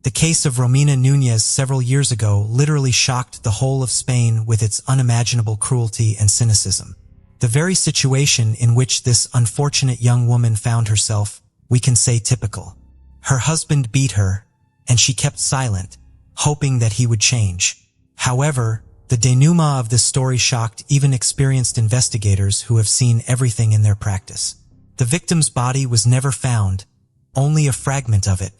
The case of Romina Nunes several years ago literally shocked the whole of Spain with its unimaginable cruelty and cynicism. The very situation in which this unfortunate young woman found herself, we can say typical. Her husband beat her, and she kept silent, hoping that he would change. However, the denouement of this story shocked even experienced investigators who have seen everything in their practice. The victim's body was never found, only a fragment of it,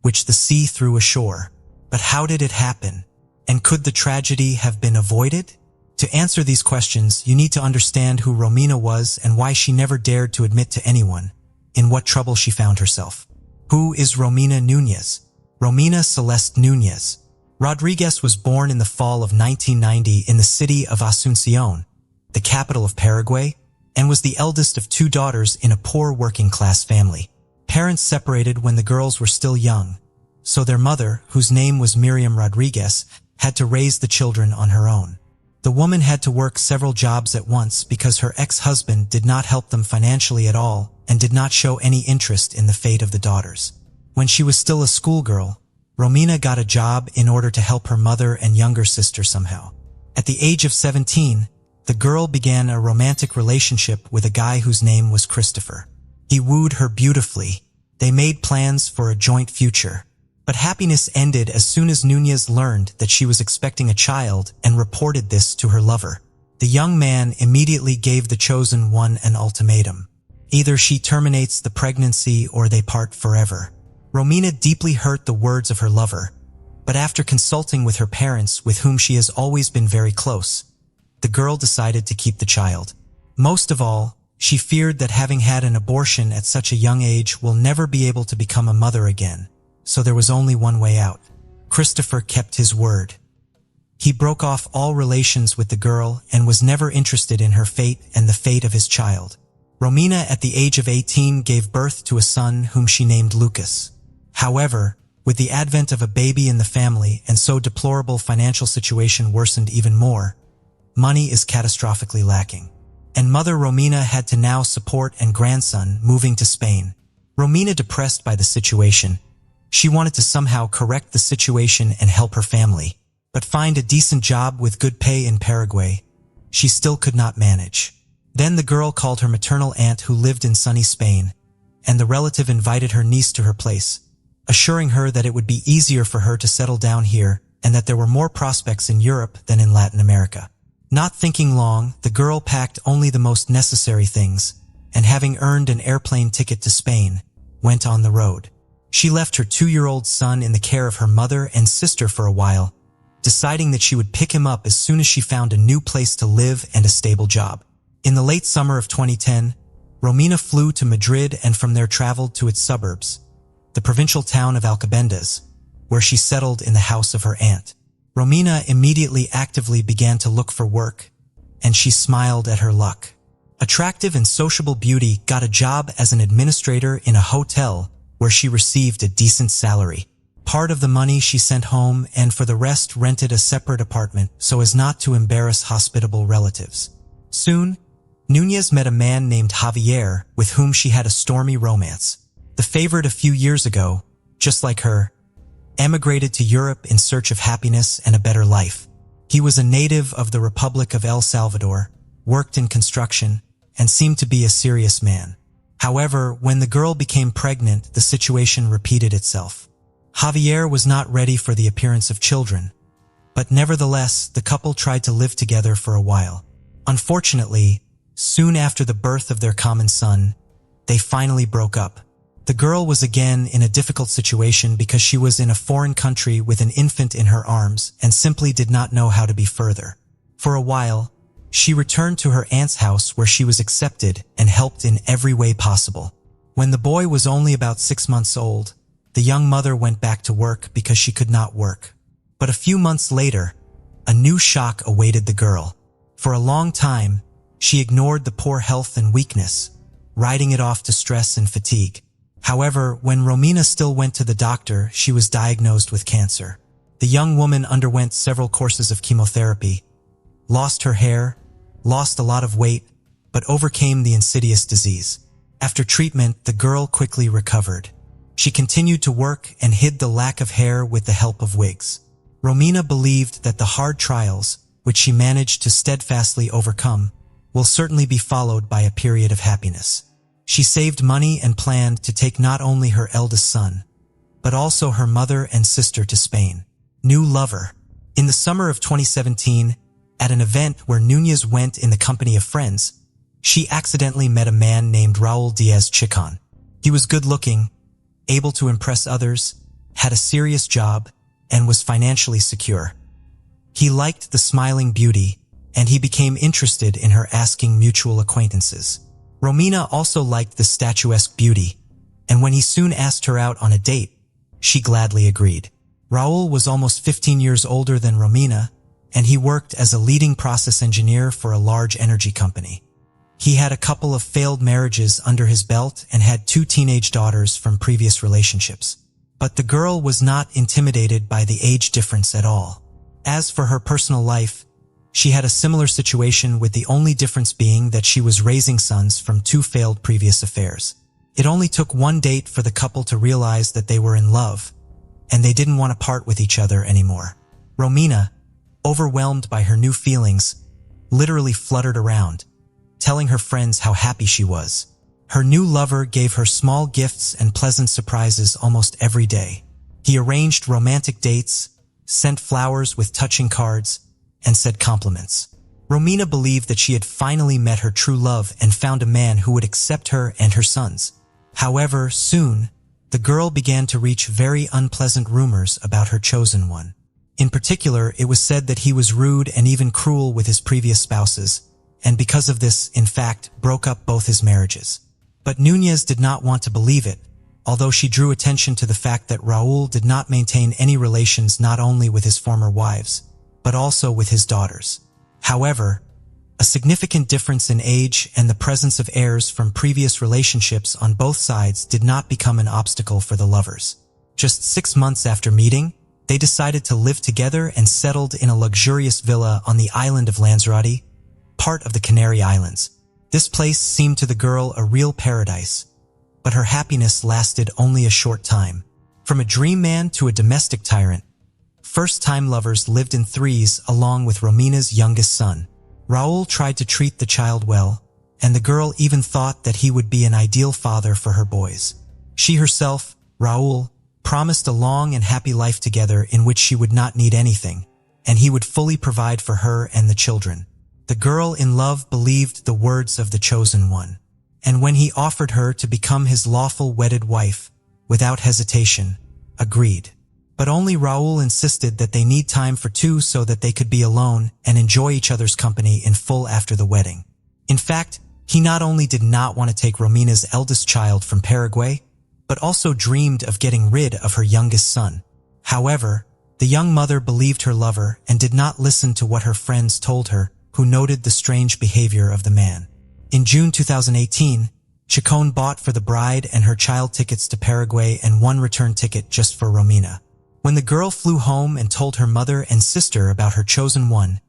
which the sea threw ashore. But how did it happen? And could the tragedy have been avoided? To answer these questions, you need to understand who Romina was and why she never dared to admit to anyone in what trouble she found herself. Who is Romina Nunes? Romina Celeste Nunes Rodriguez was born in the fall of 1990 in the city of Asunción, the capital of Paraguay, and was the eldest of two daughters in a poor working-class family. Parents separated when the girls were still young, so their mother, whose name was Miriam Rodriguez, had to raise the children on her own. The woman had to work several jobs at once because her ex-husband did not help them financially at all and did not show any interest in the fate of the daughters. When she was still a schoolgirl, Romina got a job in order to help her mother and younger sister somehow. At the age of 17, the girl began a romantic relationship with a guy whose name was Christopher. He wooed her beautifully. They made plans for a joint future. But happiness ended as soon as Nunes learned that she was expecting a child and reported this to her lover. The young man immediately gave the chosen one an ultimatum. Either she terminates the pregnancy or they part forever. Romina deeply hurt the words of her lover, but after consulting with her parents, with whom she has always been very close, the girl decided to keep the child. Most of all, she feared that having had an abortion at such a young age will never be able to become a mother again, so there was only one way out. Christopher kept his word. He broke off all relations with the girl and was never interested in her fate and the fate of his child. Romina, at the age of 18, gave birth to a son whom she named Lucas. However, with the advent of a baby in the family and so deplorable financial situation worsened even more, money is catastrophically lacking. And mother Romina had to now support and grandson moving to Spain. Romina, depressed by the situation, she wanted to somehow correct the situation and help her family, but find a decent job with good pay in Paraguay. She still could not manage. Then the girl called her maternal aunt who lived in sunny Spain, and the relative invited her niece to her place, assuring her that it would be easier for her to settle down here and that there were more prospects in Europe than in Latin America. Not thinking long, the girl packed only the most necessary things, and having earned an airplane ticket to Spain, went on the road. She left her 2-year-old son in the care of her mother and sister for a while, deciding that she would pick him up as soon as she found a new place to live and a stable job. In the late summer of 2010, Romina flew to Madrid and from there traveled to its suburbs, the provincial town of Alcobendas, where she settled in the house of her aunt. Romina immediately actively began to look for work, and she smiled at her luck. Attractive and sociable beauty got a job as an administrator in a hotel where she received a decent salary. Part of the money she sent home and for the rest rented a separate apartment so as not to embarrass hospitable relatives. Soon, Nunes met a man named Javier with whom she had a stormy romance. The favorite a few years ago, just like her, emigrated to Europe in search of happiness and a better life. He was a native of the Republic of El Salvador, worked in construction, and seemed to be a serious man. However, when the girl became pregnant, the situation repeated itself. Javier was not ready for the appearance of children, but nevertheless, the couple tried to live together for a while. Unfortunately, soon after the birth of their common son, they finally broke up. The girl was again in a difficult situation because she was in a foreign country with an infant in her arms and simply did not know how to be further. For a while, she returned to her aunt's house where she was accepted and helped in every way possible. When the boy was only about 6 months old, the young mother went back to work because she could not work. But a few months later, a new shock awaited the girl. For a long time, she ignored the poor health and weakness, writing it off to stress and fatigue. However, when Romina still went to the doctor, she was diagnosed with cancer. The young woman underwent several courses of chemotherapy, lost her hair, lost a lot of weight, but overcame the insidious disease. After treatment, the girl quickly recovered. She continued to work and hid the lack of hair with the help of wigs. Romina believed that the hard trials, which she managed to steadfastly overcome, will certainly be followed by a period of happiness. She saved money and planned to take not only her eldest son, but also her mother and sister to Spain. New lover. In the summer of 2017, at an event where Nunes went in the company of friends, she accidentally met a man named Raul Diaz-Chicon. He was good-looking, able to impress others, had a serious job, and was financially secure. He liked the smiling beauty, and he became interested in her, asking mutual acquaintances. Romina also liked the statuesque beauty, and when he soon asked her out on a date, she gladly agreed. Raul was almost 15 years older than Romina, and he worked as a leading process engineer for a large energy company. He had a couple of failed marriages under his belt and had 2 teenage daughters from previous relationships. But the girl was not intimidated by the age difference at all. As for her personal life, she had a similar situation, with the only difference being that she was raising sons from 2 failed previous affairs. It only took one date for the couple to realize that they were in love, and they didn't want to part with each other anymore. Romina, overwhelmed by her new feelings, literally fluttered around, telling her friends how happy she was. Her new lover gave her small gifts and pleasant surprises almost every day. He arranged romantic dates, sent flowers with touching cards, and said compliments. Romina believed that she had finally met her true love and found a man who would accept her and her sons. However, soon, the girl began to reach very unpleasant rumors about her chosen one. In particular, it was said that he was rude and even cruel with his previous spouses, and because of this, in fact, broke up both his marriages. But Nunes did not want to believe it, although she drew attention to the fact that Raul did not maintain any relations not only with his former wives, but also with his daughters. However, a significant difference in age and the presence of heirs from previous relationships on both sides did not become an obstacle for the lovers. Just 6 months after meeting, they decided to live together and settled in a luxurious villa on the island of Lanzarote, part of the Canary Islands. This place seemed to the girl a real paradise, but her happiness lasted only a short time. From a dream man to a domestic tyrant, first-time lovers lived in threes along with Romina's youngest son. Raul tried to treat the child well, and the girl even thought that he would be an ideal father for her boys. She herself, Raul, promised a long and happy life together in which she would not need anything, and he would fully provide for her and the children. The girl in love believed the words of the chosen one, and when he offered her to become his lawful wedded wife, without hesitation, agreed. But only Raul insisted that they need time for 2 so that they could be alone and enjoy each other's company in full after the wedding. In fact, he not only did not want to take Romina's eldest child from Paraguay, but also dreamed of getting rid of her youngest son. However, the young mother believed her lover and did not listen to what her friends told her, who noted the strange behavior of the man. In June 2018, Chicon bought for the bride and her child tickets to Paraguay and 1 return ticket just for Romina. When the girl flew home and told her mother and sister about her chosen one,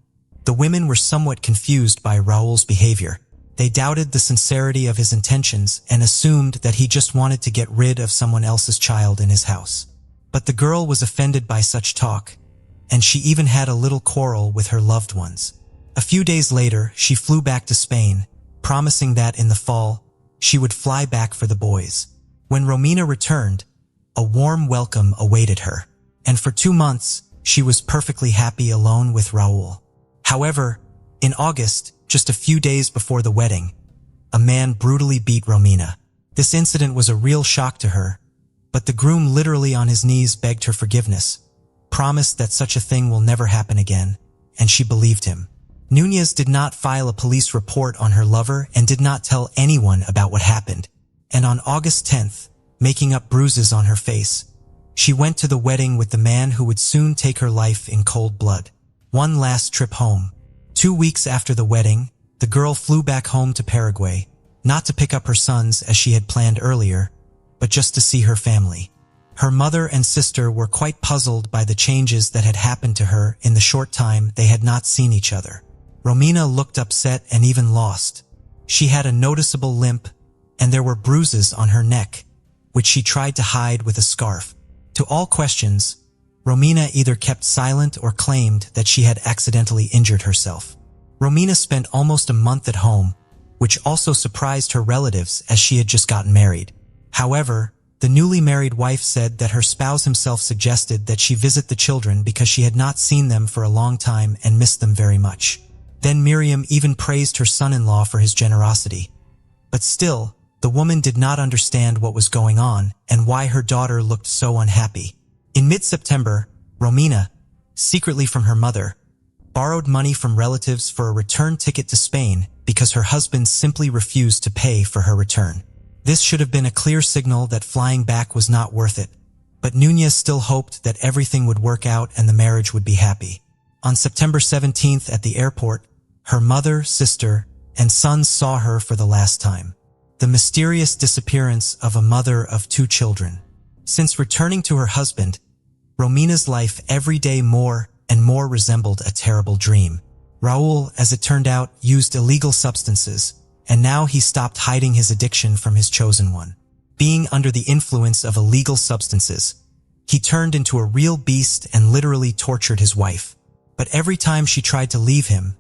the women were somewhat confused by Raul's behavior. They doubted the sincerity of his intentions and assumed that he just wanted to get rid of someone else's child in his house. But the girl was offended by such talk, and she even had a little quarrel with her loved ones. A few days later, she flew back to Spain, promising that in the fall, she would fly back for the boys. When Romina returned, a warm welcome awaited her, and for 2 months, she was perfectly happy alone with Raul. However, in August, just a few days before the wedding, a man brutally beat Romina. This incident was a real shock to her, but the groom literally on his knees begged her forgiveness, promised that such a thing will never happen again, and she believed him. Nunes did not file a police report on her lover and did not tell anyone about what happened, and on August 10th, making up bruises on her face, she went to the wedding with the man who would soon take her life in cold blood. One last trip home. 2 weeks after the wedding, the girl flew back home to Paraguay, not to pick up her sons as she had planned earlier, but just to see her family. Her mother and sister were quite puzzled by the changes that had happened to her in the short time they had not seen each other. Romina looked upset and even lost. She had a noticeable limp, and there were bruises on her neck, which she tried to hide with a scarf. To all questions, Romina either kept silent or claimed that she had accidentally injured herself. Romina spent almost a month at home, which also surprised her relatives as she had just gotten married. However, the newly married wife said that her spouse himself suggested that she visit the children because she had not seen them for a long time and missed them very much. Then Miriam even praised her son-in-law for his generosity. But still, the woman did not understand what was going on and why her daughter looked so unhappy. In mid-September, Romina, secretly from her mother, borrowed money from relatives for a return ticket to Spain because her husband simply refused to pay for her return. This should have been a clear signal that flying back was not worth it, but Nunes still hoped that everything would work out and the marriage would be happy. On September 17th at the airport, her mother, sister, and sons saw her for the last time. The mysterious disappearance of a mother of 2 children. Since returning to her husband, Romina's life every day more and more resembled a terrible dream. Raul, as it turned out, used illegal substances, and now he stopped hiding his addiction from his chosen one. Being under the influence of illegal substances, he turned into a real beast and literally tortured his wife. But every time she tried to leave him,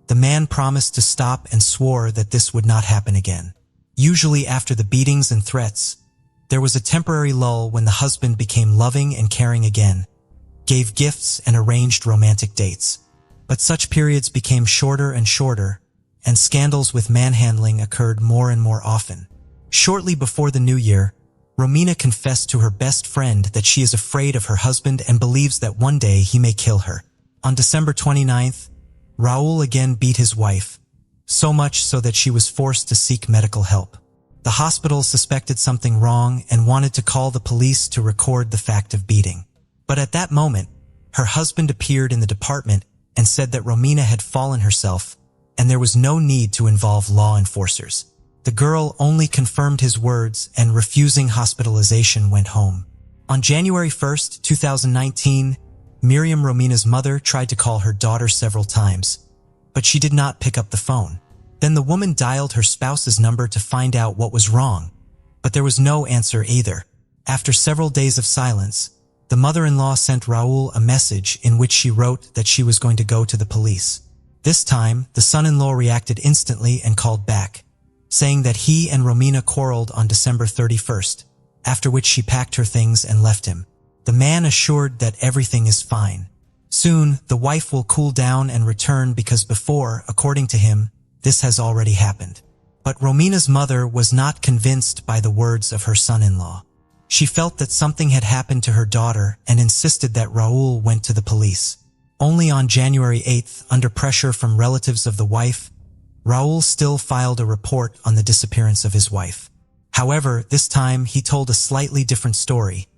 the man promised to stop and swore that this would not happen again. Usually after the beatings and threats, there was a temporary lull when the husband became loving and caring again, gave gifts and arranged romantic dates. But such periods became shorter and shorter, and scandals with manhandling occurred more and more often. Shortly before the new year, Romina confessed to her best friend that she is afraid of her husband and believes that one day he may kill her. On December 29th, Raul again beat his wife, so much so that she was forced to seek medical help. The hospital suspected something wrong and wanted to call the police to record the fact of beating. But at that moment, her husband appeared in the department and said that Romina had fallen herself, and there was no need to involve law enforcers. The girl only confirmed his words and, refusing hospitalization, went home. On January 1st, 2019, Miriam, Romina's mother, tried to call her daughter several times, but she did not pick up the phone. Then the woman dialed her spouse's number to find out what was wrong, but there was no answer either. After several days of silence, the mother-in-law sent Raul a message in which she wrote that she was going to go to the police. This time, the son-in-law reacted instantly and called back, saying that he and Romina quarreled on December 31st, after which she packed her things and left him. The man assured that everything is fine. Soon, the wife will cool down and return because before, according to him, this has already happened. But Romina's mother was not convinced by the words of her son-in-law. She felt that something had happened to her daughter and insisted that Raul went to the police. Only on January 8th, under pressure from relatives of the wife, Raul still filed a report on the disappearance of his wife. However, this time he told a slightly different story,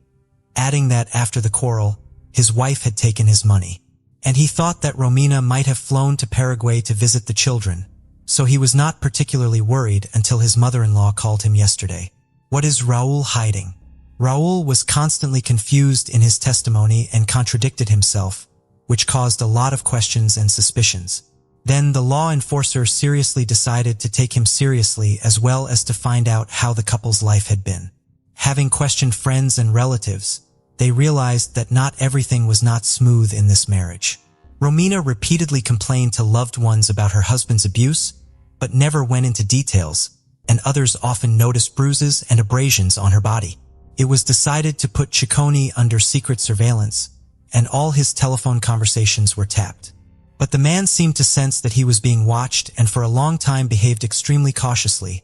adding that after the quarrel, his wife had taken his money, and he thought that Romina might have flown to Paraguay to visit the children, so he was not particularly worried until his mother-in-law called him yesterday. What is Raul hiding? Raul was constantly confused in his testimony and contradicted himself, which caused a lot of questions and suspicions. Then the law enforcer seriously decided to take him seriously as well as to find out how the couple's life had been. Having questioned friends and relatives, they realized that not everything was not smooth in this marriage. Romina repeatedly complained to loved ones about her husband's abuse, but never went into details, and others often noticed bruises and abrasions on her body. It was decided to put Ciccone under secret surveillance, and all his telephone conversations were tapped. But the man seemed to sense that he was being watched and for a long time behaved extremely cautiously,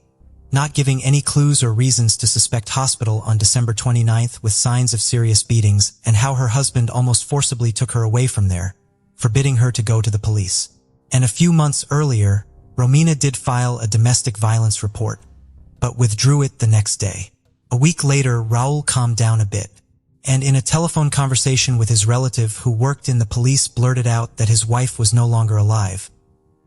not giving any clues or reasons to suspect hospital on December 29th with signs of serious beatings and how her husband almost forcibly took her away from there, forbidding her to go to the police. And a few months earlier, Romina did file a domestic violence report, but withdrew it the next day. A week later, Raul calmed down a bit, and in a telephone conversation with his relative who worked in the police blurted out that his wife was no longer alive,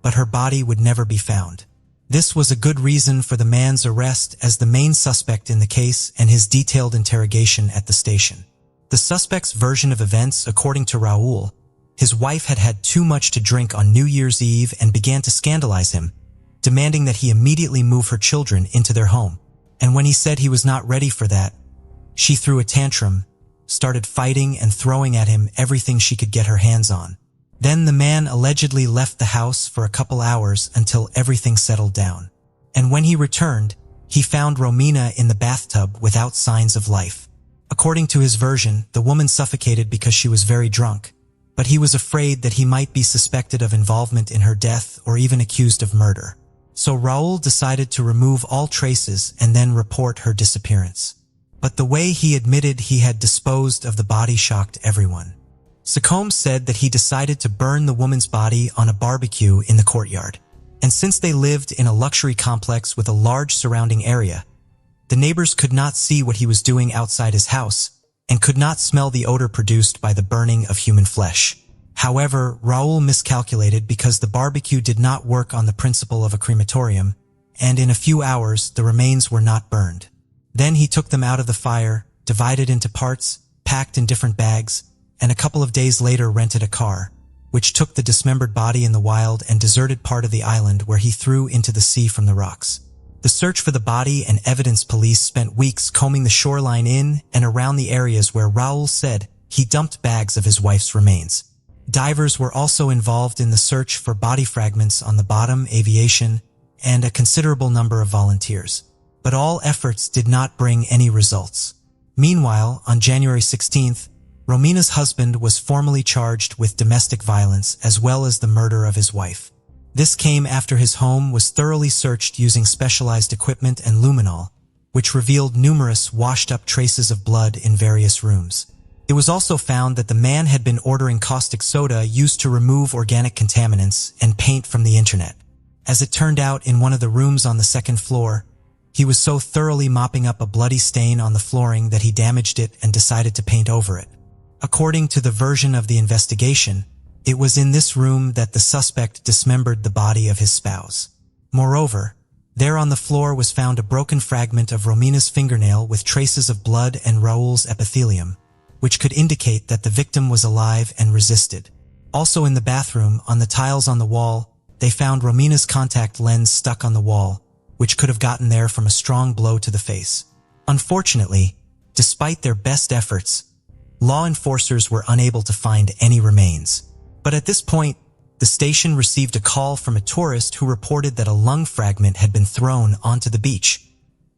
but her body would never be found. This was a good reason for the man's arrest as the main suspect in the case and his detailed interrogation at the station. The suspect's version of events, according to Raul, his wife had had too much to drink on New Year's Eve and began to scandalize him, demanding that he immediately move her children into their home. And when he said he was not ready for that, She threw a tantrum, started fighting and throwing at him everything she could get her hands on. Then the man allegedly left the house for a couple hours until everything settled down. And when he returned, he found Romina in the bathtub without signs of life. According to his version, the woman suffocated because she was very drunk, but he was afraid that he might be suspected of involvement in her death or even accused of murder. So Raul decided to remove all traces and then report her disappearance. But the way he admitted he had disposed of the body shocked everyone. Sacombe said that he decided to burn the woman's body on a barbecue in the courtyard. And since they lived in a luxury complex with a large surrounding area, the neighbors could not see what he was doing outside his house and could not smell the odor produced by the burning of human flesh. However, Raul miscalculated because the barbecue did not work on the principle of a crematorium, and in a few hours the remains were not burned. Then he took them out of the fire, divided into parts, packed in different bags, and a couple of days later rented a car, which took the dismembered body in the wild and deserted part of the island where he threw into the sea from the rocks. The search for the body and evidence police spent weeks combing the shoreline in and around the areas where Raul said he dumped bags of his wife's remains. Divers were also involved in the search for body fragments on the bottom, aviation, and a considerable number of volunteers. But all efforts did not bring any results. Meanwhile, on January 16th, Romina's husband was formally charged with domestic violence as well as the murder of his wife. This came after his home was thoroughly searched using specialized equipment and luminol, which revealed numerous washed-up traces of blood in various rooms. It was also found that the man had been ordering caustic soda used to remove organic contaminants and paint from the internet. As it turned out, in one of the rooms on the second floor, he was so thoroughly mopping up a bloody stain on the flooring that he damaged it and decided to paint over it. According to the version of the investigation, it was in this room that the suspect dismembered the body of his spouse. Moreover, there on the floor was found a broken fragment of Romina's fingernail with traces of blood and Raul's epithelium, which could indicate that the victim was alive and resisted. Also in the bathroom, on the tiles on the wall, they found Romina's contact lens stuck on the wall, which could have gotten there from a strong blow to the face. Unfortunately, despite their best efforts, law enforcers were unable to find any remains. But at this point, the station received a call from a tourist who reported that a lung fragment had been thrown onto the beach.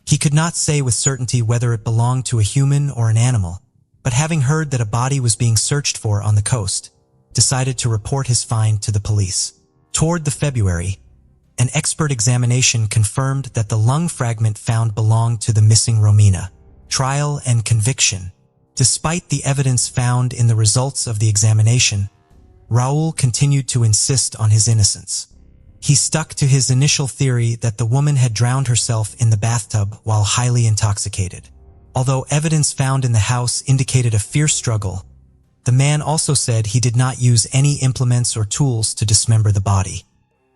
He could not say with certainty whether it belonged to a human or an animal, but having heard that a body was being searched for on the coast, decided to report his find to the police. Toward the February, an expert examination confirmed that the lung fragment found belonged to the missing Romina. Trial and conviction. Despite the evidence found in the results of the examination, Raul continued to insist on his innocence. He stuck to his initial theory that the woman had drowned herself in the bathtub while highly intoxicated. Although evidence found in the house indicated a fierce struggle, the man also said he did not use any implements or tools to dismember the body.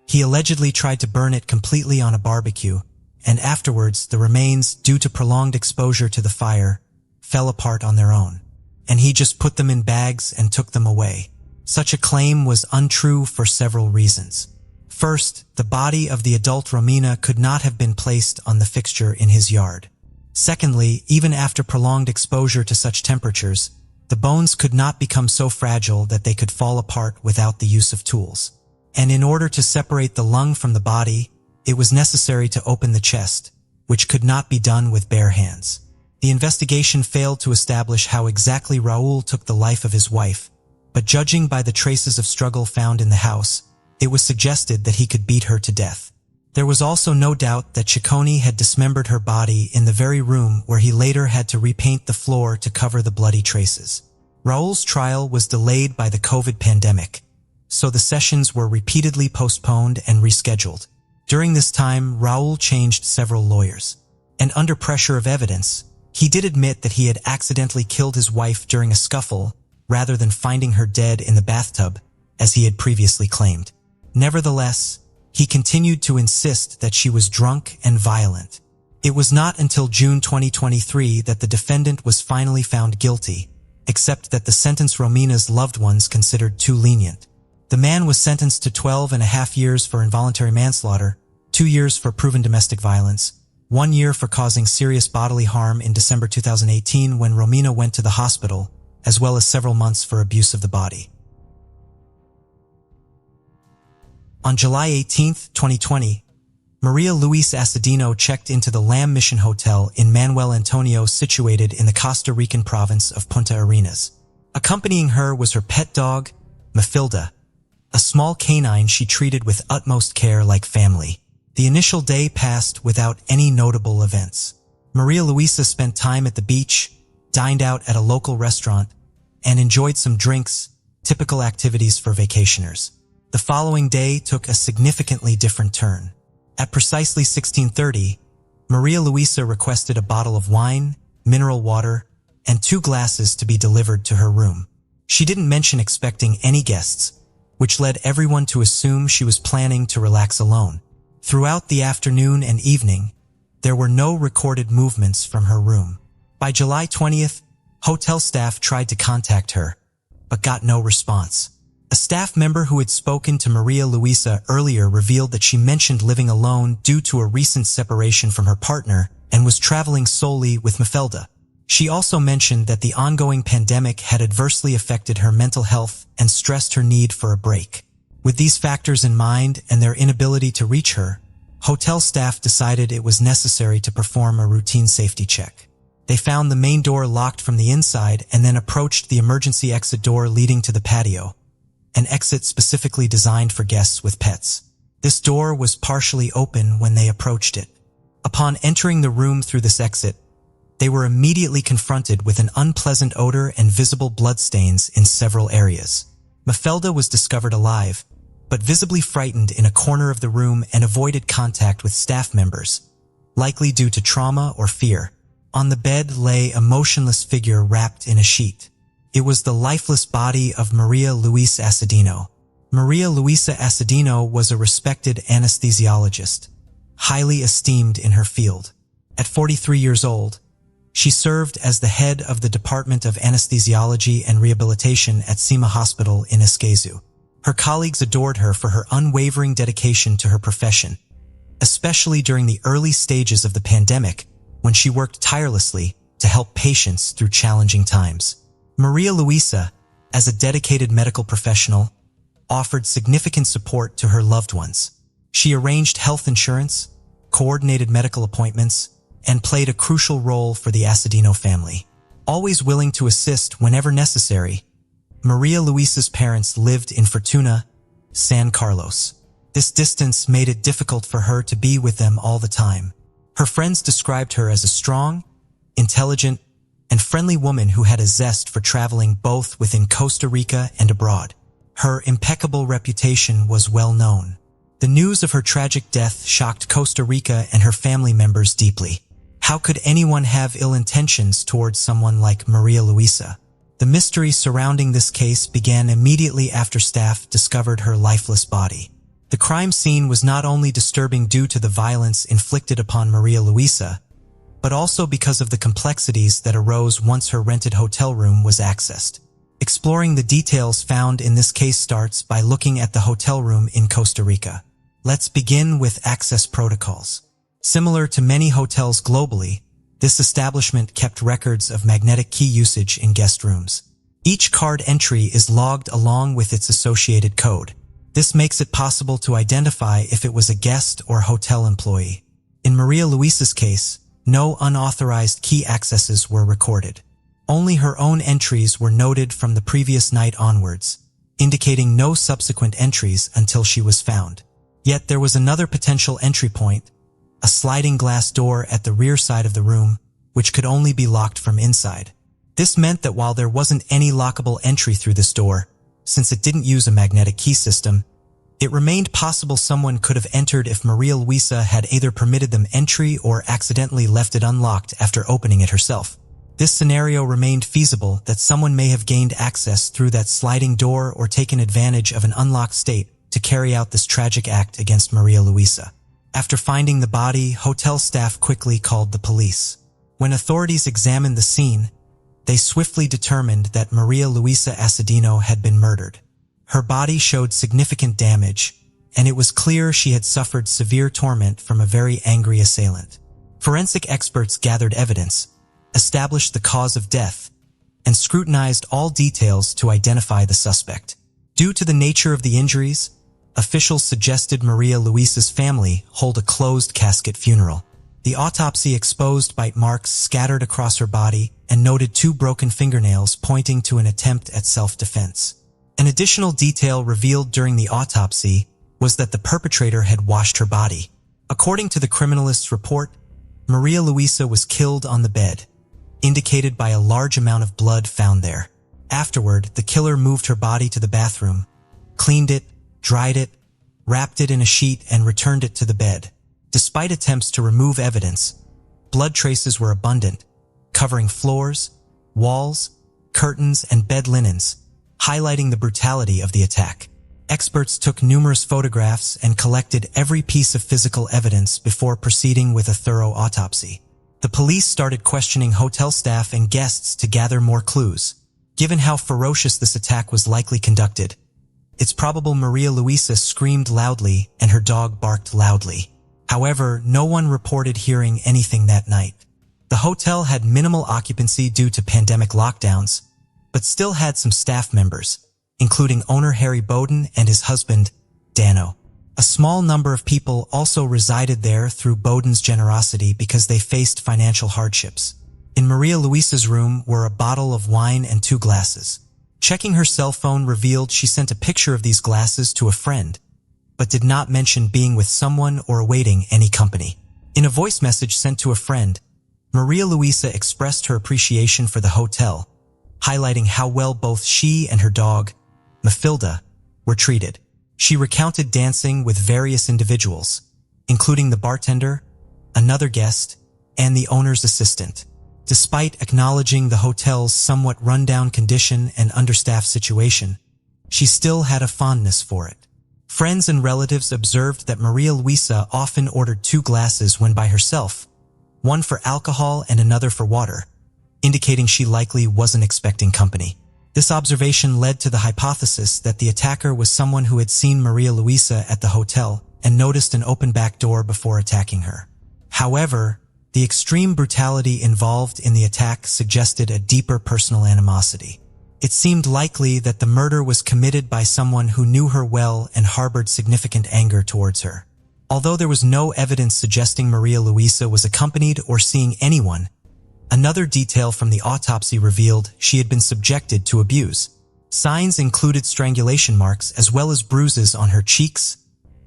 He allegedly tried to burn it completely on a barbecue, and afterwards the remains, due to prolonged exposure to the fire, fell apart on their own, and he just put them in bags and took them away. Such a claim was untrue for several reasons. First, the body of the adult Romina could not have been placed on the fixture in his yard. Secondly, even after prolonged exposure to such temperatures, the bones could not become so fragile that they could fall apart without the use of tools. And in order to separate the lung from the body, it was necessary to open the chest, which could not be done with bare hands. The investigation failed to establish how exactly Raul took the life of his wife, but judging by the traces of struggle found in the house, it was suggested that he could beat her to death. There was also no doubt that Ciccone had dismembered her body in the very room where he later had to repaint the floor to cover the bloody traces. Raul's trial was delayed by the COVID pandemic, so the sessions were repeatedly postponed and rescheduled. During this time, Raul changed several lawyers, and under pressure of evidence, he did admit that he had accidentally killed his wife during a scuffle rather than finding her dead in the bathtub, as he had previously claimed. Nevertheless, he continued to insist that she was drunk and violent. It was not until June 2023 that the defendant was finally found guilty, except that the sentence Romina's loved ones considered too lenient. The man was sentenced to 12.5 years for involuntary manslaughter, 2 years for proven domestic violence, 1 year for causing serious bodily harm in December 2018 when Romina went to the hospital, as well as several months for abuse of the body. On July 18, 2020, Maria Luisa Acadino checked into the Lamu Mission Hotel in Manuel Antonio, situated in the Costa Rican province of Punta Arenas. Accompanying her was her pet dog, Mafilda, a small canine she treated with utmost care like family. The initial day passed without any notable events. Maria Luisa spent time at the beach, dined out at a local restaurant, and enjoyed some drinks, typical activities for vacationers. The following day took a significantly different turn. At precisely 16:30, Maria Luisa requested a bottle of wine, mineral water, and 2 glasses to be delivered to her room. She didn't mention expecting any guests, which led everyone to assume she was planning to relax alone. Throughout the afternoon and evening, there were no recorded movements from her room. By July 20th, hotel staff tried to contact her, but got no response. A staff member who had spoken to Maria Luisa earlier revealed that she mentioned living alone due to a recent separation from her partner and was traveling solely with Mafilda. She also mentioned that the ongoing pandemic had adversely affected her mental health and stressed her need for a break. With these factors in mind and their inability to reach her, hotel staff decided it was necessary to perform a routine safety check. They found the main door locked from the inside and then approached the emergency exit door leading to the patio, an exit specifically designed for guests with pets. This door was partially open when they approached it. Upon entering the room through this exit, they were immediately confronted with an unpleasant odor and visible bloodstains in several areas. Mafilda was discovered alive, but visibly frightened in a corner of the room and avoided contact with staff members, likely due to trauma or fear. On the bed lay a motionless figure wrapped in a sheet. It was the lifeless body of Maria Luisa Acadino. Maria Luisa Acadino was a respected anesthesiologist, highly esteemed in her field. At 43 years old, she served as the head of the Department of Anesthesiology and Rehabilitation at Sima Hospital in Escazú. Her colleagues adored her for her unwavering dedication to her profession, especially during the early stages of the pandemic when she worked tirelessly to help patients through challenging times. Maria Luisa, as a dedicated medical professional, offered significant support to her loved ones. She arranged health insurance, coordinated medical appointments, and played a crucial role for the Acadino family. Always willing to assist whenever necessary, Maria Luisa's parents lived in Fortuna, San Carlos. This distance made it difficult for her to be with them all the time. Her friends described her as a strong, intelligent, and friendly woman who had a zest for traveling both within Costa Rica and abroad. Her impeccable reputation was well known. The news of her tragic death shocked Costa Rica and her family members deeply. How could anyone have ill intentions towards someone like Maria Luisa? The mystery surrounding this case began immediately after staff discovered her lifeless body. The crime scene was not only disturbing due to the violence inflicted upon Maria Luisa, but also because of the complexities that arose once her rented hotel room was accessed. Exploring the details found in this case starts by looking at the hotel room in Costa Rica. Let's begin with access protocols. Similar to many hotels globally, this establishment kept records of magnetic key usage in guest rooms. Each card entry is logged along with its associated code. This makes it possible to identify if it was a guest or hotel employee. In Maria Luisa's case, no unauthorized key accesses were recorded. Only her own entries were noted from the previous night onwards, indicating no subsequent entries until she was found. Yet there was another potential entry point, a sliding glass door at the rear side of the room, which could only be locked from inside. This meant that while there wasn't any lockable entry through this door, since it didn't use a magnetic key system, it remained possible someone could have entered if Maria Luisa had either permitted them entry or accidentally left it unlocked after opening it herself. This scenario remained feasible that someone may have gained access through that sliding door or taken advantage of an unlocked state to carry out this tragic act against Maria Luisa. After finding the body, hotel staff quickly called the police. When authorities examined the scene, they swiftly determined that Maria Luisa Acadino had been murdered. Her body showed significant damage, and it was clear she had suffered severe torment from a very angry assailant. Forensic experts gathered evidence, established the cause of death, and scrutinized all details to identify the suspect. Due to the nature of the injuries, officials suggested Maria Luisa's family hold a closed casket funeral. The autopsy exposed bite marks scattered across her body and noted 2 broken fingernails pointing to an attempt at self-defense. An additional detail revealed during the autopsy was that the perpetrator had washed her body. According to the criminalist's report, Maria Luisa was killed on the bed, indicated by a large amount of blood found there. Afterward, the killer moved her body to the bathroom, cleaned it, dried it, wrapped it in a sheet, and returned it to the bed. Despite attempts to remove evidence, blood traces were abundant, covering floors, walls, curtains, and bed linens, highlighting the brutality of the attack. Experts took numerous photographs and collected every piece of physical evidence before proceeding with a thorough autopsy. The police started questioning hotel staff and guests to gather more clues. Given how ferocious this attack was likely conducted, it's probable Maria Luisa screamed loudly and her dog barked loudly. However, no one reported hearing anything that night. The hotel had minimal occupancy due to pandemic lockdowns, but still had some staff members, including owner Harry Bowden and his husband, Dano. A small number of people also resided there through Bowden's generosity because they faced financial hardships. In Maria Luisa's room were a bottle of wine and 2 glasses. Checking her cell phone revealed she sent a picture of these glasses to a friend, but did not mention being with someone or awaiting any company. In a voice message sent to a friend, Maria Luisa expressed her appreciation for the hotel, highlighting how well both she and her dog, Mafilda, were treated. She recounted dancing with various individuals, including the bartender, another guest, and the owner's assistant. Despite acknowledging the hotel's somewhat rundown condition and understaffed situation, she still had a fondness for it. Friends and relatives observed that Maria Luisa often ordered 2 glasses when by herself, one for alcohol and another for water, indicating she likely wasn't expecting company. This observation led to the hypothesis that the attacker was someone who had seen Maria Luisa at the hotel and noticed an open back door before attacking her. However, the extreme brutality involved in the attack suggested a deeper personal animosity. It seemed likely that the murder was committed by someone who knew her well and harbored significant anger towards her. Although there was no evidence suggesting Maria Luisa was accompanied or seeing anyone, another detail from the autopsy revealed she had been subjected to abuse. Signs included strangulation marks as well as bruises on her cheeks,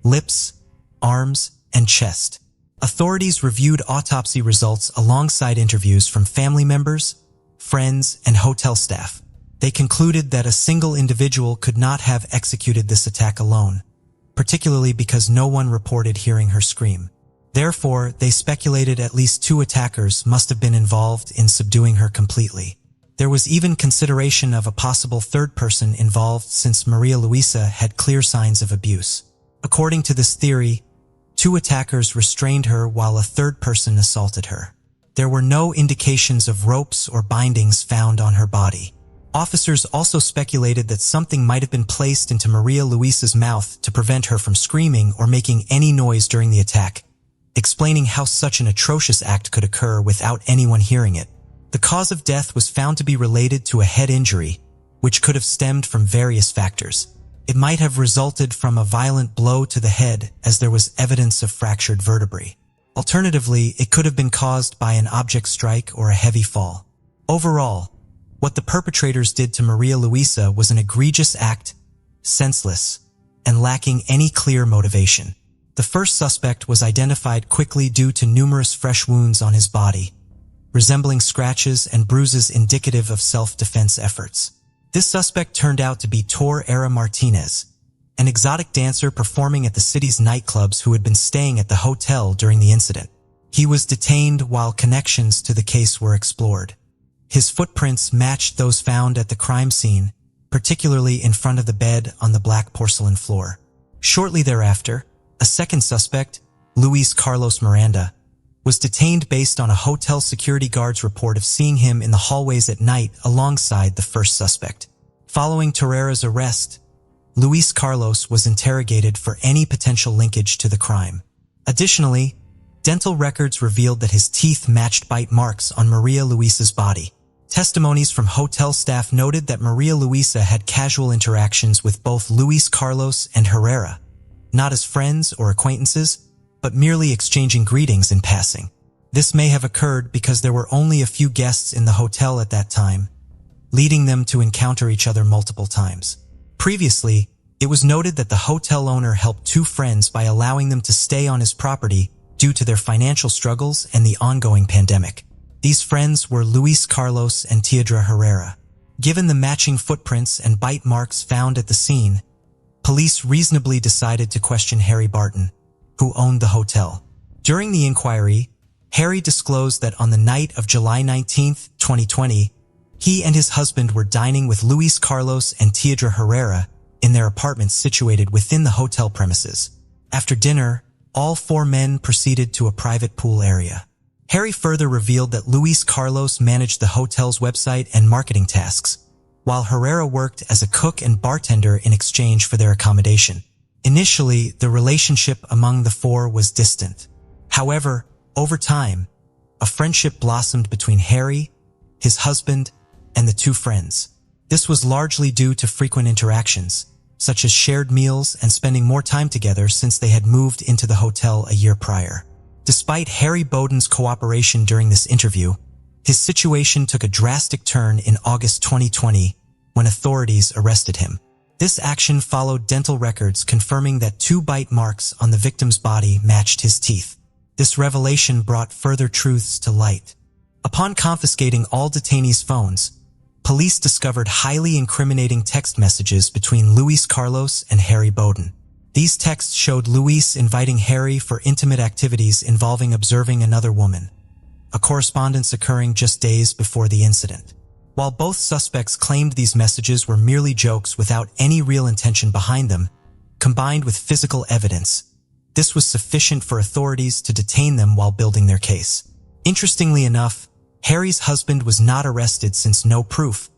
lips, arms, and chest. Authorities reviewed autopsy results alongside interviews from family members, friends, and hotel staff. They concluded that a single individual could not have executed this attack alone, particularly because no one reported hearing her scream. Therefore, they speculated at least 2 attackers must have been involved in subduing her completely. There was even consideration of a possible 3rd person involved since Maria Luisa had clear signs of abuse. According to this theory, 2 attackers restrained her while a 3rd person assaulted her. There were no indications of ropes or bindings found on her body. Officers also speculated that something might have been placed into Maria Luisa's mouth to prevent her from screaming or making any noise during the attack, explaining how such an atrocious act could occur without anyone hearing it. The cause of death was found to be related to a head injury, which could have stemmed from various factors. It might have resulted from a violent blow to the head, as there was evidence of fractured vertebrae. Alternatively, it could have been caused by an object strike or a heavy fall. Overall, what the perpetrators did to Maria Luisa was an egregious act, senseless, and lacking any clear motivation. The first suspect was identified quickly due to numerous fresh wounds on his body, resembling scratches and bruises indicative of self-defense efforts. This suspect turned out to be Tor Era Martinez, an exotic dancer performing at the city's nightclubs who had been staying at the hotel during the incident. He was detained while connections to the case were explored. His footprints matched those found at the crime scene, particularly in front of the bed on the black porcelain floor. Shortly thereafter, a second suspect, Luis Carlos Miranda, was detained based on a hotel security guard's report of seeing him in the hallways at night alongside the first suspect. Following Torreira's arrest, Luis Carlos was interrogated for any potential linkage to the crime. Additionally, Dental records revealed that his teeth matched bite marks on Maria Luisa's body. Testimonies from hotel staff noted that Maria Luisa had casual interactions with both Luis Carlos and Herrera, not as friends or acquaintances, but merely exchanging greetings in passing. This may have occurred because there were only a few guests in the hotel at that time, leading them to encounter each other multiple times. Previously, it was noted that the hotel owner helped two friends by allowing them to stay on his property due to their financial struggles and the ongoing pandemic. These friends were Luis Carlos and Teodra Herrera. Given the matching footprints and bite marks found at the scene, police reasonably decided to question Harry Barton, who owned the hotel. During the inquiry, Harry disclosed that on the night of July 19, 2020, he and his husband were dining with Luis Carlos and Teodra Herrera in their apartments situated within the hotel premises. After dinner, all four men proceeded to a private pool area. Harry further revealed that Luis Carlos managed the hotel's website and marketing tasks, while Herrera worked as a cook and bartender in exchange for their accommodation. Initially, the relationship among the four was distant. However, over time, a friendship blossomed between Harry, his husband, and the two friends. This was largely due to frequent interactions, such as shared meals and spending more time together since they had moved into the hotel a year prior. Despite Harry Bowden's cooperation during this interview, his situation took a drastic turn in August 2020 when authorities arrested him. This action followed dental records confirming that 2 bite marks on the victim's body matched his teeth. This revelation brought further truths to light. Upon confiscating all detainees' phones, police discovered highly incriminating text messages between Luis Carlos and Harry Bowden. These texts showed Luis inviting Harry for intimate activities involving observing another woman, a correspondence occurring just days before the incident. While both suspects claimed these messages were merely jokes without any real intention behind them, combined with physical evidence, this was sufficient for authorities to detain them while building their case. Interestingly enough, Harry's husband was not arrested since no proof,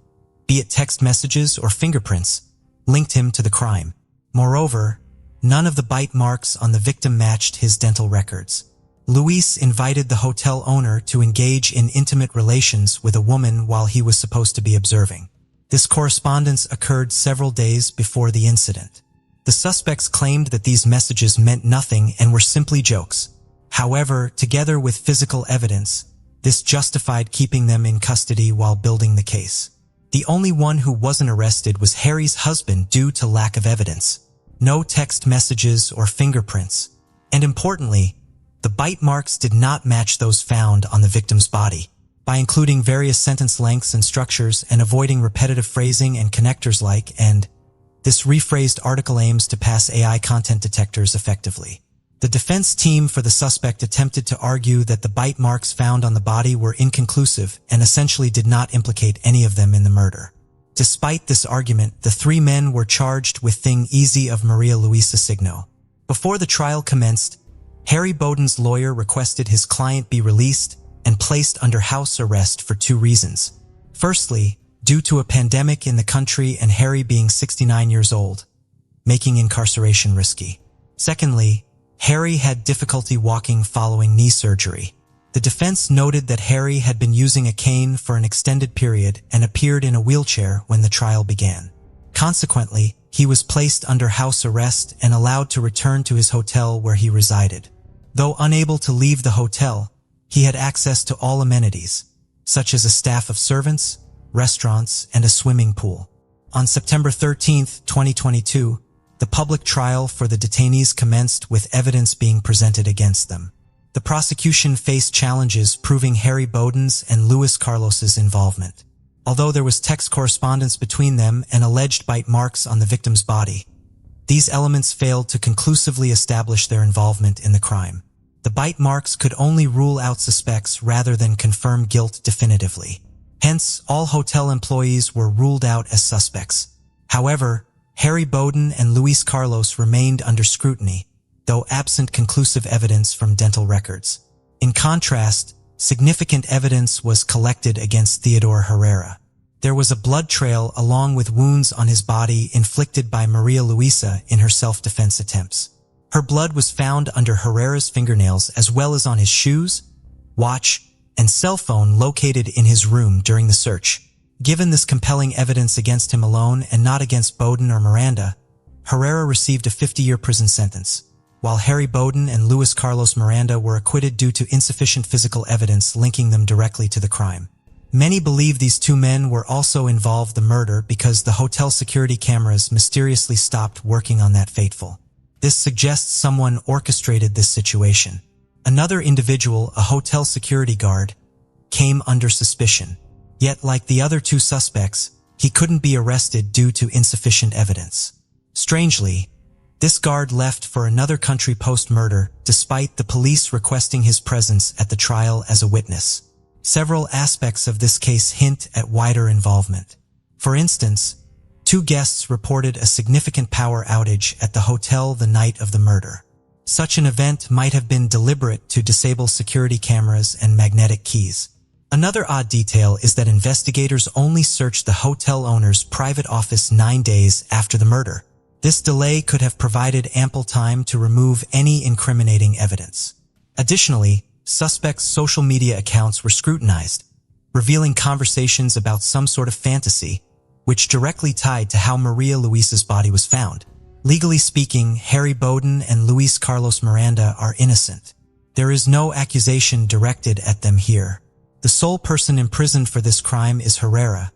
be it text messages or fingerprints, linked him to the crime. Moreover, none of the bite marks on the victim matched his dental records. Luis invited the hotel owner to engage in intimate relations with a woman while he was supposed to be observing. This correspondence occurred several days before the incident. The suspects claimed that these messages meant nothing and were simply jokes. However, together with physical evidence, this justified keeping them in custody while building the case. The only one who wasn't arrested was Harry's husband due to lack of evidence. No text messages or fingerprints. And importantly, the bite marks did not match those found on the victim's body. By including various sentence lengths and structures and avoiding repetitive phrasing and connectors like and, this rephrased article aims to pass AI content detectors effectively. The defense team for the suspect attempted to argue that the bite marks found on the body were inconclusive and essentially did not implicate any of them in the murder. Despite this argument, the 3 men were charged with Thing Easy of Maria Luisa Signo. Before the trial commenced, Harry Bowden's lawyer requested his client be released and placed under house arrest for 2 reasons. Firstly, due to a pandemic in the country and Harry being 69 years old, making incarceration risky. Secondly, Harry had difficulty walking following knee surgery. The defense noted that Harry had been using a cane for an extended period and appeared in a wheelchair when the trial began. Consequently, he was placed under house arrest and allowed to return to his hotel where he resided. Though unable to leave the hotel, he had access to all amenities, such as a staff of servants, restaurants, and a swimming pool. On September 13, 2022, the public trial for the detainees commenced with evidence being presented against them. The prosecution faced challenges proving Harry Bowden's and Luis Carlos's involvement. Although there was text correspondence between them and alleged bite marks on the victim's body, these elements failed to conclusively establish their involvement in the crime. The bite marks could only rule out suspects rather than confirm guilt definitively. Hence, all hotel employees were ruled out as suspects. However, Harry Bowden and Luis Carlos remained under scrutiny, though absent conclusive evidence from dental records. In contrast, significant evidence was collected against Theodore Herrera. There was a blood trail along with wounds on his body inflicted by Maria Luisa in her self-defense attempts. Her blood was found under Herrera's fingernails as well as on his shoes, watch, and cell phone located in his room during the search. Given this compelling evidence against him alone and not against Bowden or Miranda, Herrera received a 50-year prison sentence, while Harry Bowden and Luis Carlos Miranda were acquitted due to insufficient physical evidence linking them directly to the crime. Many believe these two men were also involved in the murder because the hotel security cameras mysteriously stopped working on that fateful. This suggests someone orchestrated this situation. Another individual, a hotel security guard, came under suspicion. Yet, like the other two suspects, he couldn't be arrested due to insufficient evidence. Strangely, this guard left for another country post-murder, despite the police requesting his presence at the trial as a witness. Several aspects of this case hint at wider involvement. For instance, two guests reported a significant power outage at the hotel the night of the murder. Such an event might have been deliberate to disable security cameras and magnetic keys. Another odd detail is that investigators only searched the hotel owner's private office 9 days after the murder. This delay could have provided ample time to remove any incriminating evidence. Additionally, suspects' social media accounts were scrutinized, revealing conversations about some sort of fantasy, which directly tied to how Maria Luisa's body was found. Legally speaking, Harry Bowden and Luis Carlos Miranda are innocent. There is no accusation directed at them here. The sole person imprisoned for this crime is Herrera,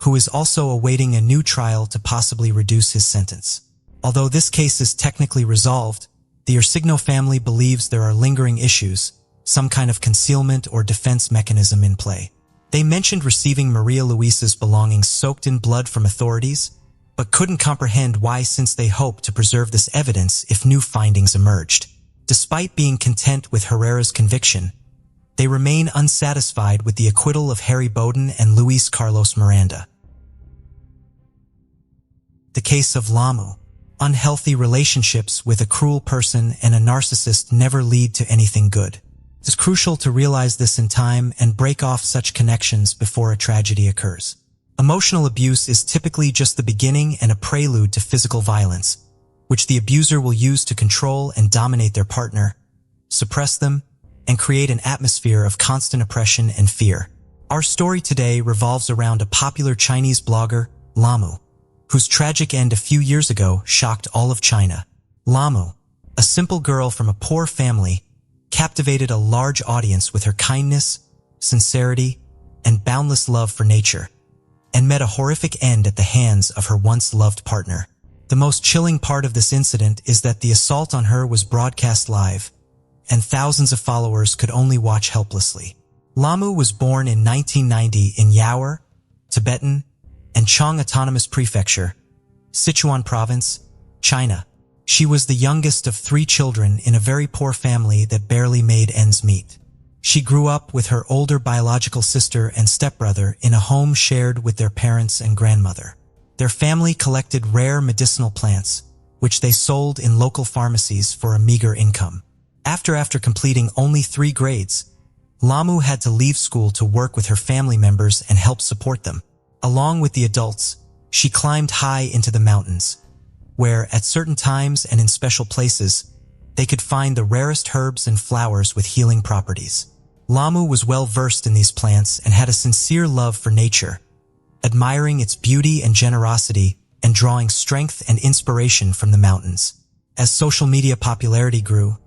who is also awaiting a new trial to possibly reduce his sentence. Although this case is technically resolved, the Ersigno family believes there are lingering issues, some kind of concealment or defense mechanism in play. They mentioned receiving Maria Luisa's belongings soaked in blood from authorities, but couldn't comprehend why, since they hoped to preserve this evidence if new findings emerged. Despite being content with Herrera's conviction, they remain unsatisfied with the acquittal of Harry Bowden and Luis Carlos Miranda. The case of Lamu. Unhealthy relationships with a cruel person and a narcissist never lead to anything good. It is crucial to realize this in time and break off such connections before a tragedy occurs. Emotional abuse is typically just the beginning and a prelude to physical violence, which the abuser will use to control and dominate their partner, suppress them, and create an atmosphere of constant oppression and fear. Our story today revolves around a popular Chinese blogger, Lamu, whose tragic end a few years ago shocked all of China. Lamu, a simple girl from a poor family, captivated a large audience with her kindness, sincerity, and boundless love for nature, and met a horrific end at the hands of her once-loved partner. The most chilling part of this incident is that the assault on her was broadcast live, and thousands of followers could only watch helplessly. Lamu was born in 1990 in Yaour, Tibetan, and Chang Autonomous Prefecture, Sichuan Province, China. She was the youngest of 3 children in a very poor family that barely made ends meet. She grew up with her older biological sister and stepbrother in a home shared with their parents and grandmother. Their family collected rare medicinal plants, which they sold in local pharmacies for a meager income. After completing only 3 grades, Lamu had to leave school to work with her family members and help support them. Along with the adults, she climbed high into the mountains, where, at certain times and in special places, they could find the rarest herbs and flowers with healing properties. Lamu was well versed in these plants and had a sincere love for nature, admiring its beauty and generosity and drawing strength and inspiration from the mountains. As social media popularity grew,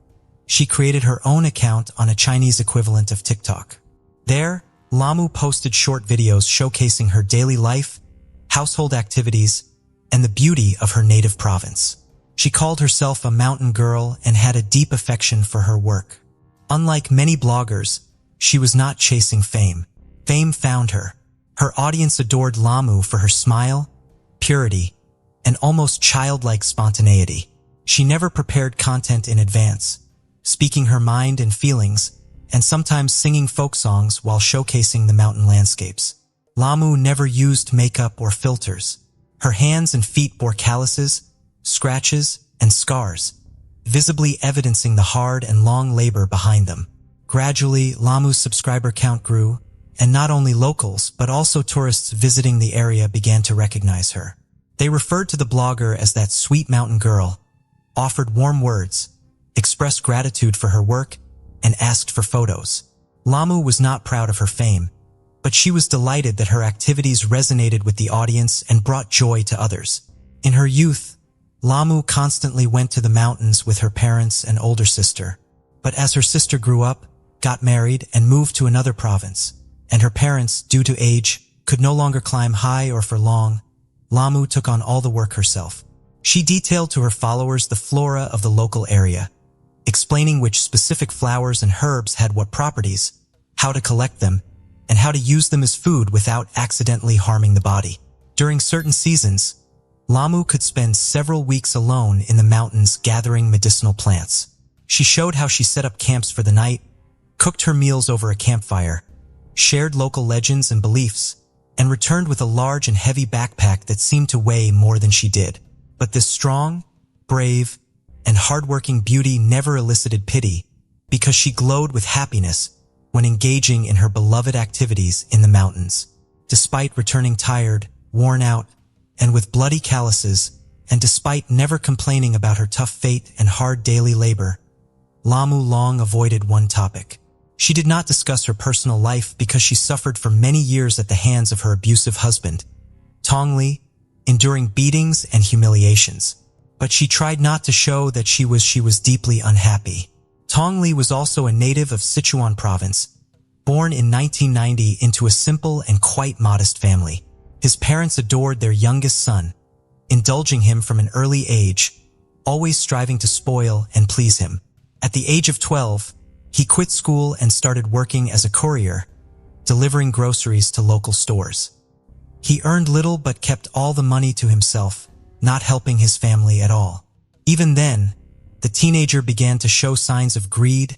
she created her own account on a Chinese equivalent of TikTok. There, Lamu posted short videos showcasing her daily life, household activities, and the beauty of her native province. She called herself a mountain girl and had a deep affection for her work. Unlike many bloggers, she was not chasing fame. Fame found her. Her audience adored Lamu for her smile, purity, and almost childlike spontaneity. She never prepared content in advance, speaking her mind and feelings, and sometimes singing folk songs while showcasing the mountain landscapes. Lamu never used makeup or filters. Her hands and feet bore calluses, scratches, and scars, visibly evidencing the hard and long labor behind them. Gradually, Lamu's subscriber count grew, and not only locals but also tourists visiting the area began to recognize her. They referred to the blogger as that sweet mountain girl, offered warm words, expressed gratitude for her work, and asked for photos. Lamu was not proud of her fame, but she was delighted that her activities resonated with the audience and brought joy to others. In her youth, Lamu constantly went to the mountains with her parents and older sister. But as her sister grew up, got married, and moved to another province, and her parents, due to age, could no longer climb high or for long, Lamu took on all the work herself. She detailed to her followers the flora of the local area, explaining which specific flowers and herbs had what properties, how to collect them, and how to use them as food without accidentally harming the body. During certain seasons, Lamu could spend several weeks alone in the mountains gathering medicinal plants. She showed how she set up camps for the night, cooked her meals over a campfire, shared local legends and beliefs, and returned with a large and heavy backpack that seemed to weigh more than she did. But this strong, brave, and hardworking beauty never elicited pity, because she glowed with happiness when engaging in her beloved activities in the mountains. Despite returning tired, worn out, and with bloody calluses, and despite never complaining about her tough fate and hard daily labor, Lamu long avoided one topic. She did not discuss her personal life because she suffered for many years at the hands of her abusive husband, Tongli, enduring beatings and humiliations. But she tried not to show that she was deeply unhappy. Tongli was also a native of Sichuan province, born in 1990 into a simple and quite modest family. His parents adored their youngest son, indulging him from an early age, always striving to spoil and please him. At the age of 12, he quit school and started working as a courier, delivering groceries to local stores. He earned little but kept all the money to himself, not helping his family at all. Even then, the teenager began to show signs of greed,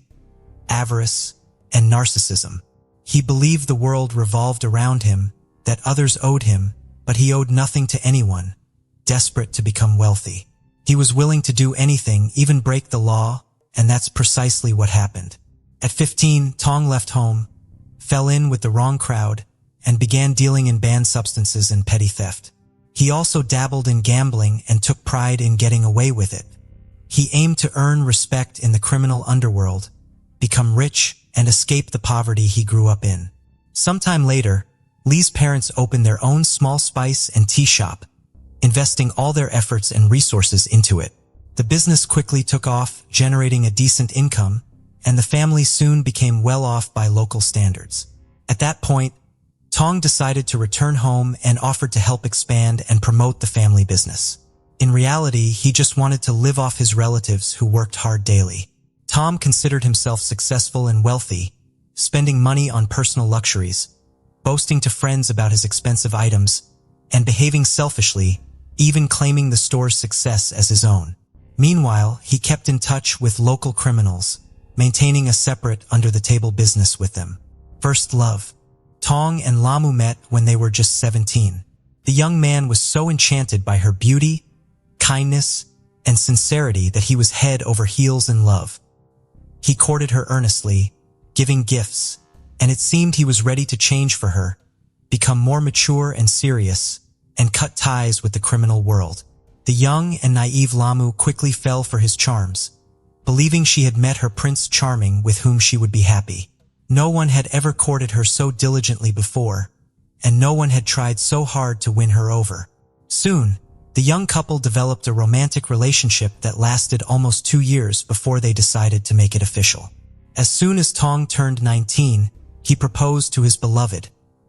avarice, and narcissism. He believed the world revolved around him, that others owed him, but he owed nothing to anyone, desperate to become wealthy. He was willing to do anything, even break the law, and that's precisely what happened. At 15, Tong left home, fell in with the wrong crowd, and began dealing in banned substances and petty theft. He also dabbled in gambling and took pride in getting away with it. He aimed to earn respect in the criminal underworld, become rich, and escape the poverty he grew up in. Sometime later, Lee's parents opened their own small spice and tea shop, investing all their efforts and resources into it. The business quickly took off, generating a decent income, and the family soon became well off by local standards. At that point, Tong decided to return home and offered to help expand and promote the family business. In reality, he just wanted to live off his relatives who worked hard daily. Tom considered himself successful and wealthy, spending money on personal luxuries, boasting to friends about his expensive items, and behaving selfishly, even claiming the store's success as his own. Meanwhile, he kept in touch with local criminals, maintaining a separate under-the-table business with them. First love. Tong and Lamu met when they were just 17. The young man was so enchanted by her beauty, kindness, and sincerity that he was head over heels in love. He courted her earnestly, giving gifts, and it seemed he was ready to change for her, become more mature and serious, and cut ties with the criminal world. The young and naive Lamu quickly fell for his charms, believing she had met her Prince Charming with whom she would be happy. No one had ever courted her so diligently before, and no one had tried so hard to win her over. Soon, the young couple developed a romantic relationship that lasted almost 2 years before they decided to make it official. As soon as Tong turned 19, he proposed to his beloved,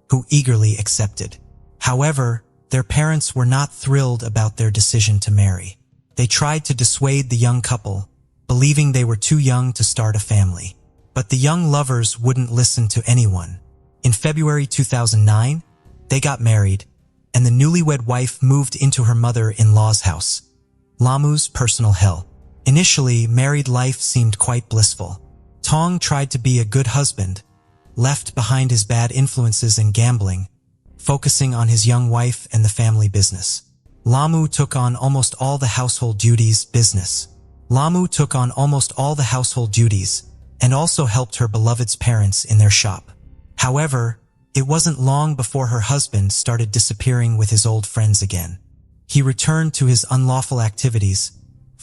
who eagerly accepted. However, their parents were not thrilled about their decision to marry. They tried to dissuade the young couple, believing they were too young to start a family. But the young lovers wouldn't listen to anyone. In February 2009, they got married, and the newlywed wife moved into her mother-in-law's house, Lamu's personal hell. Initially, married life seemed quite blissful. Tong tried to be a good husband, left behind his bad influences and gambling, focusing on his young wife and the family business. Lamu took on almost all the household duties and also helped her beloved's parents in their shop. However, it wasn't long before her husband started disappearing with his old friends again. He returned to his unlawful activities,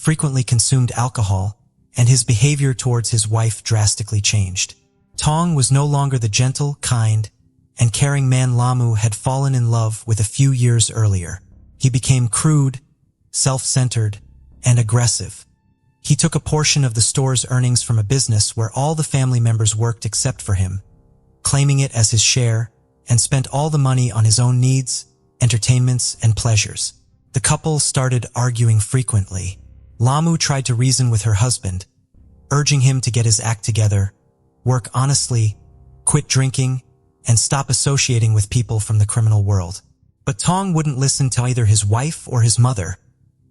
frequently consumed alcohol, and his behavior towards his wife drastically changed. Tong was no longer the gentle, kind, and caring man Lamu had fallen in love with a few years earlier. He became crude, self-centered, and aggressive. He took a portion of the store's earnings from a business where all the family members worked except for him, claiming it as his share, and spent all the money on his own needs, entertainments, and pleasures. The couple started arguing frequently. Lamu tried to reason with her husband, urging him to get his act together, work honestly, quit drinking, and stop associating with people from the criminal world. But Tong wouldn't listen to either his wife or his mother,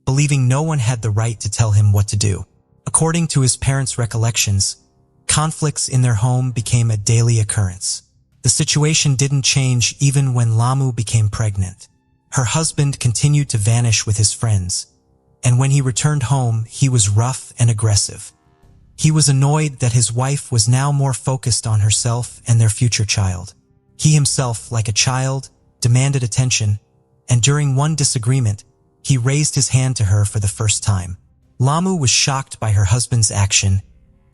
believing no one had the right to tell him what to do. According to his parents' recollections, conflicts in their home became a daily occurrence. The situation didn't change even when Lamu became pregnant. Her husband continued to vanish with his friends, and when he returned home, he was rough and aggressive. He was annoyed that his wife was now more focused on herself and their future child. He himself, like a child, demanded attention, and during one disagreement, he raised his hand to her for the first time. Lamu was shocked by her husband's action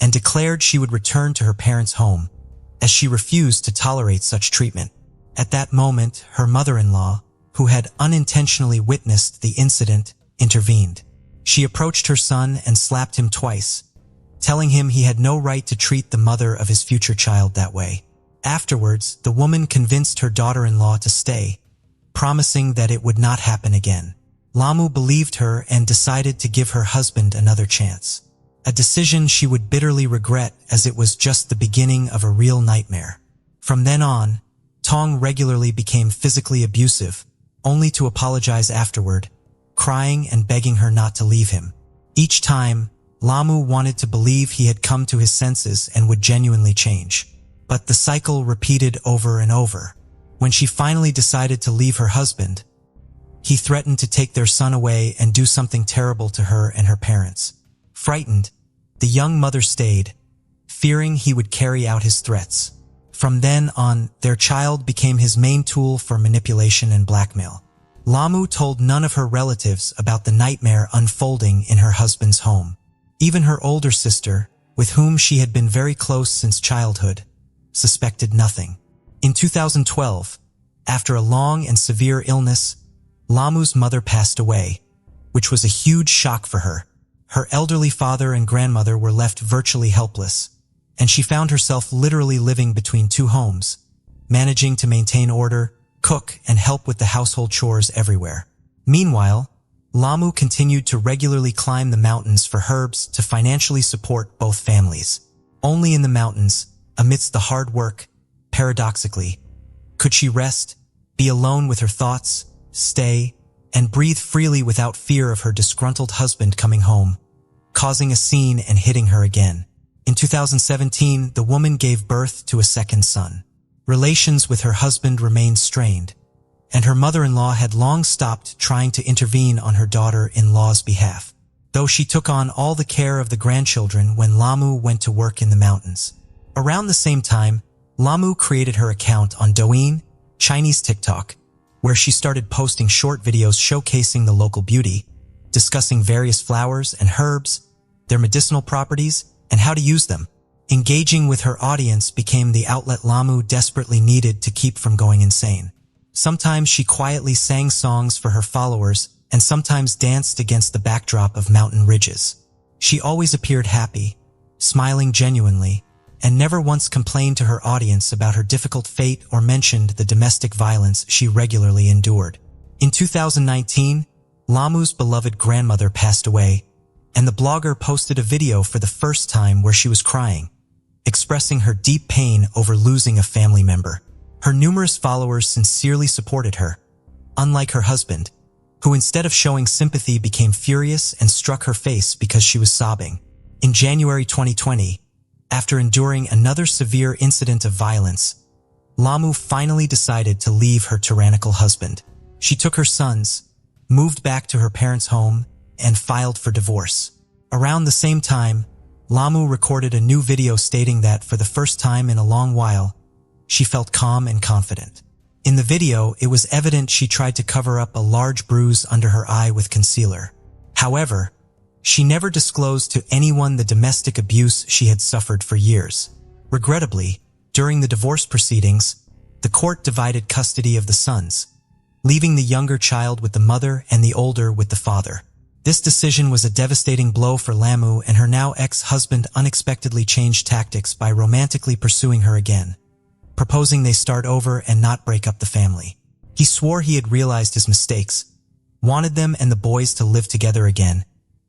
and declared she would return to her parents' home, as she refused to tolerate such treatment. At that moment, her mother-in-law, who had unintentionally witnessed the incident, intervened. She approached her son and slapped him twice, telling him he had no right to treat the mother of his future child that way. Afterwards, the woman convinced her daughter-in-law to stay, promising that it would not happen again. Lamu believed her and decided to give her husband another chance, a decision she would bitterly regret as it was just the beginning of a real nightmare. From then on, Tong regularly became physically abusive, only to apologize afterward, crying and begging her not to leave him. Each time, Lamu wanted to believe he had come to his senses and would genuinely change. But the cycle repeated over and over. When she finally decided to leave her husband, he threatened to take their son away and do something terrible to her and her parents. Frightened, the young mother stayed, fearing he would carry out his threats. From then on, their child became his main tool for manipulation and blackmail. Lamu told none of her relatives about the nightmare unfolding in her husband's home. Even her older sister, with whom she had been very close since childhood, suspected nothing. In 2012, after a long and severe illness, Lamu's mother passed away, which was a huge shock for her. Her elderly father and grandmother were left virtually helpless, and she found herself literally living between two homes, managing to maintain order, cook, and help with the household chores everywhere. Meanwhile, Lamu continued to regularly climb the mountains for herbs to financially support both families. Only in the mountains, amidst the hard work, paradoxically, could she rest, be alone with her thoughts, stay, and breathe freely without fear of her disgruntled husband coming home, causing a scene and hitting her again. In 2017, the woman gave birth to a second son. Relations with her husband remained strained, and her mother-in-law had long stopped trying to intervene on her daughter-in-law's behalf, though she took on all the care of the grandchildren when Lamu went to work in the mountains. Around the same time, Lamu created her account on Douyin, Chinese TikTok, where she started posting short videos showcasing the local beauty, discussing various flowers and herbs, their medicinal properties, and how to use them. Engaging with her audience became the outlet Lamu desperately needed to keep from going insane. Sometimes she quietly sang songs for her followers and sometimes danced against the backdrop of mountain ridges. She always appeared happy, smiling genuinely, and never once complained to her audience about her difficult fate or mentioned the domestic violence she regularly endured. In 2019, Lamu's beloved grandmother passed away, and the blogger posted a video for the first time where she was crying, expressing her deep pain over losing a family member. Her numerous followers sincerely supported her, unlike her husband, who instead of showing sympathy became furious and struck her face because she was sobbing. In January 2020, after enduring another severe incident of violence, Lamu finally decided to leave her tyrannical husband. She took her sons, moved back to her parents' home, and filed for divorce. Around the same time, Lamu recorded a new video stating that for the first time in a long while, she felt calm and confident. In the video, it was evident she tried to cover up a large bruise under her eye with concealer. However, She never disclosed to anyone the domestic abuse she had suffered for years. Regrettably, during the divorce proceedings, the court divided custody of the sons, leaving the younger child with the mother and the older with the father. This decision was a devastating blow for Lamu, and her now ex-husband unexpectedly changed tactics by romantically pursuing her again, proposing they start over and not break up the family. He swore he had realized his mistakes, wanted them and the boys to live together again,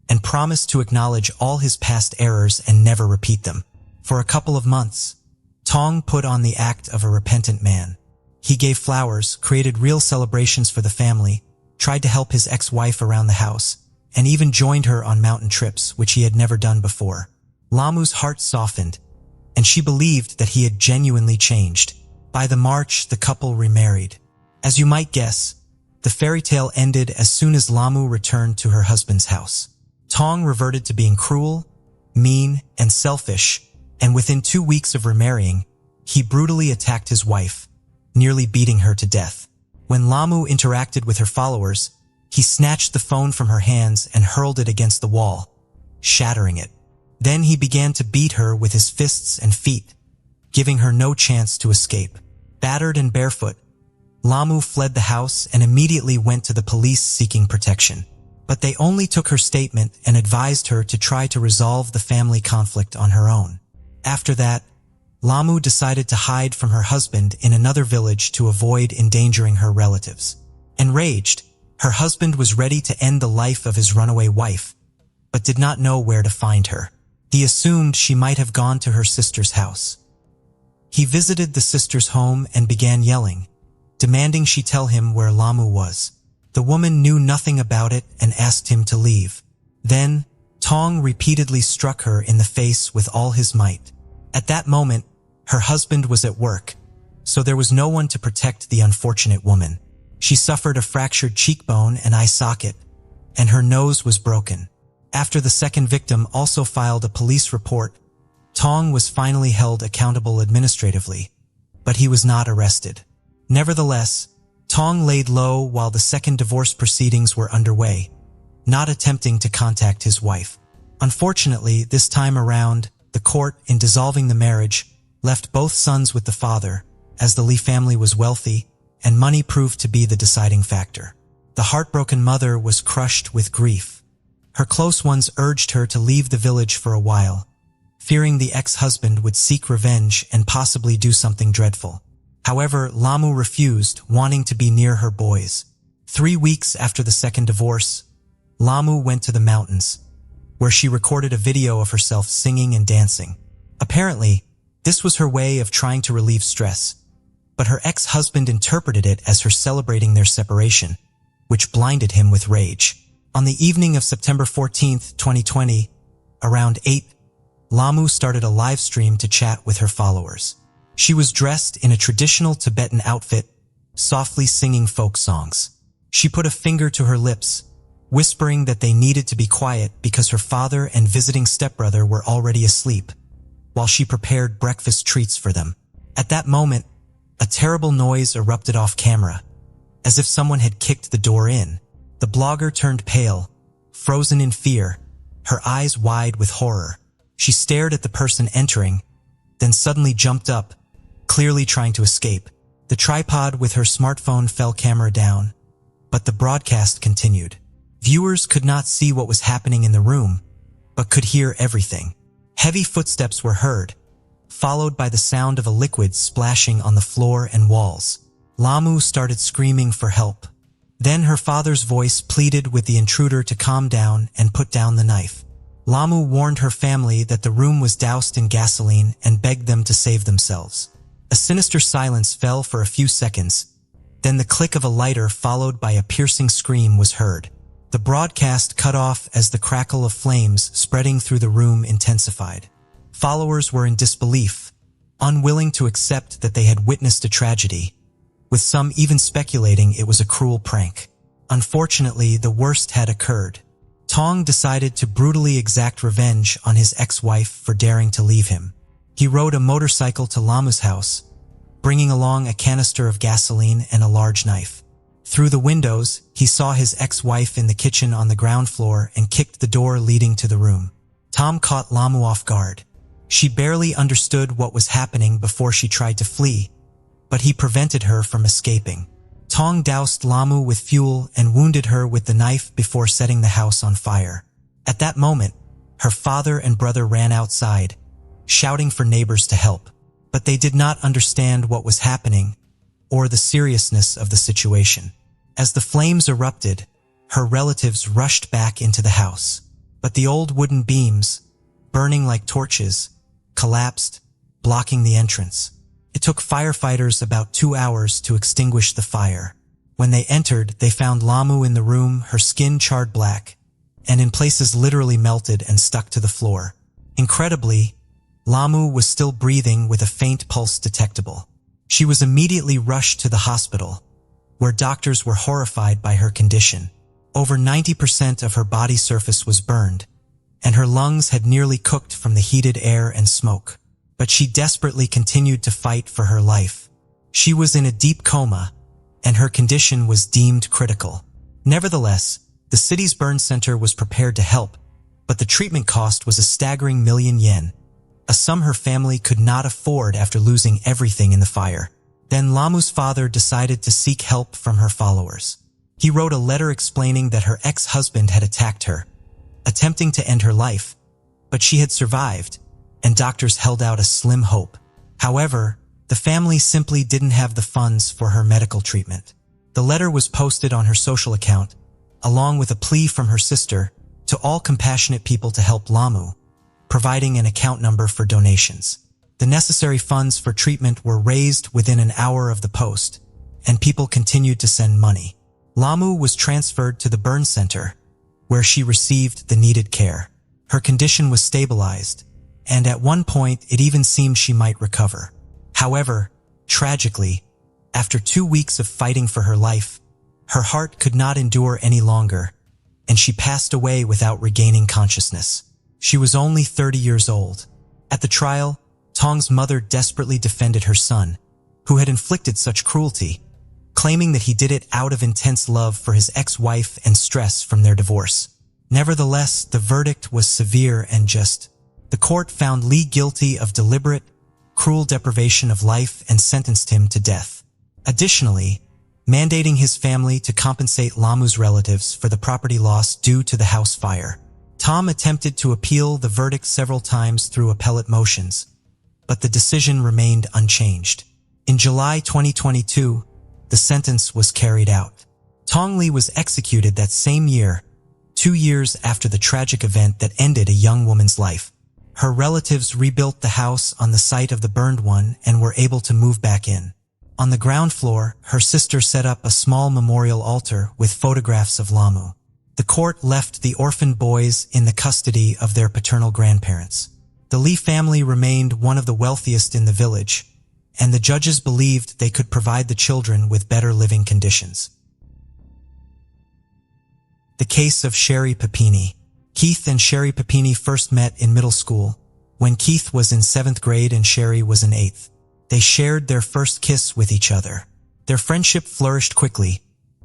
and promised to acknowledge all his past errors and never repeat them. For a couple of months, Tong put on the act of a repentant man. He gave flowers, created real celebrations for the family, tried to help his ex-wife around the house, and even joined her on mountain trips, which he had never done before. Lamu's heart softened, and she believed that he had genuinely changed. By the March, the couple remarried. As you might guess, the fairy tale ended as soon as Lamu returned to her husband's house. Tong reverted to being cruel, mean, and selfish, and within 2 weeks of remarrying, he brutally attacked his wife, nearly beating her to death. When Lamu interacted with her followers, he snatched the phone from her hands and hurled it against the wall, shattering it. Then he began to beat her with his fists and feet, giving her no chance to escape. Battered and barefoot, Lamu fled the house and immediately went to the police seeking protection. But they only took her statement and advised her to try to resolve the family conflict on her own. After that, Lamu decided to hide from her husband in another village to avoid endangering her relatives. Enraged, her husband was ready to end the life of his runaway wife, but did not know where to find her. He assumed she might have gone to her sister's house. He visited the sister's home and began yelling, demanding she tell him where Lamu was. The woman knew nothing about it and asked him to leave. Then, Tong repeatedly struck her in the face with all his might. At that moment, her husband was at work, so there was no one to protect the unfortunate woman. She suffered a fractured cheekbone and eye socket, and her nose was broken. After the second victim also filed a police report, Tong was finally held accountable administratively, but he was not arrested. Nevertheless, Tong laid low while the second divorce proceedings were underway, not attempting to contact his wife. Unfortunately, this time around, the court, in dissolving the marriage, left both sons with the father, as the Lee family was wealthy, and money proved to be the deciding factor. The heartbroken mother was crushed with grief. Her close ones urged her to leave the village for a while, fearing the ex-husband would seek revenge and possibly do something dreadful. However, Lamu refused, wanting to be near her boys. 3 weeks after the second divorce, Lamu went to the mountains, where she recorded a video of herself singing and dancing. Apparently, this was her way of trying to relieve stress, but her ex-husband interpreted it as her celebrating their separation, which blinded him with rage. On the evening of September 14, 2020, around 8, Lamu started a live stream to chat with her followers. She was dressed in a traditional Tibetan outfit, softly singing folk songs. She put a finger to her lips, whispering that they needed to be quiet because her father and visiting stepbrother were already asleep, while she prepared breakfast treats for them. At that moment, a terrible noise erupted off camera, as if someone had kicked the door in. The blogger turned pale, frozen in fear, her eyes wide with horror. She stared at the person entering, then suddenly jumped up, clearly trying to escape. The tripod with her smartphone fell camera down, but the broadcast continued. Viewers could not see what was happening in the room, but could hear everything. Heavy footsteps were heard, followed by the sound of a liquid splashing on the floor and walls. Lamu started screaming for help. Then her father's voice pleaded with the intruder to calm down and put down the knife. Lamu warned her family that the room was doused in gasoline and begged them to save themselves. A sinister silence fell for a few seconds, then the click of a lighter followed by a piercing scream was heard. The broadcast cut off as the crackle of flames spreading through the room intensified. Followers were in disbelief, unwilling to accept that they had witnessed a tragedy, with some even speculating it was a cruel prank. Unfortunately, the worst had occurred. Tong decided to brutally exact revenge on his ex-wife for daring to leave him. He rode a motorcycle to Lamu's house, bringing along a canister of gasoline and a large knife. Through the windows, he saw his ex-wife in the kitchen on the ground floor and kicked the door leading to the room. Tom caught Lamu off guard. She barely understood what was happening before she tried to flee, but he prevented her from escaping. Tong doused Lamu with fuel and wounded her with the knife before setting the house on fire. At that moment, her father and brother ran outside, shouting for neighbors to help. But they did not understand what was happening or the seriousness of the situation. As the flames erupted, her relatives rushed back into the house. But the old wooden beams, burning like torches, collapsed, blocking the entrance. It took firefighters about 2 hours to extinguish the fire. When they entered, they found Lamu in the room, her skin charred black, and in places literally melted and stuck to the floor. Incredibly, Lamu was still breathing with a faint pulse detectable. She was immediately rushed to the hospital, where doctors were horrified by her condition. Over 90% of her body surface was burned, and her lungs had nearly cooked from the heated air and smoke. But she desperately continued to fight for her life. She was in a deep coma, and her condition was deemed critical. Nevertheless, the city's burn center was prepared to help, but the treatment cost was a staggering $1,000,000, a sum her family could not afford after losing everything in the fire. Then Lamu's father decided to seek help from her followers. He wrote a letter explaining that her ex-husband had attacked her, attempting to end her life, but she had survived, and doctors held out a slim hope. However, the family simply didn't have the funds for her medical treatment. The letter was posted on her social account, along with a plea from her sister to all compassionate people to help Lamu, providing an account number for donations. The necessary funds for treatment were raised within an hour of the post, and people continued to send money. Lamu was transferred to the burn center, where she received the needed care. Her condition was stabilized, and at one point it even seemed she might recover. However, tragically, after 2 weeks of fighting for her life, her heart could not endure any longer, and she passed away without regaining consciousness. She was only 30 years old. At the trial, Tong's mother desperately defended her son, who had inflicted such cruelty, claiming that he did it out of intense love for his ex-wife and stress from their divorce. Nevertheless, the verdict was severe and just. The court found Lee guilty of deliberate, cruel deprivation of life and sentenced him to death. Additionally, mandating his family to compensate Lamu's relatives for the property loss due to the house fire. Tom attempted to appeal the verdict several times through appellate motions, but the decision remained unchanged. In July 2022, the sentence was carried out. Tong Lee was executed that same year, 2 years after the tragic event that ended a young woman's life. Her relatives rebuilt the house on the site of the burned one and were able to move back in. On the ground floor, her sister set up a small memorial altar with photographs of Lamu. The court left the orphaned boys in the custody of their paternal grandparents. The Lee family remained one of the wealthiest in the village, and the judges believed they could provide the children with better living conditions. The case of Sherri Papini. Keith and Sherri Papini first met in middle school, when Keith was in 7th grade and Sherri was in 8th. They shared their first kiss with each other. Their friendship flourished quickly,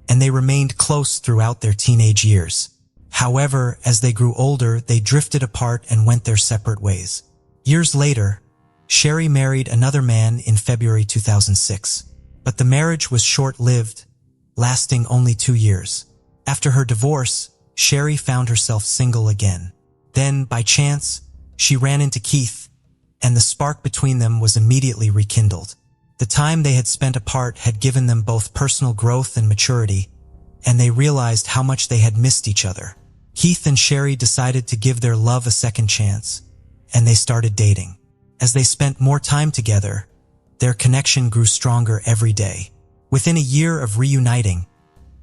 and they remained close throughout their teenage years. However, as they grew older, they drifted apart and went their separate ways. Years later, Sherri married another man in February 2006, but the marriage was short-lived, lasting only 2 years. After her divorce, Sherri found herself single again. Then, by chance, she ran into Keith, and the spark between them was immediately rekindled. The time they had spent apart had given them both personal growth and maturity, and they realized how much they had missed each other. Keith and Sherri decided to give their love a second chance, and they started dating. As they spent more time together, their connection grew stronger every day. Within a year of reuniting,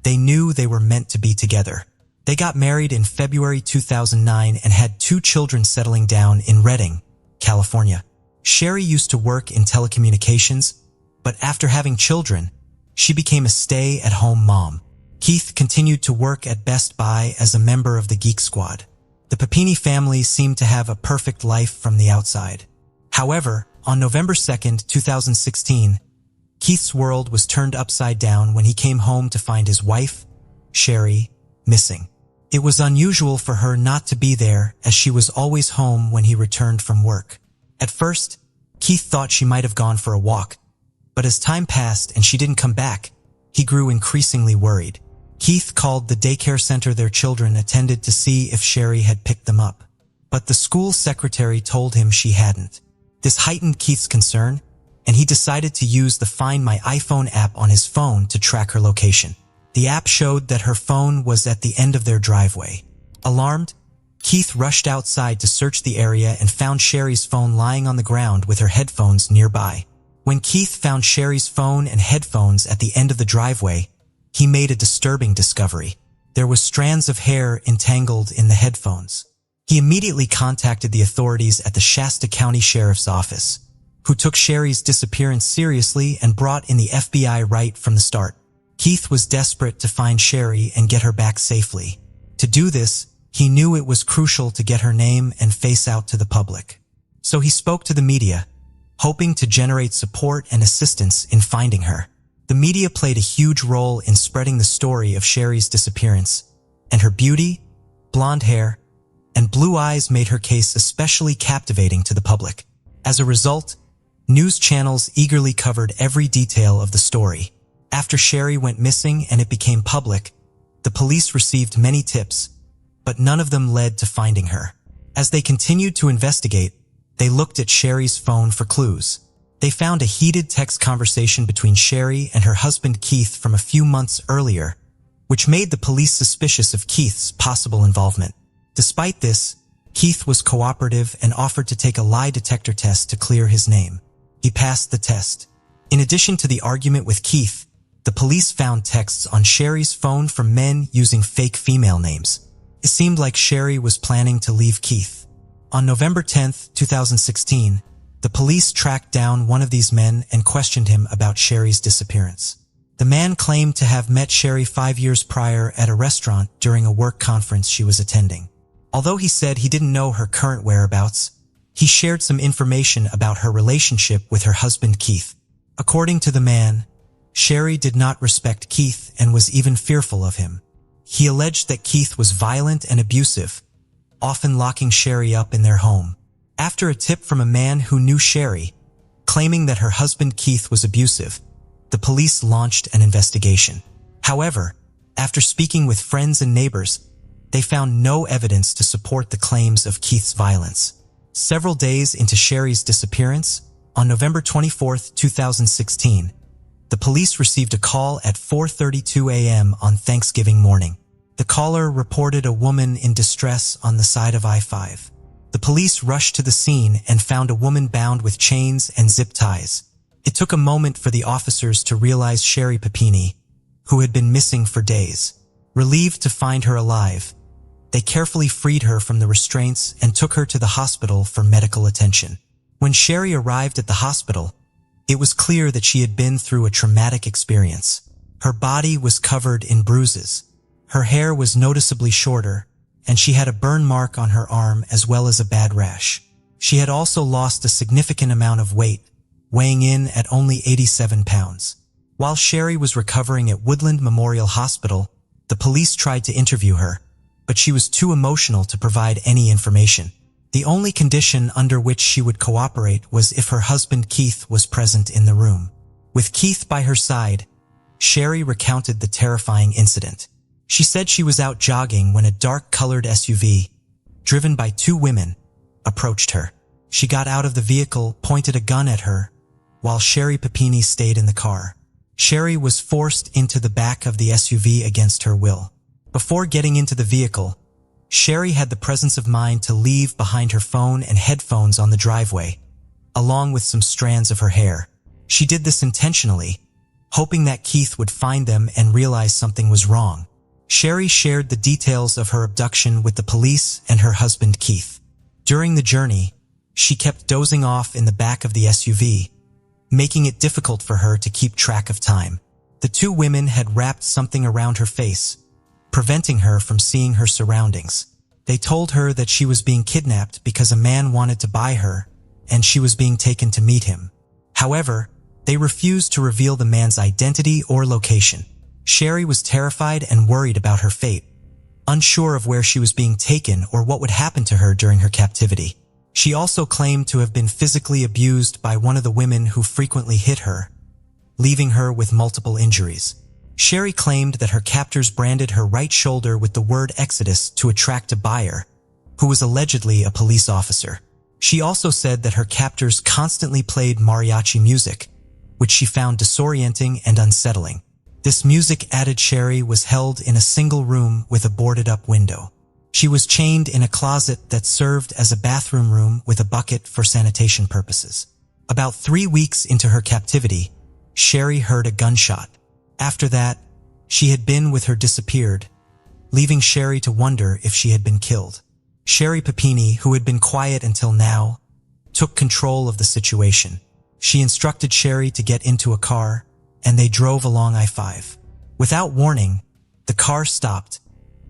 they knew they were meant to be together. They got married in February 2009 and had 2 children settling down in Redding, California. Sherri used to work in telecommunications, but after having children, she became a stay-at-home mom. Keith continued to work at Best Buy as a member of the Geek Squad. The Papini family seemed to have a perfect life from the outside. However, on November 2, 2016, Keith's world was turned upside down when he came home to find his wife, Sherri, missing. It was unusual for her not to be there, as she was always home when he returned from work. At first, Keith thought she might have gone for a walk, but as time passed and she didn't come back, he grew increasingly worried. Keith called the daycare center their children attended to see if Sherri had picked them up, but the school secretary told him she hadn't. This heightened Keith's concern, and he decided to use the Find My iPhone app on his phone to track her location. The app showed that her phone was at the end of their driveway. Alarmed, Keith rushed outside to search the area and found Sherri's phone lying on the ground with her headphones nearby. When Keith found Sherri's phone and headphones at the end of the driveway, he made a disturbing discovery. There were strands of hair entangled in the headphones. He immediately contacted the authorities at the Shasta County Sheriff's Office, who took Sherri's disappearance seriously and brought in the FBI right from the start. Keith was desperate to find Sherri and get her back safely. To do this, he knew it was crucial to get her name and face out to the public. So he spoke to the media, hoping to generate support and assistance in finding her. The media played a huge role in spreading the story of Sherri's disappearance, and her beauty, blonde hair, and blue eyes made her case especially captivating to the public. As a result, news channels eagerly covered every detail of the story. After Sherri went missing and it became public, the police received many tips, but none of them led to finding her. As they continued to investigate, they looked at Sherri's phone for clues. They found a heated text conversation between Sherri and her husband Keith from a few months earlier, which made the police suspicious of Keith's possible involvement. Despite this, Keith was cooperative and offered to take a lie detector test to clear his name. He passed the test. In addition to the argument with Keith, the police found texts on Sherri's phone from men using fake female names. It seemed like Sherri was planning to leave Keith. On November 10, 2016, the police tracked down one of these men and questioned him about Sherri's disappearance. The man claimed to have met Sherri 5 years prior at a restaurant during a work conference she was attending. Although he said he didn't know her current whereabouts, he shared some information about her relationship with her husband Keith. According to the man, Sherri did not respect Keith and was even fearful of him. He alleged that Keith was violent and abusive, often locking Sherri up in their home. After a tip from a man who knew Sherri, claiming that her husband Keith was abusive, the police launched an investigation. However, after speaking with friends and neighbors, they found no evidence to support the claims of Keith's violence. Several days into Sherri's disappearance, on November 24, 2016, the police received a call at 4:32 a.m. on Thanksgiving morning. The caller reported a woman in distress on the side of I-5. The police rushed to the scene and found a woman bound with chains and zip ties. It took a moment for the officers to realize Sherri Papini, who had been missing for days. Relieved to find her alive, they carefully freed her from the restraints and took her to the hospital for medical attention. When Sherri arrived at the hospital, it was clear that she had been through a traumatic experience. Her body was covered in bruises. Her hair was noticeably shorter, and she had a burn mark on her arm as well as a bad rash. She had also lost a significant amount of weight, weighing in at only 87 pounds. While Sherri was recovering at Woodland Memorial Hospital, the police tried to interview her, but she was too emotional to provide any information. The only condition under which she would cooperate was if her husband Keith was present in the room. With Keith by her side, Sherri recounted the terrifying incident. She said she was out jogging when a dark-colored SUV, driven by two women, approached her. She got out of the vehicle, pointed a gun at her, while Sherri Papini stayed in the car. Sherri was forced into the back of the SUV against her will. Before getting into the vehicle, Sherri had the presence of mind to leave behind her phone and headphones on the driveway, along with some strands of her hair. She did this intentionally, hoping that Keith would find them and realize something was wrong. Sherri shared the details of her abduction with the police and her husband Keith. During the journey, she kept dozing off in the back of the SUV, making it difficult for her to keep track of time. The two women had wrapped something around her face, preventing her from seeing her surroundings. They told her that she was being kidnapped because a man wanted to buy her, and she was being taken to meet him. However, They refused to reveal the man's identity or location. Sherri was terrified and worried about her fate, unsure of where she was being taken or what would happen to her during her captivity. She also claimed to have been physically abused by one of the women who frequently hit her, leaving her with multiple injuries. Sherri claimed that her captors branded her right shoulder with the word Exodus to attract a buyer, who was allegedly a police officer. She also said that her captors constantly played mariachi music, which she found disorienting and unsettling. This music, added Sherri, was held in a single room with a boarded-up window. She was chained in a closet that served as a bathroom room with a bucket for sanitation purposes. About 3 weeks into her captivity, Sherri heard a gunshot. After that, she had been with her disappeared, leaving Sherri to wonder if she had been killed. Sherri Papini, who had been quiet until now, took control of the situation. She instructed Sherri to get into a car, and they drove along I-5. Without warning, the car stopped,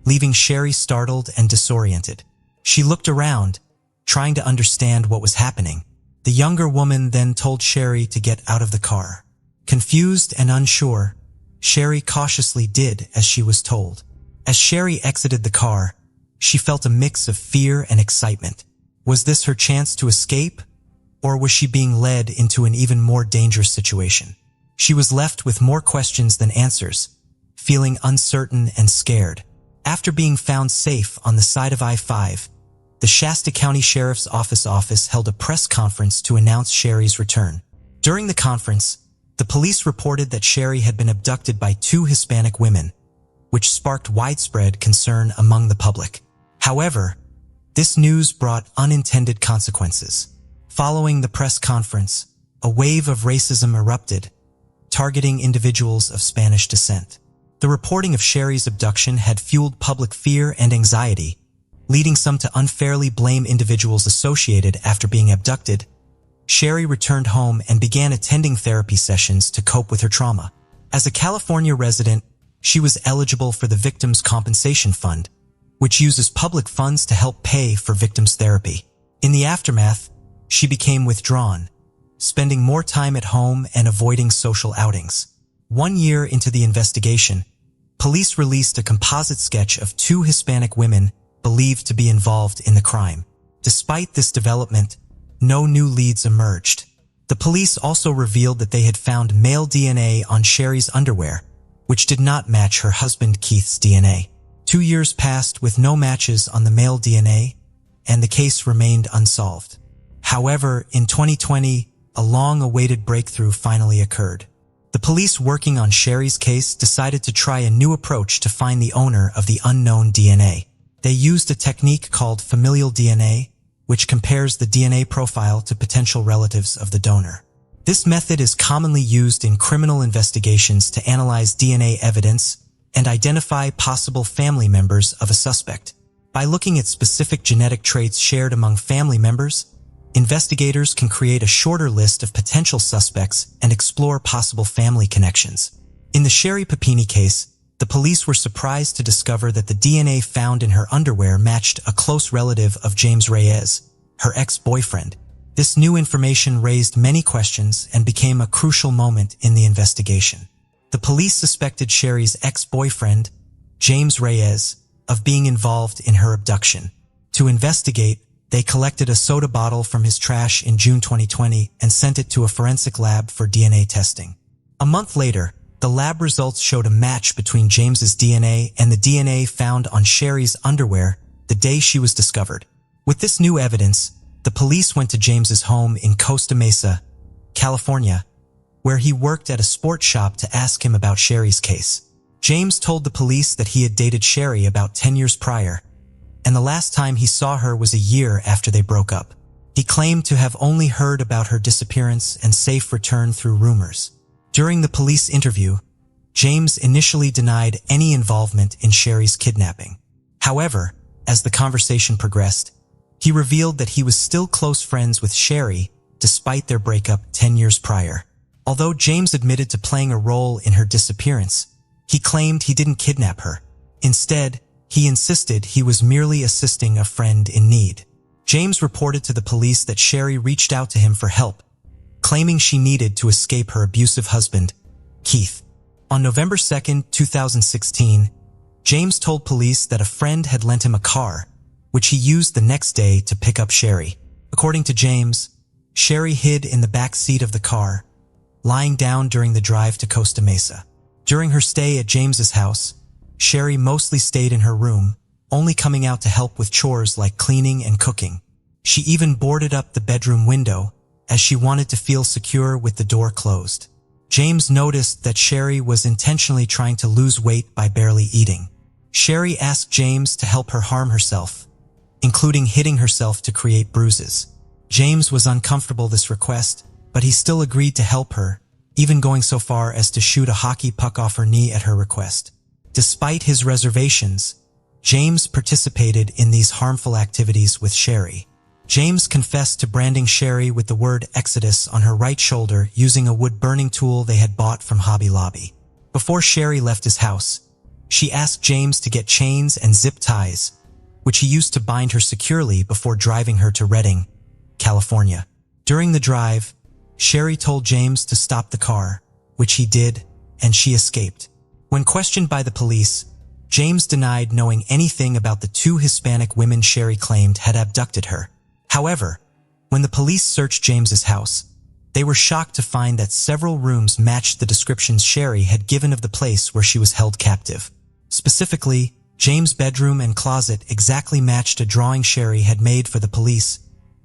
leaving Sherri startled and disoriented. She looked around, trying to understand what was happening. The younger woman then told Sherri to get out of the car. Confused and unsure, Sherri cautiously did as she was told. As Sherri exited the car, she felt a mix of fear and excitement. Was this her chance to escape, or was she being led into an even more dangerous situation? She was left with more questions than answers, feeling uncertain and scared. After being found safe on the side of I-5, the Shasta County Sheriff's Office held a press conference to announce Sherri's return. During the conference, the police reported that Sherri had been abducted by 2 Hispanic women, which sparked widespread concern among the public. However, this news brought unintended consequences. Following the press conference, a wave of racism erupted, targeting individuals of Spanish descent. The reporting of Sherri's abduction had fueled public fear and anxiety, leading some to unfairly blame individuals associated after being abducted. Sherri returned home and began attending therapy sessions to cope with her trauma. As a California resident, she was eligible for the Victims' Compensation Fund, which uses public funds to help pay for victims' therapy. In the aftermath, she became withdrawn, spending more time at home and avoiding social outings. 1 year into the investigation, police released a composite sketch of 2 Hispanic women believed to be involved in the crime. Despite this development, no new leads emerged. The police also revealed that they had found male DNA on Sherri's underwear, which did not match her husband Keith's DNA. 2 years passed with no matches on the male DNA, and the case remained unsolved. However, in 2020, a long-awaited breakthrough finally occurred. The police working on Sherri's case decided to try a new approach to find the owner of the unknown DNA. They used a technique called familial DNA, which compares the DNA profile to potential relatives of the donor. This method is commonly used in criminal investigations to analyze DNA evidence and identify possible family members of a suspect. By looking at specific genetic traits shared among family members, investigators can create a shorter list of potential suspects and explore possible family connections. In the Sherri Papini case, the police were surprised to discover that the DNA found in her underwear matched a close relative of James Reyes, her ex-boyfriend. This new information raised many questions and became a crucial moment in the investigation. The police suspected Sherri's ex-boyfriend, James Reyes, of being involved in her abduction. To investigate, they collected a soda bottle from his trash in June 2020 and sent it to a forensic lab for DNA testing. A month later, the lab results showed a match between James's DNA and the DNA found on Sherri's underwear the day she was discovered. With this new evidence, the police went to James's home in Costa Mesa, California, where he worked at a sports shop to ask him about Sherri's case. James told the police that he had dated Sherri about 10 years prior, and the last time he saw her was a year after they broke up. He claimed to have only heard about her disappearance and safe return through rumors. During the police interview, James initially denied any involvement in Sherri's kidnapping. However, as the conversation progressed, he revealed that he was still close friends with Sherri despite their breakup 10 years prior. Although James admitted to playing a role in her disappearance, he claimed he didn't kidnap her. Instead, he insisted he was merely assisting a friend in need. James reported to the police that Sherri reached out to him for help, claiming she needed to escape her abusive husband, Keith. On November 2, 2016, James told police that a friend had lent him a car, which he used the next day to pick up Sherri. According to James, Sherri hid in the back seat of the car, lying down during the drive to Costa Mesa. During her stay at James's house, Sherri mostly stayed in her room, only coming out to help with chores like cleaning and cooking. She even boarded up the bedroom window, as she wanted to feel secure with the door closed. James noticed that Sherri was intentionally trying to lose weight by barely eating. Sherri asked James to help her harm herself, including hitting herself to create bruises. James was uncomfortable with this request, but he still agreed to help her, even going so far as to shoot a hockey puck off her knee at her request. Despite his reservations, James participated in these harmful activities with Sherri. James confessed to branding Sherri with the word Exodus on her right shoulder using a wood-burning tool they had bought from Hobby Lobby. Before Sherri left his house, she asked James to get chains and zip ties, which he used to bind her securely before driving her to Redding, California. During the drive, Sherri told James to stop the car, which he did, and she escaped. When questioned by the police, James denied knowing anything about the two Hispanic women Sherri claimed had abducted her. However, when the police searched James's house, they were shocked to find that several rooms matched the descriptions Sherri had given of the place where she was held captive. Specifically, James' bedroom and closet exactly matched a drawing Sherri had made for the police,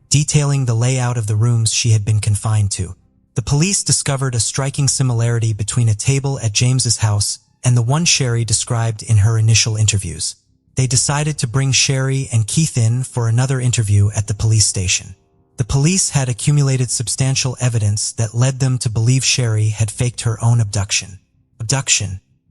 detailing the layout of the rooms she had been confined to. The police discovered a striking similarity between a table at James's house and the one Sherri described in her initial interviews. They decided to bring Sherri and Keith in for another interview at the police station. The police had accumulated substantial evidence that led them to believe Sherri had faked her own abduction.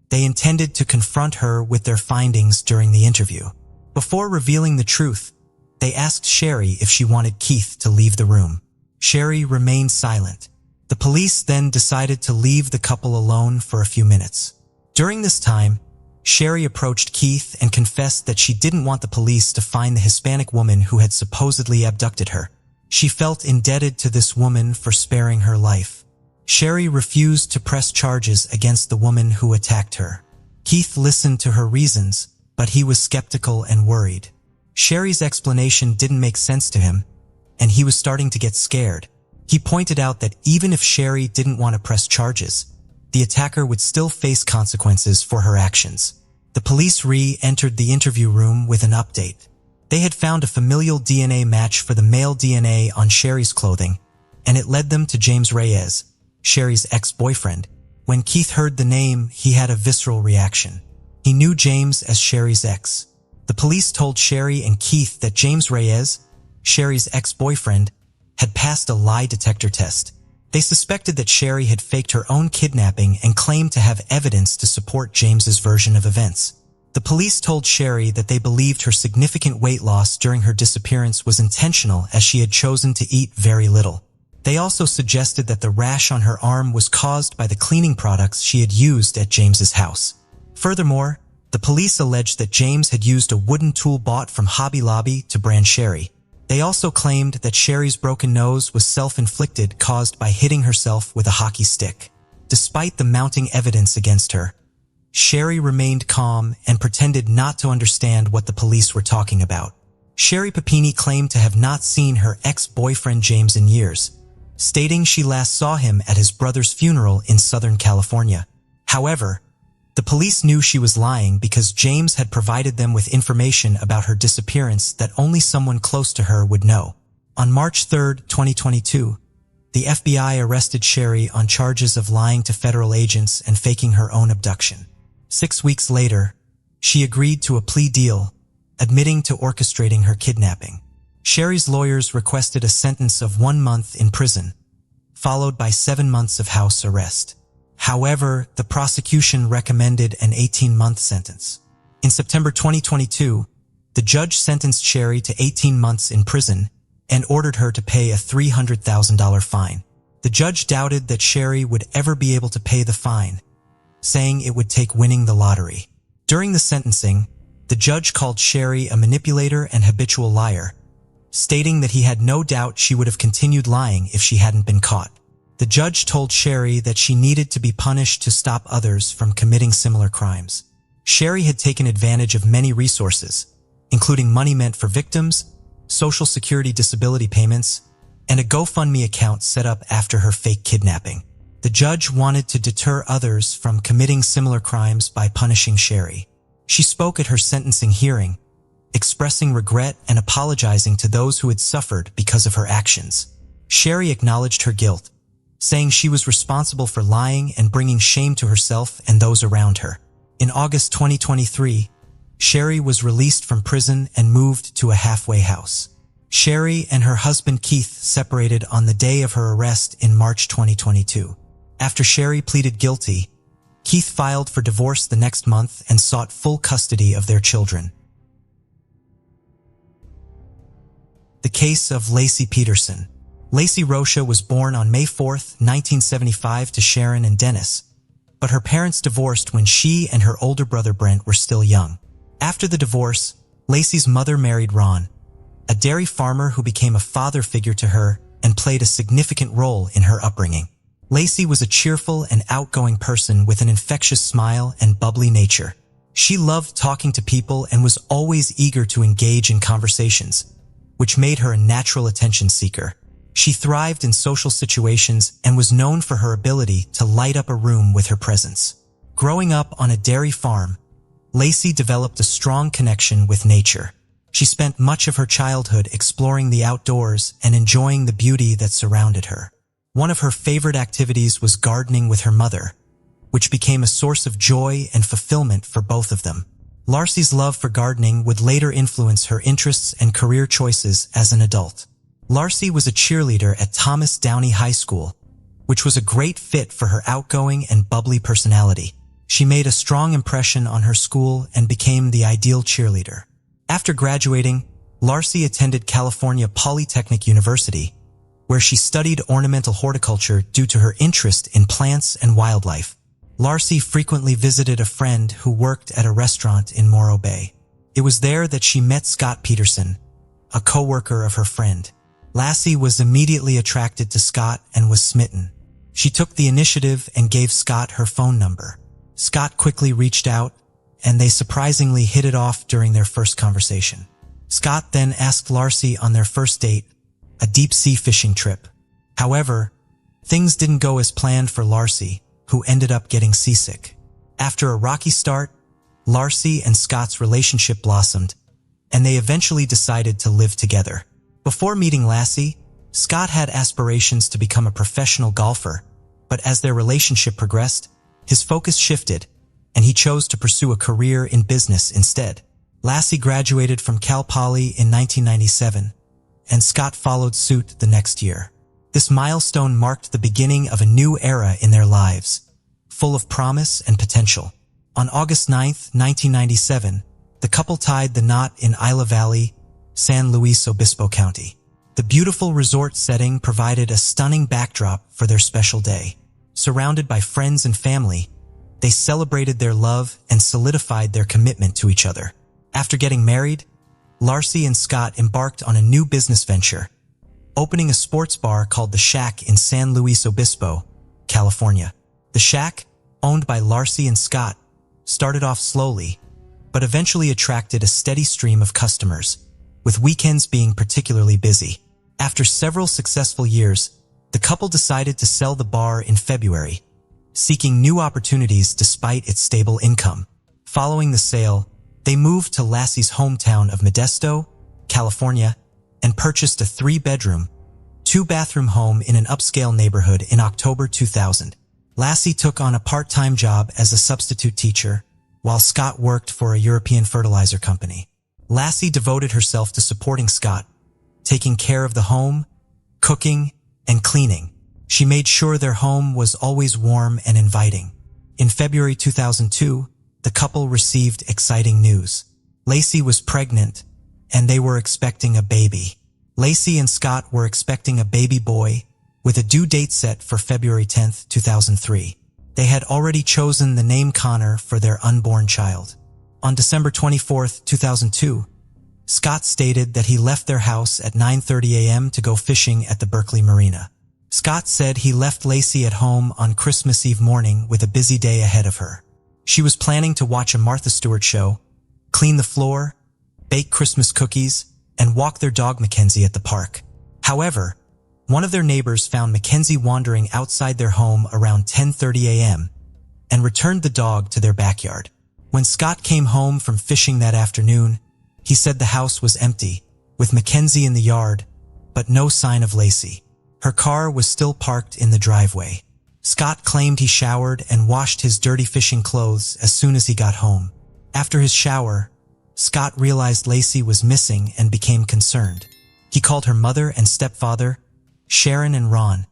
They intended to confront her with their findings during the interview. Before revealing the truth, they asked Sherri if she wanted Keith to leave the room. Sherri remained silent. The police then decided to leave the couple alone for a few minutes. During this time, Sherri approached Keith and confessed that she didn't want the police to find the Hispanic woman who had supposedly abducted her. She felt indebted to this woman for sparing her life. Sherri refused to press charges against the woman who attacked her. Keith listened to her reasons, but he was skeptical and worried. Sherri's explanation didn't make sense to him, and he was starting to get scared. He pointed out that even if Sherri didn't want to press charges, the attacker would still face consequences for her actions. The police re-entered the interview room with an update. They had found a familial DNA match for the male DNA on Sherri's clothing, and it led them to James Reyes, Sherri's ex-boyfriend. When Keith heard the name, he had a visceral reaction. He knew James as Sherri's ex. The police told Sherri and Keith that James Reyes, Sherri's ex-boyfriend, had passed a lie detector test. They suspected that Sherri had faked her own kidnapping and claimed to have evidence to support James's version of events. The police told Sherri that they believed her significant weight loss during her disappearance was intentional, as she had chosen to eat very little. They also suggested that the rash on her arm was caused by the cleaning products she had used at James's house. Furthermore, the police alleged that James had used a wooden tool bought from Hobby Lobby to brand Sherri. They also claimed that Sherri's broken nose was self-inflicted, caused by hitting herself with a hockey stick. Despite the mounting evidence against her, Sherri remained calm and pretended not to understand what the police were talking about. Sherri Papini claimed to have not seen her ex-boyfriend James in years, stating she last saw him at his brother's funeral in Southern California. However, the police knew she was lying because James had provided them with information about her disappearance that only someone close to her would know. On March 3, 2022, the FBI arrested Sherri on charges of lying to federal agents and faking her own abduction. 6 weeks later, she agreed to a plea deal, admitting to orchestrating her kidnapping. Sherri's lawyers requested a sentence of 1 month in prison, followed by 7 months of house arrest. However, the prosecution recommended an 18-month sentence. In September 2022, the judge sentenced Sherri to 18 months in prison and ordered her to pay a $300,000 fine. The judge doubted that Sherri would ever be able to pay the fine, saying it would take winning the lottery. During the sentencing, the judge called Sherri a manipulator and habitual liar, stating that he had no doubt she would have continued lying if she hadn't been caught. The judge told Sherri that she needed to be punished to stop others from committing similar crimes. Sherri had taken advantage of many resources, including money meant for victims, Social Security disability payments, and a GoFundMe account set up after her fake kidnapping. The judge wanted to deter others from committing similar crimes by punishing Sherri. She spoke at her sentencing hearing, expressing regret and apologizing to those who had suffered because of her actions. Sherri acknowledged her guilt, saying she was responsible for lying and bringing shame to herself and those around her. In August 2023, Sherri was released from prison and moved to a halfway house. Sherri and her husband Keith separated on the day of her arrest in March 2022. After Sherri pleaded guilty, Keith filed for divorce the next month and sought full custody of their children. The case of Laci Peterson. Laci Rocha was born on May 4, 1975 to Sharon and Dennis, but her parents divorced when she and her older brother Brent were still young. After the divorce, Laci's mother married Ron, a dairy farmer who became a father figure to her and played a significant role in her upbringing. Laci was a cheerful and outgoing person with an infectious smile and bubbly nature. She loved talking to people and was always eager to engage in conversations, which made her a natural attention seeker. She thrived in social situations and was known for her ability to light up a room with her presence. Growing up on a dairy farm, Laci developed a strong connection with nature. She spent much of her childhood exploring the outdoors and enjoying the beauty that surrounded her. One of her favorite activities was gardening with her mother, which became a source of joy and fulfillment for both of them. Laci's love for gardening would later influence her interests and career choices as an adult. Laci was a cheerleader at Thomas Downey High School, which was a great fit for her outgoing and bubbly personality. She made a strong impression on her school and became the ideal cheerleader. After graduating, Laci attended California Polytechnic University, where she studied ornamental horticulture due to her interest in plants and wildlife. Laci frequently visited a friend who worked at a restaurant in Morro Bay. It was there that she met Scott Peterson, a co-worker of her friend. Laci was immediately attracted to Scott and was smitten. She took the initiative and gave Scott her phone number. Scott quickly reached out, and they surprisingly hit it off during their first conversation. Scott then asked Laci on their first date, a deep-sea fishing trip. However, things didn't go as planned for Laci, who ended up getting seasick. After a rocky start, Laci and Scott's relationship blossomed, and they eventually decided to live together. Before meeting Laci, Scott had aspirations to become a professional golfer, but as their relationship progressed, his focus shifted, and he chose to pursue a career in business instead. Laci graduated from Cal Poly in 1997, and Scott followed suit the next year. This milestone marked the beginning of a new era in their lives, full of promise and potential. On August 9, 1997, the couple tied the knot in Isla Valley, San Luis Obispo County. The beautiful resort setting provided a stunning backdrop for their special day. Surrounded by friends and family, they celebrated their love and solidified their commitment to each other. After getting married, Laci and Scott embarked on a new business venture, opening a sports bar called The Shack in San Luis Obispo, California. The Shack, owned by Laci and Scott, started off slowly, but eventually attracted a steady stream of customers, with weekends being particularly busy. After several successful years, the couple decided to sell the bar in February, seeking new opportunities despite its stable income. Following the sale, they moved to Laci's hometown of Modesto, California, and purchased a 3-bedroom, 2-bathroom home in an upscale neighborhood in October 2000. Laci took on a part-time job as a substitute teacher, while Scott worked for a European fertilizer company. Laci devoted herself to supporting Scott, taking care of the home, cooking, and cleaning. She made sure their home was always warm and inviting. In February 2002, the couple received exciting news. Laci was pregnant, and they were expecting a baby. Laci and Scott were expecting a baby boy, with a due date set for February 10, 2003. They had already chosen the name Connor for their unborn child. On December 24, 2002, Scott stated that he left their house at 9:30 a.m. to go fishing at the Berkeley Marina. Scott said he left Laci at home on Christmas Eve morning with a busy day ahead of her. She was planning to watch a Martha Stewart show, clean the floor, bake Christmas cookies, and walk their dog Mackenzie at the park. However, one of their neighbors found Mackenzie wandering outside their home around 10:30 a.m. and returned the dog to their backyard. When Scott came home from fishing that afternoon, he said the house was empty, with Mackenzie in the yard, but no sign of Laci. Her car was still parked in the driveway. Scott claimed he showered and washed his dirty fishing clothes as soon as he got home. After his shower, Scott realized Laci was missing and became concerned. He called her mother and stepfather, Sharon and Ron,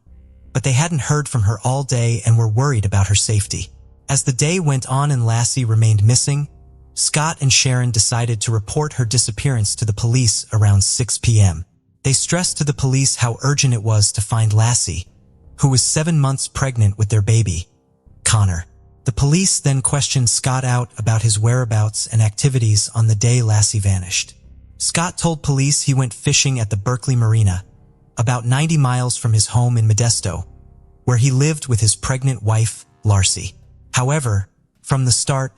but they hadn't heard from her all day and were worried about her safety. As the day went on and Laci remained missing, Scott and Sharon decided to report her disappearance to the police around 6 p.m. They stressed to the police how urgent it was to find Laci, who was 7 months pregnant with their baby, Connor. The police then questioned Scott out about his whereabouts and activities on the day Laci vanished. Scott told police he went fishing at the Berkeley Marina, about 90 miles from his home in Modesto, where he lived with his pregnant wife, Laci. However, from the start,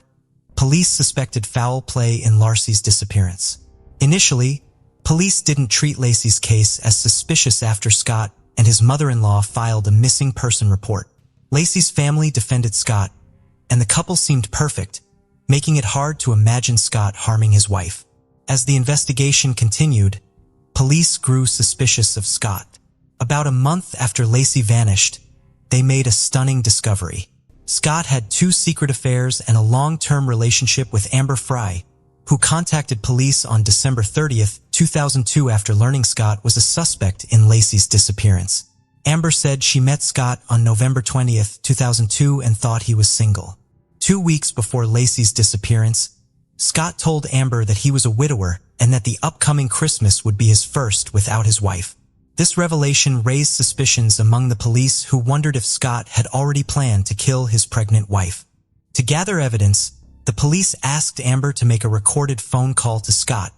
police suspected foul play in Laci's disappearance. Initially, police didn't treat Laci's case as suspicious after Scott and his mother-in-law filed a missing person report. Laci's family defended Scott, and the couple seemed perfect, making it hard to imagine Scott harming his wife. As the investigation continued, police grew suspicious of Scott. About a month after Laci vanished, they made a stunning discovery. Scott had 2 secret affairs and a long-term relationship with Amber Fry, who contacted police on December 30th, 2002 after learning Scott was a suspect in Laci's disappearance. Amber said she met Scott on November 20th, 2002 and thought he was single. 2 weeks before Laci's disappearance, Scott told Amber that he was a widower and that the upcoming Christmas would be his first without his wife. This revelation raised suspicions among the police, who wondered if Scott had already planned to kill his pregnant wife. To gather evidence, the police asked Amber to make a recorded phone call to Scott,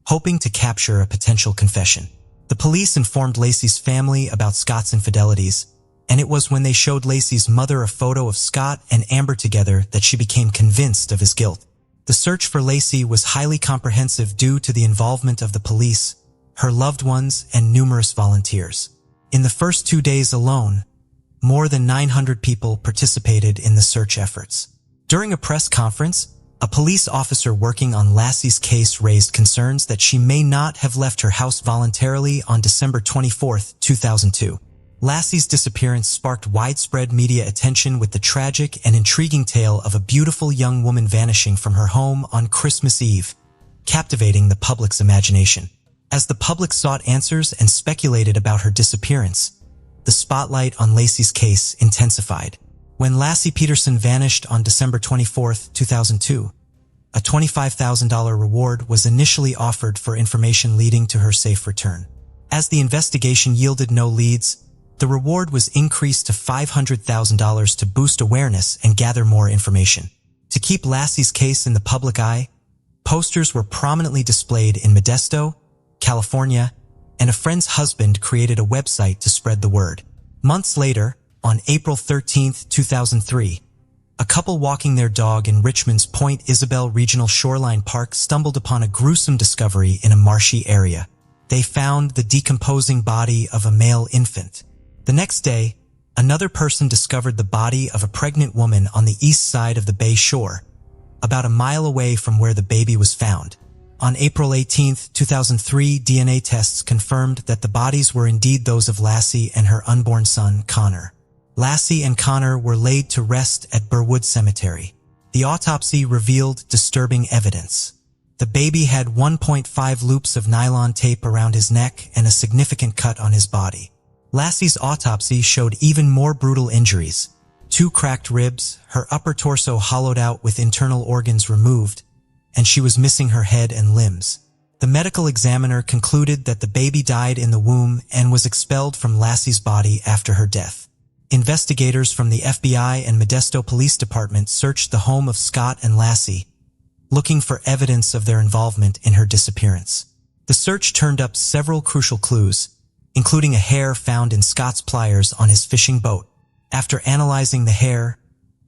hoping to capture a potential confession. The police informed Laci's family about Scott's infidelities, and it was when they showed Laci's mother a photo of Scott and Amber together that she became convinced of his guilt. The search for Laci was highly comprehensive due to the involvement of the police, her loved ones, and numerous volunteers. In the first 2 days alone, more than 900 people participated in the search efforts. During a press conference, a police officer working on Laci's case raised concerns that she may not have left her house voluntarily on December 24, 2002. Laci's disappearance sparked widespread media attention with the tragic and intriguing tale of a beautiful young woman vanishing from her home on Christmas Eve, captivating the public's imagination. As the public sought answers and speculated about her disappearance, the spotlight on Laci's case intensified. When Laci Peterson vanished on December 24, 2002, a $25,000 reward was initially offered for information leading to her safe return. As the investigation yielded no leads, the reward was increased to $500,000 to boost awareness and gather more information. To keep Laci's case in the public eye, posters were prominently displayed in Modesto, California, and a friend's husband created a website to spread the word. Months later, on April 13, 2003, a couple walking their dog in Richmond's Point Isabel Regional Shoreline Park stumbled upon a gruesome discovery in a marshy area. They found the decomposing body of a male infant. The next day, another person discovered the body of a pregnant woman on the east side of the bay shore, about a mile away from where the baby was found. On April 18, 2003, DNA tests confirmed that the bodies were indeed those of Laci and her unborn son, Connor. Laci and Connor were laid to rest at Burwood Cemetery. The autopsy revealed disturbing evidence. The baby had 1.5 loops of nylon tape around his neck and a significant cut on his body. Laci's autopsy showed even more brutal injuries: 2 cracked ribs, her upper torso hollowed out with internal organs removed, and she was missing her head and limbs. The medical examiner concluded that the baby died in the womb and was expelled from Laci's body after her death. Investigators from the FBI and Modesto Police Department searched the home of Scott and Laci, looking for evidence of their involvement in her disappearance. The search turned up several crucial clues, including a hair found in Scott's pliers on his fishing boat. After analyzing the hair,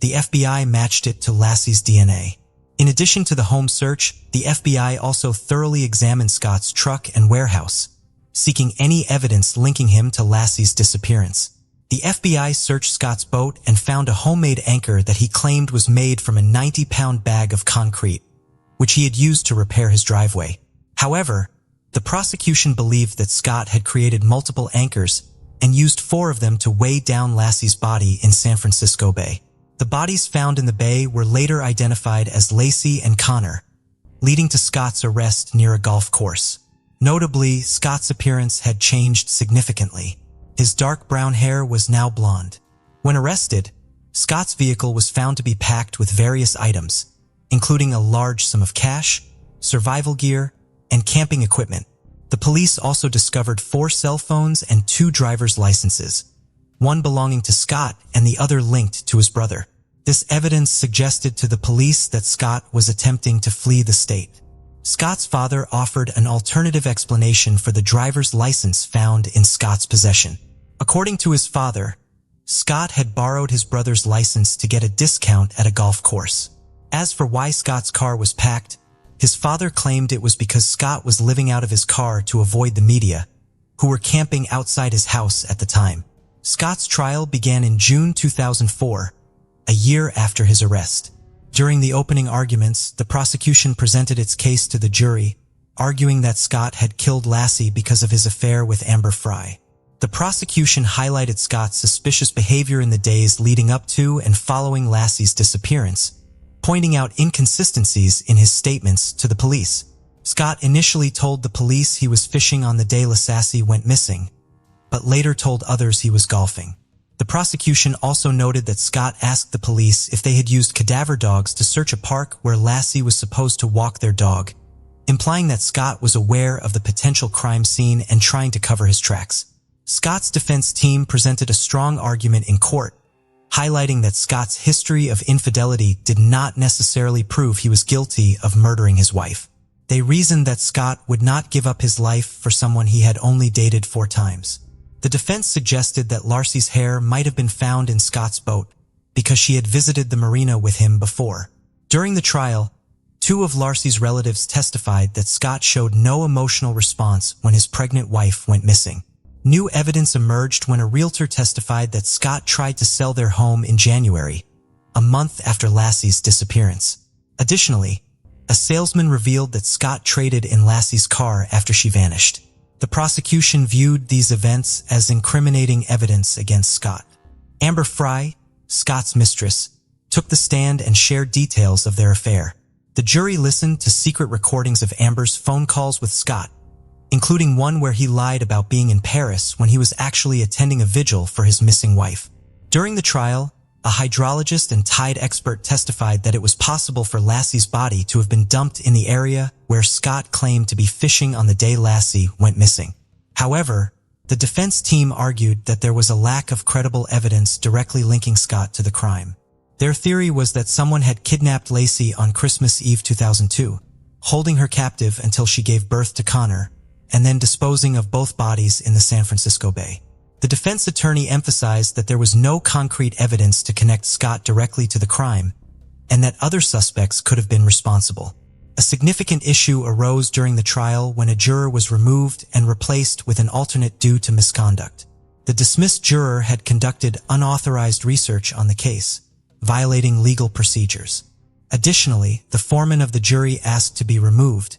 the FBI matched it to Laci's DNA. In addition to the home search, the FBI also thoroughly examined Scott's truck and warehouse, seeking any evidence linking him to Laci's disappearance. The FBI searched Scott's boat and found a homemade anchor that he claimed was made from a 90-pound bag of concrete, which he had used to repair his driveway. However, the prosecution believed that Scott had created multiple anchors and used 4 of them to weigh down Laci's body in San Francisco Bay. The bodies found in the bay were later identified as Laci and Connor, leading to Scott's arrest near a golf course. Notably, Scott's appearance had changed significantly. His dark brown hair was now blonde. When arrested, Scott's vehicle was found to be packed with various items, including a large sum of cash, survival gear, and camping equipment. The police also discovered 4 cell phones and 2 driver's licenses, one belonging to Scott and the other linked to his brother. This evidence suggested to the police that Scott was attempting to flee the state. Scott's father offered an alternative explanation for the driver's license found in Scott's possession. According to his father, Scott had borrowed his brother's license to get a discount at a golf course. As for why Scott's car was packed, his father claimed it was because Scott was living out of his car to avoid the media, who were camping outside his house at the time. Scott's trial began in June 2004, a year after his arrest. During the opening arguments, the prosecution presented its case to the jury, arguing that Scott had killed Laci because of his affair with Amber Frey. The prosecution highlighted Scott's suspicious behavior in the days leading up to and following Laci's disappearance, pointing out inconsistencies in his statements to the police. Scott initially told the police he was fishing on the day Laci went missing, but later told others he was golfing. The prosecution also noted that Scott asked the police if they had used cadaver dogs to search a park where Laci was supposed to walk their dog, implying that Scott was aware of the potential crime scene and trying to cover his tracks. Scott's defense team presented a strong argument in court, highlighting that Scott's history of infidelity did not necessarily prove he was guilty of murdering his wife. They reasoned that Scott would not give up his life for someone he had only dated 4 times. The defense suggested that Laci's hair might have been found in Scott's boat because she had visited the marina with him before. During the trial, 2 of Laci's relatives testified that Scott showed no emotional response when his pregnant wife went missing. New evidence emerged when a realtor testified that Scott tried to sell their home in January, a month after Laci's disappearance. Additionally, a salesman revealed that Scott traded in Laci's car after she vanished. The prosecution viewed these events as incriminating evidence against Scott. Amber Frey, Scott's mistress, took the stand and shared details of their affair. The jury listened to secret recordings of Amber's phone calls with Scott, including one where he lied about being in Paris when he was actually attending a vigil for his missing wife. During the trial, a hydrologist and tide expert testified that it was possible for Laci's body to have been dumped in the area where Scott claimed to be fishing on the day Laci went missing. However, the defense team argued that there was a lack of credible evidence directly linking Scott to the crime. Their theory was that someone had kidnapped Laci on Christmas Eve 2002, holding her captive until she gave birth to Connor, and then disposing of both bodies in the San Francisco Bay. The defense attorney emphasized that there was no concrete evidence to connect Scott directly to the crime, and that other suspects could have been responsible. A significant issue arose during the trial when a juror was removed and replaced with an alternate due to misconduct. The dismissed juror had conducted unauthorized research on the case, violating legal procedures. Additionally, the foreman of the jury asked to be removed,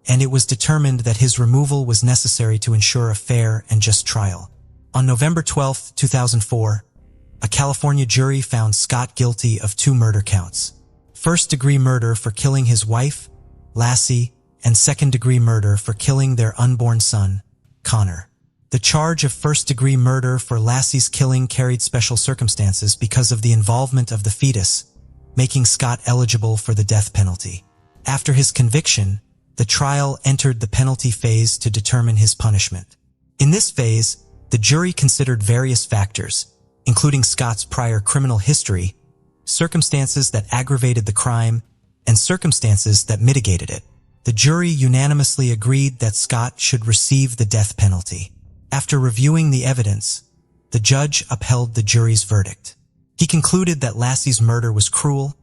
and it was determined that his removal was necessary to ensure a fair and just trial. On November 12, 2004, a California jury found Scott guilty of 2 murder counts: first-degree murder for killing his wife, Laci, and second-degree murder for killing their unborn son, Connor. The charge of first-degree murder for Laci's killing carried special circumstances because of the involvement of the fetus, making Scott eligible for the death penalty. After his conviction, the trial entered the penalty phase to determine his punishment. In this phase, the jury considered various factors, including Scott's prior criminal history, circumstances that aggravated the crime, and circumstances that mitigated it. The jury unanimously agreed that Scott should receive the death penalty. After reviewing the evidence, the judge upheld the jury's verdict. He concluded that Laci's murder was cruel,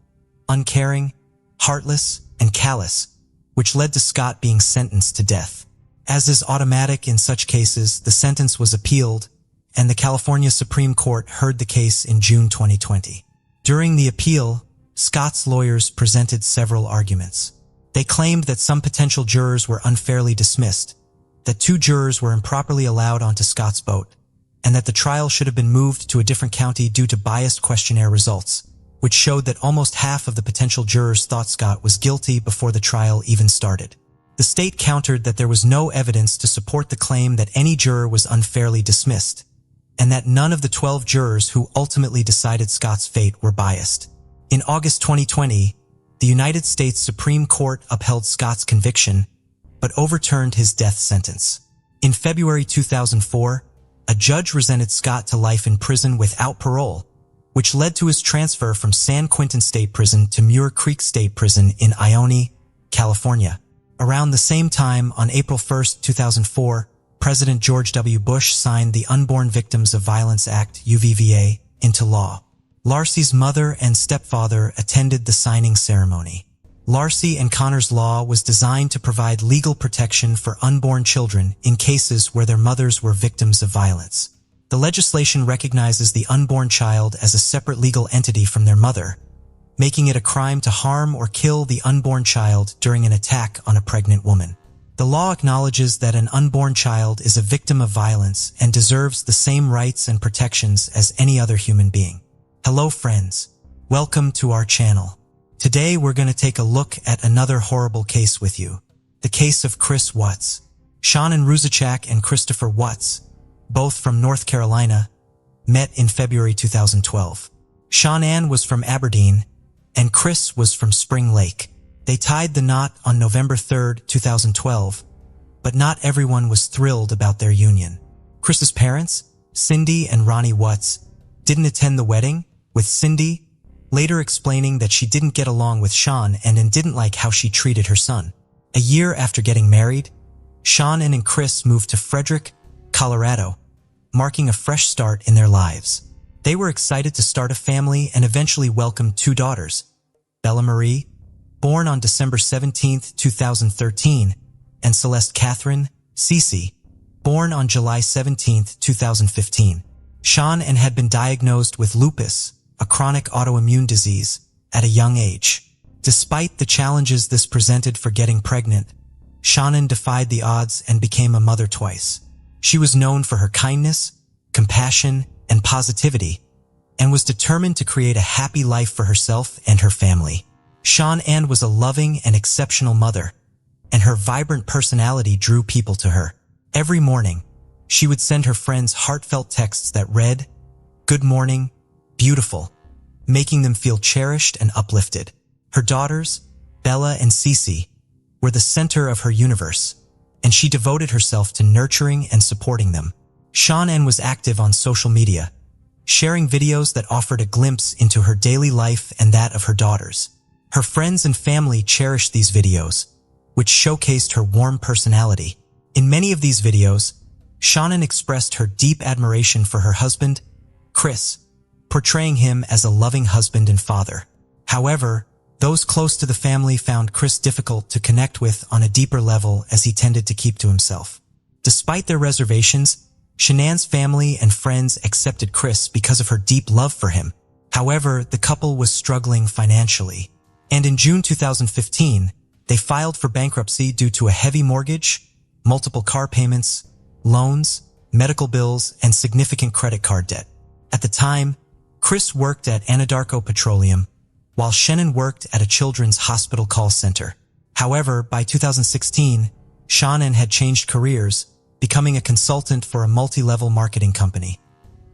uncaring, heartless, and callous, which led to Scott being sentenced to death. As is automatic in such cases, the sentence was appealed, and the California Supreme Court heard the case in June 2020. During the appeal, Scott's lawyers presented several arguments. They claimed that some potential jurors were unfairly dismissed, that 2 jurors were improperly allowed onto Scott's boat, and that the trial should have been moved to a different county due to biased questionnaire results, which showed that almost half of the potential jurors thought Scott was guilty before the trial even started. The state countered that there was no evidence to support the claim that any juror was unfairly dismissed, and that none of the 12 jurors who ultimately decided Scott's fate were biased. In August 2020, the United States Supreme Court upheld Scott's conviction, but overturned his death sentence. In February 2004, a judge sentenced Scott to life in prison without parole, which led to his transfer from San Quentin State Prison to Muir Creek State Prison in Ione, California. Around the same time, on April 1, 2004, President George W. Bush signed the Unborn Victims of Violence Act, UVVA, into law. Laci's mother and stepfather attended the signing ceremony. Laci and Connor's law was designed to provide legal protection for unborn children in cases where their mothers were victims of violence. The legislation recognizes the unborn child as a separate legal entity from their mother, making it a crime to harm or kill the unborn child during an attack on a pregnant woman. The law acknowledges that an unborn child is a victim of violence and deserves the same rights and protections as any other human being. Hello friends, welcome to our channel. Today we're going to take a look at another horrible case with you, the case of Chris Watts. Shannon Ruzicak and Christopher Watts, both from North Carolina, met in February 2012. Shannon was from Aberdeen, and Chris was from Spring Lake. They tied the knot on November 3, 2012, but not everyone was thrilled about their union. Chris's parents, Cindy and Ronnie Watts, didn't attend the wedding, with Cindy later explaining that she didn't get along with Sean and didn't like how she treated her son. A year after getting married, Shannon and Chris moved to Frederick, Colorado, marking a fresh start in their lives. They were excited to start a family and eventually welcomed 2 daughters, Bella Marie, born on December 17, 2013, and Celeste Catherine, Cece, born on July 17, 2015. Shannon had been diagnosed with lupus, a chronic autoimmune disease, at a young age. Despite the challenges this presented for getting pregnant, Shannon defied the odds and became a mother twice. She was known for her kindness, compassion, and positivity, and was determined to create a happy life for herself and her family. Shannon was a loving and exceptional mother, and her vibrant personality drew people to her. Every morning, she would send her friends heartfelt texts that read, "Good morning, beautiful," making them feel cherished and uplifted. Her daughters, Bella and Cece, were the center of her universe, and she devoted herself to nurturing and supporting them. Shannon was active on social media, sharing videos that offered a glimpse into her daily life and that of her daughters. Her friends and family cherished these videos, which showcased her warm personality. In many of these videos, Shannon expressed her deep admiration for her husband, Chris, portraying him as a loving husband and father. However, those close to the family found Chris difficult to connect with on a deeper level as he tended to keep to himself. Despite their reservations, Shannon's family and friends accepted Chris because of her deep love for him. However, the couple was struggling financially, and in June 2015, they filed for bankruptcy due to a heavy mortgage, multiple car payments, loans, medical bills, and significant credit card debt. At the time, Chris worked at Anadarko Petroleum, while Shannon worked at a children's hospital call center. However, by 2016, Shannon had changed careers, becoming a consultant for a multi-level marketing company,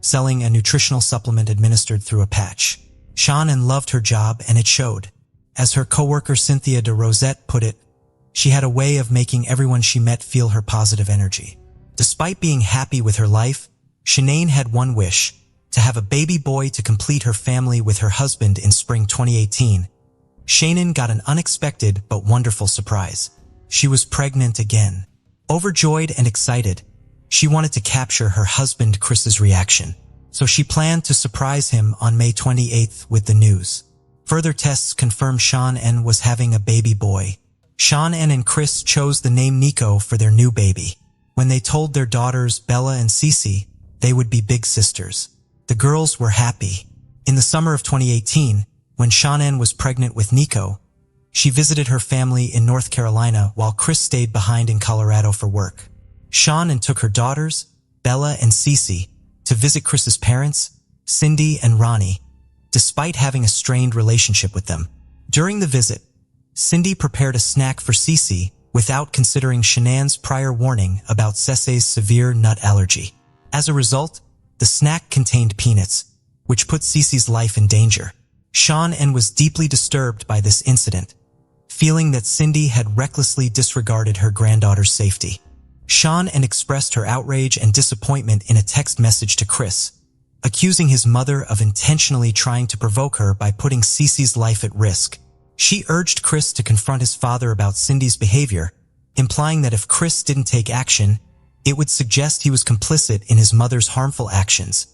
selling a nutritional supplement administered through a patch. Shannon loved her job, and it showed. As her coworker Cynthia de Rosette put it, she had a way of making everyone she met feel her positive energy. Despite being happy with her life, Shannon had one wish: to have a baby boy to complete her family with her husband. In spring 2018, Shannon got an unexpected but wonderful surprise. She was pregnant again. Overjoyed and excited, She wanted to capture her husband Chris's reaction, so she planned to surprise him on May 28th with the news. Further tests confirmed Sean N was having a baby boy. Sean N and Chris chose the name Nico for their new baby. When they told their daughters Bella and Cece they would be big sisters, the girls were happy. In the summer of 2018, when Sean N was pregnant with Nico, she visited her family in North Carolina while Chris stayed behind in Colorado for work. Sean N took her daughters, Bella and Cece, to visit Chris's parents, Cindy and Ronnie, despite having a strained relationship with them. During the visit, Cindy prepared a snack for Cece without considering Shanann's prior warning about Cece's severe nut allergy. As a result, the snack contained peanuts, which put Cece's life in danger. Sean N was deeply disturbed by this incident, feeling that Cindy had recklessly disregarded her granddaughter's safety. Sean N expressed her outrage and disappointment in a text message to Chris, accusing his mother of intentionally trying to provoke her by putting Cece's life at risk. She urged Chris to confront his father about Cindy's behavior, implying that if Chris didn't take action, it would suggest he was complicit in his mother's harmful actions,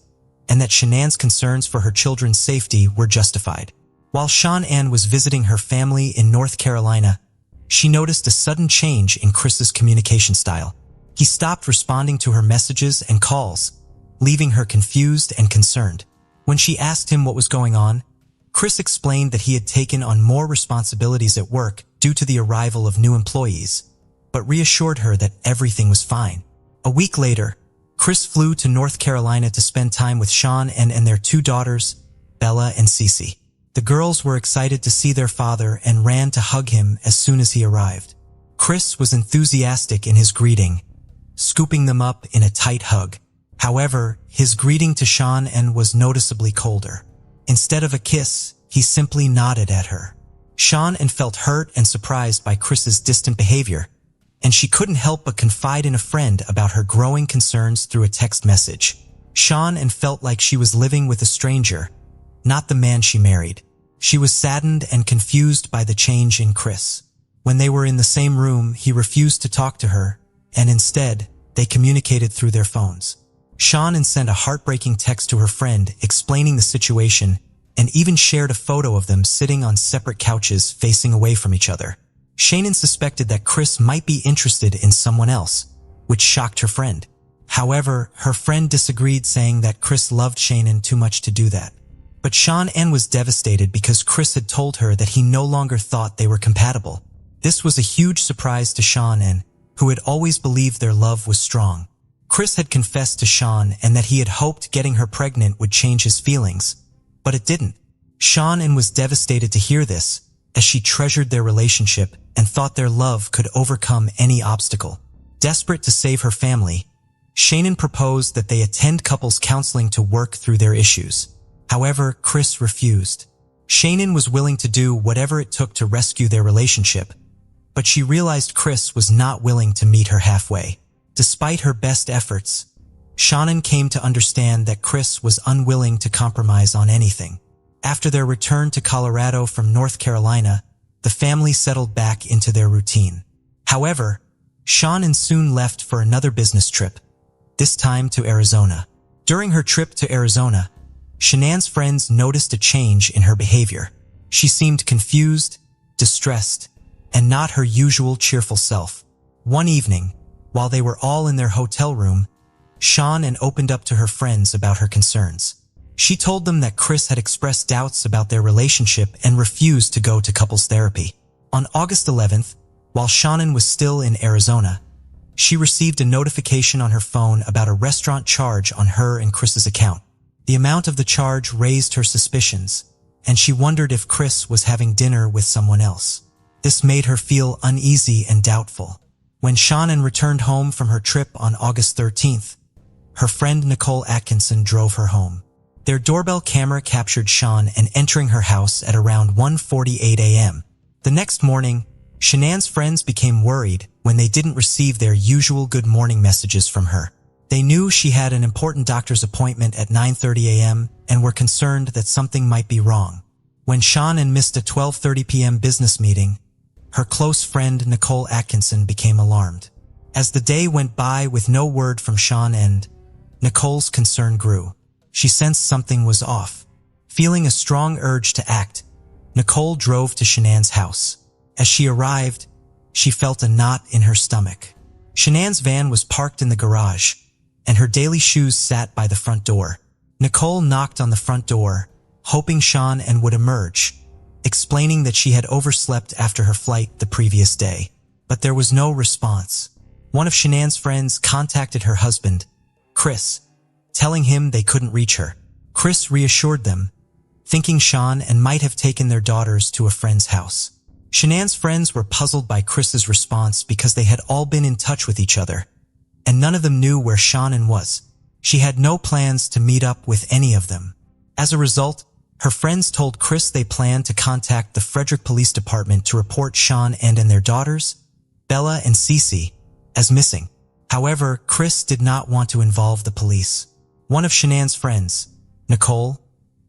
and that Shanann's concerns for her children's safety were justified. While Sean N was visiting her family in North Carolina, she noticed a sudden change in Chris's communication style. He stopped responding to her messages and calls, leaving her confused and concerned. When she asked him what was going on, Chris explained that he had taken on more responsibilities at work due to the arrival of new employees, but reassured her that everything was fine. A week later, Chris flew to North Carolina to spend time with Sean N and their two daughters, Bella and Cece. The girls were excited to see their father and ran to hug him as soon as he arrived. Chris was enthusiastic in his greeting, scooping them up in a tight hug. However, his greeting to Sean N was noticeably colder. Instead of a kiss, he simply nodded at her. Sean N felt hurt and surprised by Chris's distant behavior, and she couldn't help but confide in a friend about her growing concerns through a text message. Sean N felt like she was living with a stranger, not the man she married. She was saddened and confused by the change in Chris. When they were in the same room, he refused to talk to her, and instead, they communicated through their phones. Sean N sent a heartbreaking text to her friend explaining the situation and even shared a photo of them sitting on separate couches facing away from each other. Shannon suspected that Chris might be interested in someone else, which shocked her friend. However, her friend disagreed, saying that Chris loved Shannon too much to do that. But Sean N was devastated because Chris had told her that he no longer thought they were compatible. This was a huge surprise to Sean N, who had always believed their love was strong. Chris had confessed to Sean N that he had hoped getting her pregnant would change his feelings, but it didn't. Sean N was devastated to hear this, as she treasured their relationship and thought their love could overcome any obstacle. Desperate to save her family, Shannon proposed that they attend couples counseling to work through their issues. However, Chris refused. Shannon was willing to do whatever it took to rescue their relationship, but she realized Chris was not willing to meet her halfway. Despite her best efforts, Shannon came to understand that Chris was unwilling to compromise on anything. After their return to Colorado from North Carolina, the family settled back into their routine. However, Shannon soon left for another business trip, this time to Arizona. During her trip to Arizona, Shannon's friends noticed a change in her behavior. She seemed confused, distressed, and not her usual cheerful self. One evening, while they were all in their hotel room, Shannon opened up to her friends about her concerns. She told them that Chris had expressed doubts about their relationship and refused to go to couples therapy. On August 11th, while Shannon was still in Arizona, she received a notification on her phone about a restaurant charge on her and Chris's account. The amount of the charge raised her suspicions, and she wondered if Chris was having dinner with someone else. This made her feel uneasy and doubtful. When Shannon returned home from her trip on August 13th, her friend Nicole Atkinson drove her home. Their doorbell camera captured Shannon entering her house at around 1:48 a.m. The next morning, Shannon's friends became worried when they didn't receive their usual good morning messages from her. They knew she had an important doctor's appointment at 9:30 a.m. and were concerned that something might be wrong. When Shannon missed a 12:30 p.m. business meeting, her close friend Nicole Atkinson became alarmed. As the day went by with no word from Sean and Nicole's concern grew. She sensed something was off. Feeling a strong urge to act, Nicole drove to Shanann's house. As she arrived, she felt a knot in her stomach. Shanann's van was parked in the garage, and her daily shoes sat by the front door. Nicole knocked on the front door, hoping Sean would emerge, explaining that she had overslept after her flight the previous day. But there was no response. One of Shanann's friends contacted her husband, Chris, telling him they couldn't reach her. Chris reassured them, thinking Sean might have taken their daughters to a friend's house. Shanann's friends were puzzled by Chris's response because they had all been in touch with each other, and none of them knew where Sean was. She had no plans to meet up with any of them. As a result, her friends told Chris they planned to contact the Frederick Police Department to report Sean and their daughters, Bella and Cece, as missing. However, Chris did not want to involve the police. One of Shanann's friends, Nicole,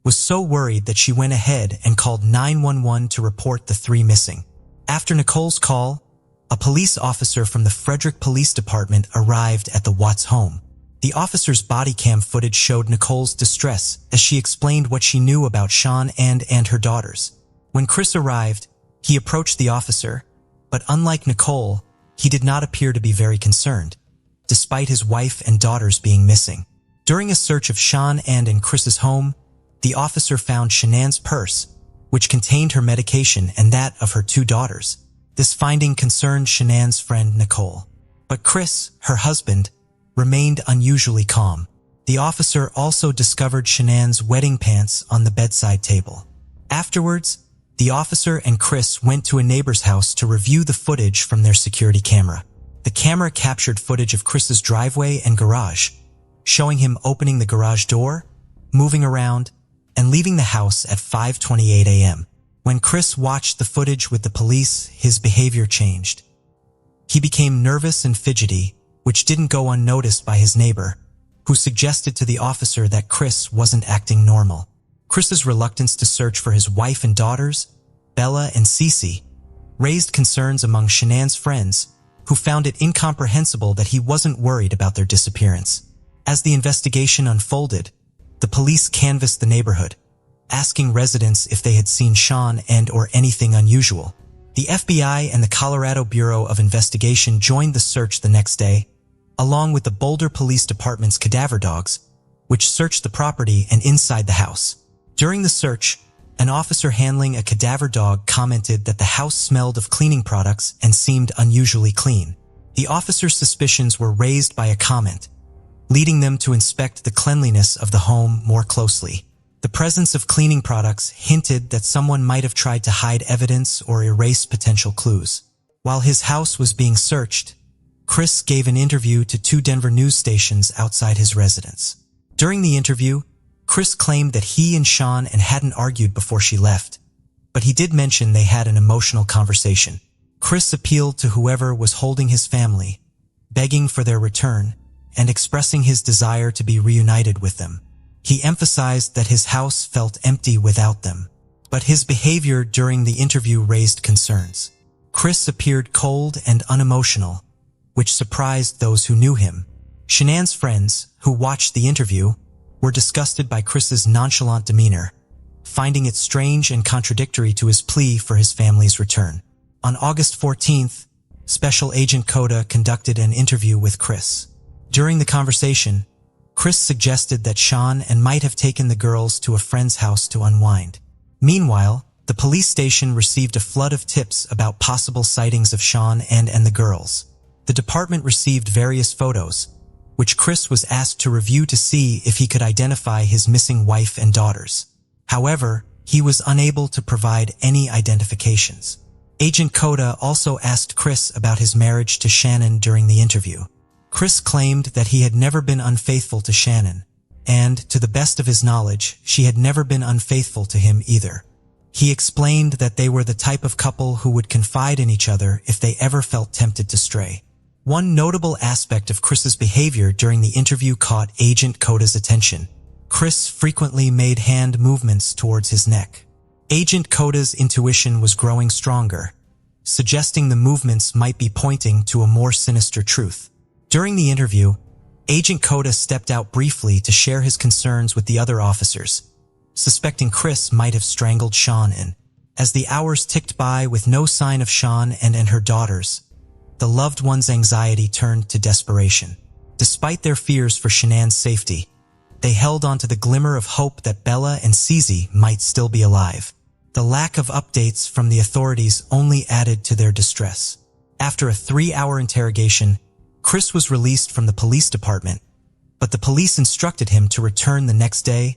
was so worried that she went ahead and called 911 to report the three missing. After Nicole's call, a police officer from the Frederick Police Department arrived at the Watts home. The officer's body cam footage showed Nicole's distress as she explained what she knew about Sean and her daughters. When Chris arrived, he approached the officer, but unlike Nicole, he did not appear to be very concerned, despite his wife and daughters being missing. During a search of Sean and Chris's home, the officer found Shanann's purse, which contained her medication and that of her two daughters. This finding concerned Shanann's friend Nicole. But Chris, her husband, remained unusually calm. The officer also discovered Shanann's wedding pants on the bedside table. Afterwards, the officer and Chris went to a neighbor's house to review the footage from their security camera. The camera captured footage of Chris's driveway and garage, showing him opening the garage door, moving around, and leaving the house at 5:28 a.m. When Chris watched the footage with the police, his behavior changed. He became nervous and fidgety, which didn't go unnoticed by his neighbor, who suggested to the officer that Chris wasn't acting normal. Chris's reluctance to search for his wife and daughters, Bella and Cece, raised concerns among Shanann's friends, who found it incomprehensible that he wasn't worried about their disappearance. As the investigation unfolded, the police canvassed the neighborhood, asking residents if they had seen Sean or anything unusual. The FBI and the Colorado Bureau of Investigation joined the search the next day, along with the Boulder Police Department's cadaver dogs, which searched the property and inside the house. During the search, an officer handling a cadaver dog commented that the house smelled of cleaning products and seemed unusually clean. The officer's suspicions were raised by a comment, leading them to inspect the cleanliness of the home more closely. The presence of cleaning products hinted that someone might have tried to hide evidence or erase potential clues. While his house was being searched, Chris gave an interview to 2 Denver news stations outside his residence. During the interview, Chris claimed that he and Sean hadn't argued before she left, but he did mention they had an emotional conversation. Chris appealed to whoever was holding his family, begging for their return and expressing his desire to be reunited with them. He emphasized that his house felt empty without them, but his behavior during the interview raised concerns. Chris appeared cold and unemotional, which surprised those who knew him. Shanann's friends, who watched the interview, were disgusted by Chris's nonchalant demeanor, finding it strange and contradictory to his plea for his family's return. On August 14th, Special Agent Coda conducted an interview with Chris. During the conversation, Chris suggested that Sean might have taken the girls to a friend's house to unwind. Meanwhile, the police station received a flood of tips about possible sightings of Sean and the girls. The department received various photos, which Chris was asked to review to see if he could identify his missing wife and daughters. However, he was unable to provide any identifications. Agent Coda also asked Chris about his marriage to Shannon during the interview. Chris claimed that he had never been unfaithful to Shannon, and, to the best of his knowledge, she had never been unfaithful to him either. He explained that they were the type of couple who would confide in each other if they ever felt tempted to stray. One notable aspect of Chris's behavior during the interview caught Agent Coda's attention. Chris frequently made hand movements towards his neck. Agent Coda's intuition was growing stronger, suggesting the movements might be pointing to a more sinister truth. During the interview, Agent Coda stepped out briefly to share his concerns with the other officers, suspecting Chris might have strangled Sean in. As the hours ticked by with no sign of Sean and her daughters, the loved one's anxiety turned to desperation. Despite their fears for Shanann's safety, they held on to the glimmer of hope that Bella and Cece might still be alive. The lack of updates from the authorities only added to their distress. After a 3-hour interrogation, Chris was released from the police department, but the police instructed him to return the next day,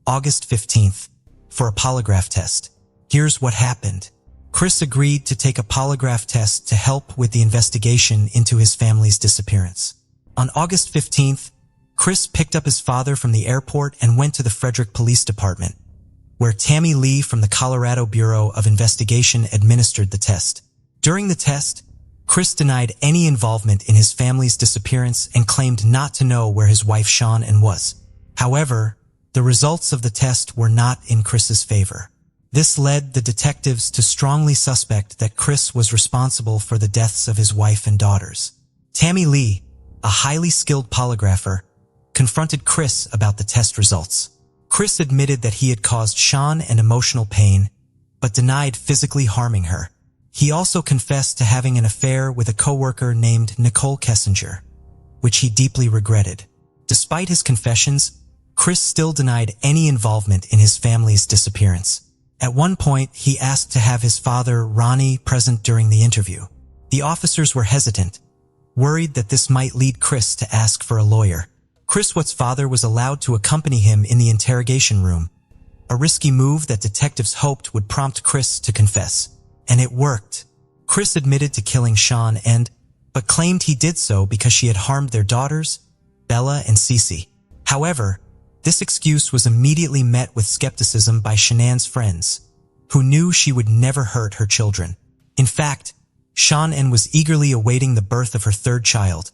August 15th, for a polygraph test. Here's what happened. Chris agreed to take a polygraph test to help with the investigation into his family's disappearance. On August 15th, Chris picked up his father from the airport and went to the Frederick Police Department, where Tammy Lee from the Colorado Bureau of Investigation administered the test. During the test, Chris denied any involvement in his family's disappearance and claimed not to know where his wife Shanann was. However, the results of the test were not in Chris's favor. This led the detectives to strongly suspect that Chris was responsible for the deaths of his wife and daughters. Tammy Lee, a highly skilled polygrapher, confronted Chris about the test results. Chris admitted that he had caused Shanann an emotional pain, but denied physically harming her. He also confessed to having an affair with a coworker named Nicole Kessinger, which he deeply regretted. Despite his confessions, Chris still denied any involvement in his family's disappearance. At one point, he asked to have his father, Ronnie, present during the interview. The officers were hesitant, worried that this might lead Chris to ask for a lawyer. Chris Watt's father was allowed to accompany him in the interrogation room, a risky move that detectives hoped would prompt Chris to confess. And it worked. Chris admitted to killing Shanann but claimed he did so because she had harmed their daughters, Bella and Cece. However, this excuse was immediately met with skepticism by Shanann's friends, who knew she would never hurt her children. In fact, Shanann was eagerly awaiting the birth of her third child,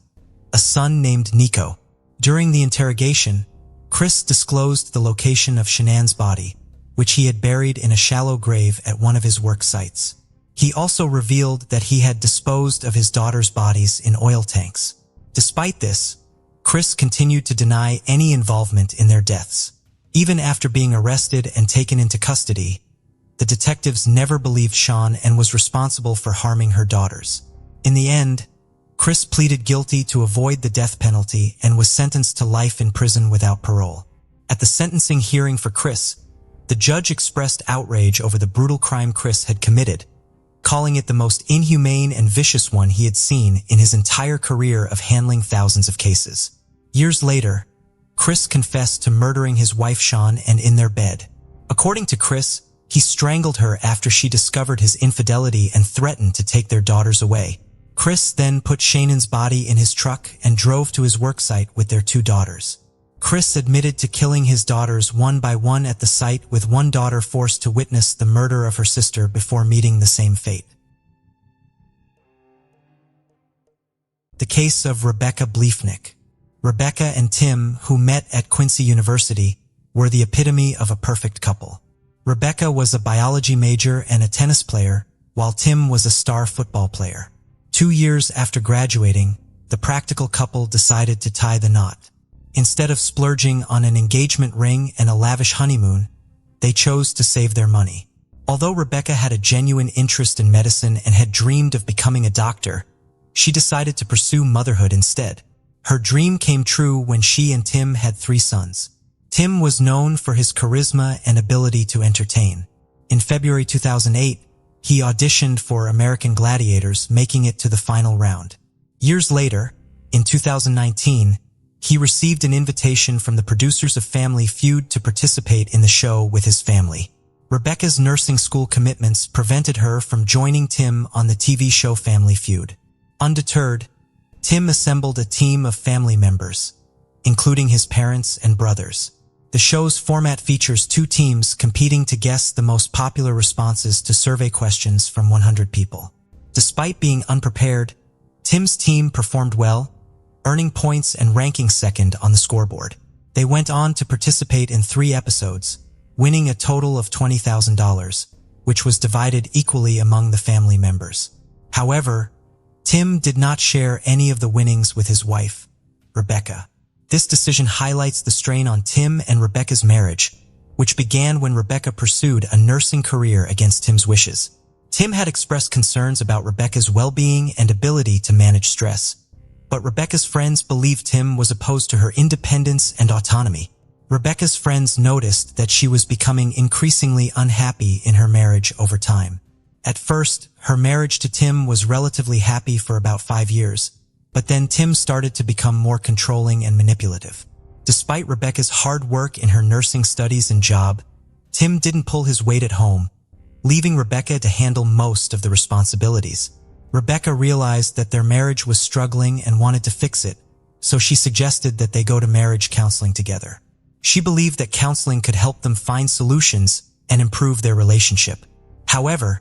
a son named Nico. During the interrogation, Chris disclosed the location of Shanann's body, which he had buried in a shallow grave at one of his work sites. He also revealed that he had disposed of his daughters' bodies in oil tanks. Despite this, Chris continued to deny any involvement in their deaths. Even after being arrested and taken into custody, the detectives never believed Shanann was responsible for harming her daughters. In the end, Chris pleaded guilty to avoid the death penalty and was sentenced to life in prison without parole. At the sentencing hearing for Chris, the judge expressed outrage over the brutal crime Chris had committed, calling it the most inhumane and vicious one he had seen in his entire career of handling thousands of cases. Years later, Chris confessed to murdering his wife Shanann in their bed. According to Chris, he strangled her after she discovered his infidelity and threatened to take their daughters away. Chris then put Shannon's body in his truck and drove to his worksite with their 2 daughters. Chris admitted to killing his daughters one by one at the site, with one daughter forced to witness the murder of her sister before meeting the same fate. The case of Rebecca Bliefnick. Rebecca and Tim, who met at Quincy University, were the epitome of a perfect couple. Rebecca was a biology major and a tennis player, while Tim was a star football player. 2 years after graduating, the practical couple decided to tie the knot. Instead of splurging on an engagement ring and a lavish honeymoon, they chose to save their money. Although Rebecca had a genuine interest in medicine and had dreamed of becoming a doctor, she decided to pursue motherhood instead. Her dream came true when she and Tim had 3 sons. Tim was known for his charisma and ability to entertain. In February 2008, he auditioned for American Gladiators, making it to the final round. Years later, in 2019, he received an invitation from the producers of Family Feud to participate in the show with his family. Rebecca's nursing school commitments prevented her from joining Tim on the TV show Family Feud. Undeterred, Tim assembled a team of family members, including his parents and brothers. The show's format features 2 teams competing to guess the most popular responses to survey questions from 100 people. Despite being unprepared, Tim's team performed well, earning points and ranking second on the scoreboard. They went on to participate in 3 episodes, winning a total of $20,000, which was divided equally among the family members. However, Tim did not share any of the winnings with his wife, Rebecca. This decision highlights the strain on Tim and Rebecca's marriage, which began when Rebecca pursued a nursing career against Tim's wishes. Tim had expressed concerns about Rebecca's well-being and ability to manage stress, but Rebecca's friends believed Tim was opposed to her independence and autonomy. Rebecca's friends noticed that she was becoming increasingly unhappy in her marriage over time. At first, her marriage to Tim was relatively happy for about 5 years, but then Tim started to become more controlling and manipulative. Despite Rebecca's hard work in her nursing studies and job, Tim didn't pull his weight at home, leaving Rebecca to handle most of the responsibilities. Rebecca realized that their marriage was struggling and wanted to fix it, so she suggested that they go to marriage counseling together. She believed that counseling could help them find solutions and improve their relationship. However,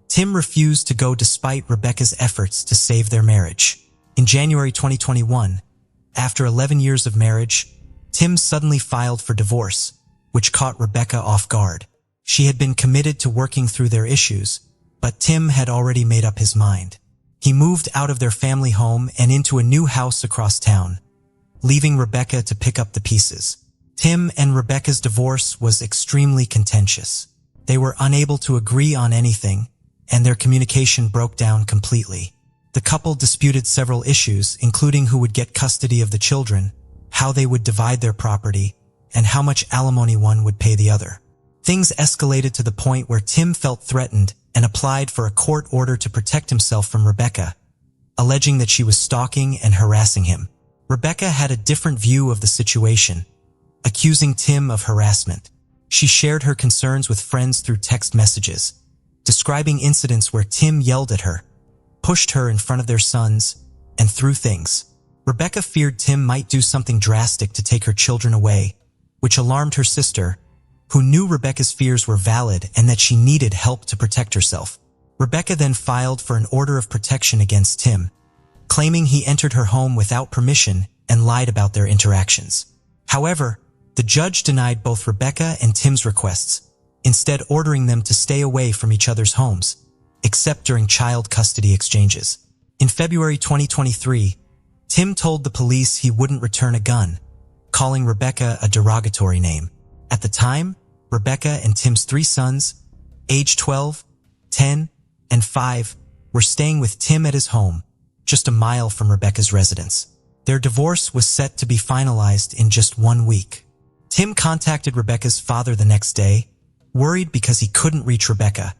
Tim refused to go despite Rebecca's efforts to save their marriage. In January 2021, after 11 years of marriage, Tim suddenly filed for divorce, which caught Rebecca off guard. She had been committed to working through their issues, but Tim had already made up his mind. He moved out of their family home and into a new house across town, leaving Rebecca to pick up the pieces. Tim and Rebecca's divorce was extremely contentious. They were unable to agree on anything, and their communication broke down completely. The couple disputed several issues, including who would get custody of the children, how they would divide their property, and how much alimony one would pay the other. Things escalated to the point where Tim felt threatened and applied for a court order to protect himself from Rebecca, alleging that she was stalking and harassing him. Rebecca had a different view of the situation, accusing Tim of harassment. She shared her concerns with friends through text messages, describing incidents where Tim yelled at her, pushed her in front of their sons, and threw things. Rebecca feared Tim might do something drastic to take her children away, which alarmed her sister, who knew Rebecca's fears were valid and that she needed help to protect herself. Rebecca then filed for an order of protection against Tim, claiming he entered her home without permission and lied about their interactions. However, the judge denied both Rebecca and Tim's requests, instead ordering them to stay away from each other's homes, except during child custody exchanges. In February 2023, Tim told the police he wouldn't return a gun, calling Rebecca a derogatory name. At the time, Rebecca and Tim's 3 sons, aged 12, 10, and 5, were staying with Tim at his home, just a mile from Rebecca's residence. Their divorce was set to be finalized in just 1 week. Tim contacted Rebecca's father the next day, worried because he couldn't reach Rebecca,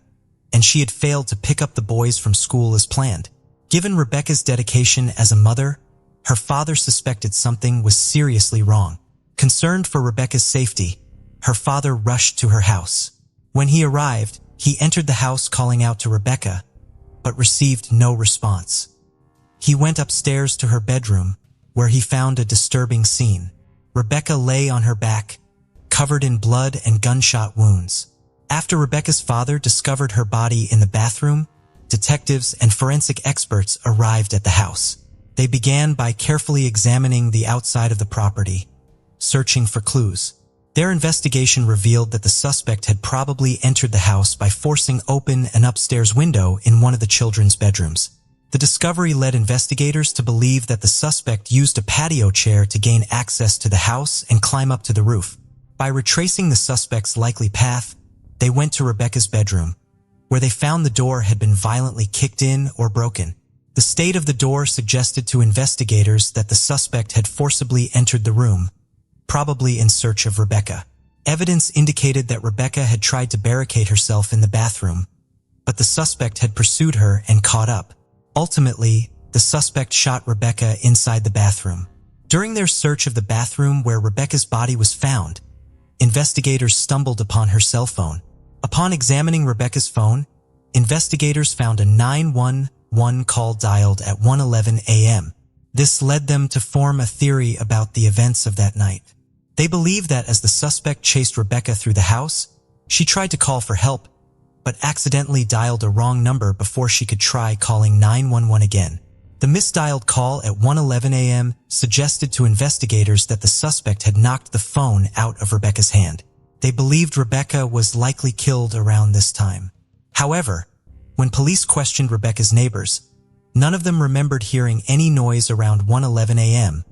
and she had failed to pick up the boys from school as planned. Given Rebecca's dedication as a mother, her father suspected something was seriously wrong. Concerned for Rebecca's safety, her father rushed to her house. When he arrived, he entered the house calling out to Rebecca, but received no response. He went upstairs to her bedroom, where he found a disturbing scene. Rebecca lay on her back, covered in blood and gunshot wounds. After Rebecca's father discovered her body in the bathroom, detectives and forensic experts arrived at the house. They began by carefully examining the outside of the property, searching for clues. Their investigation revealed that the suspect had probably entered the house by forcing open an upstairs window in one of the children's bedrooms. The discovery led investigators to believe that the suspect used a patio chair to gain access to the house and climb up to the roof. By retracing the suspect's likely path, they went to Rebecca's bedroom, where they found the door had been violently kicked in or broken. The state of the door suggested to investigators that the suspect had forcibly entered the room, probably in search of Rebecca. Evidence indicated that Rebecca had tried to barricade herself in the bathroom, but the suspect had pursued her and caught up. Ultimately, the suspect shot Rebecca inside the bathroom. During their search of the bathroom where Rebecca's body was found, investigators stumbled upon her cell phone. Upon examining Rebecca's phone, investigators found a 911 call dialed at 1:11 a.m. This led them to form a theory about the events of that night. They believed that as the suspect chased Rebecca through the house, she tried to call for help, but accidentally dialed a wrong number before she could try calling 911 again. The misdialed call at 1:11 a.m. suggested to investigators that the suspect had knocked the phone out of Rebecca's hand. They believed Rebecca was likely killed around this time. However, When police questioned Rebecca's neighbors, none of them remembered hearing any noise around 1:11 a.m.,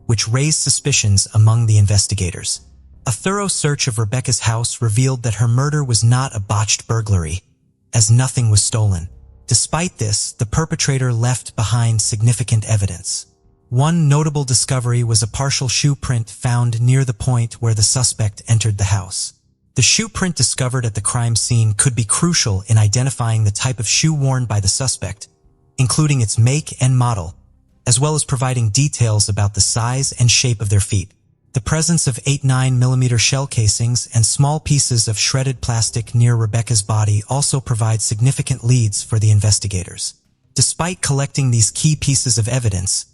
which raised suspicions among the investigators. A thorough search of Rebecca's house revealed that her murder was not a botched burglary, as nothing was stolen. Despite this, the perpetrator left behind significant evidence. One notable discovery was a partial shoe print found near the point where the suspect entered the house. The shoe print discovered at the crime scene could be crucial in identifying the type of shoe worn by the suspect, including its make and model, as well as providing details about the size and shape of their feet. The presence of 8.9mm shell casings and small pieces of shredded plastic near Rebecca's body also provide significant leads for the investigators. Despite collecting these key pieces of evidence,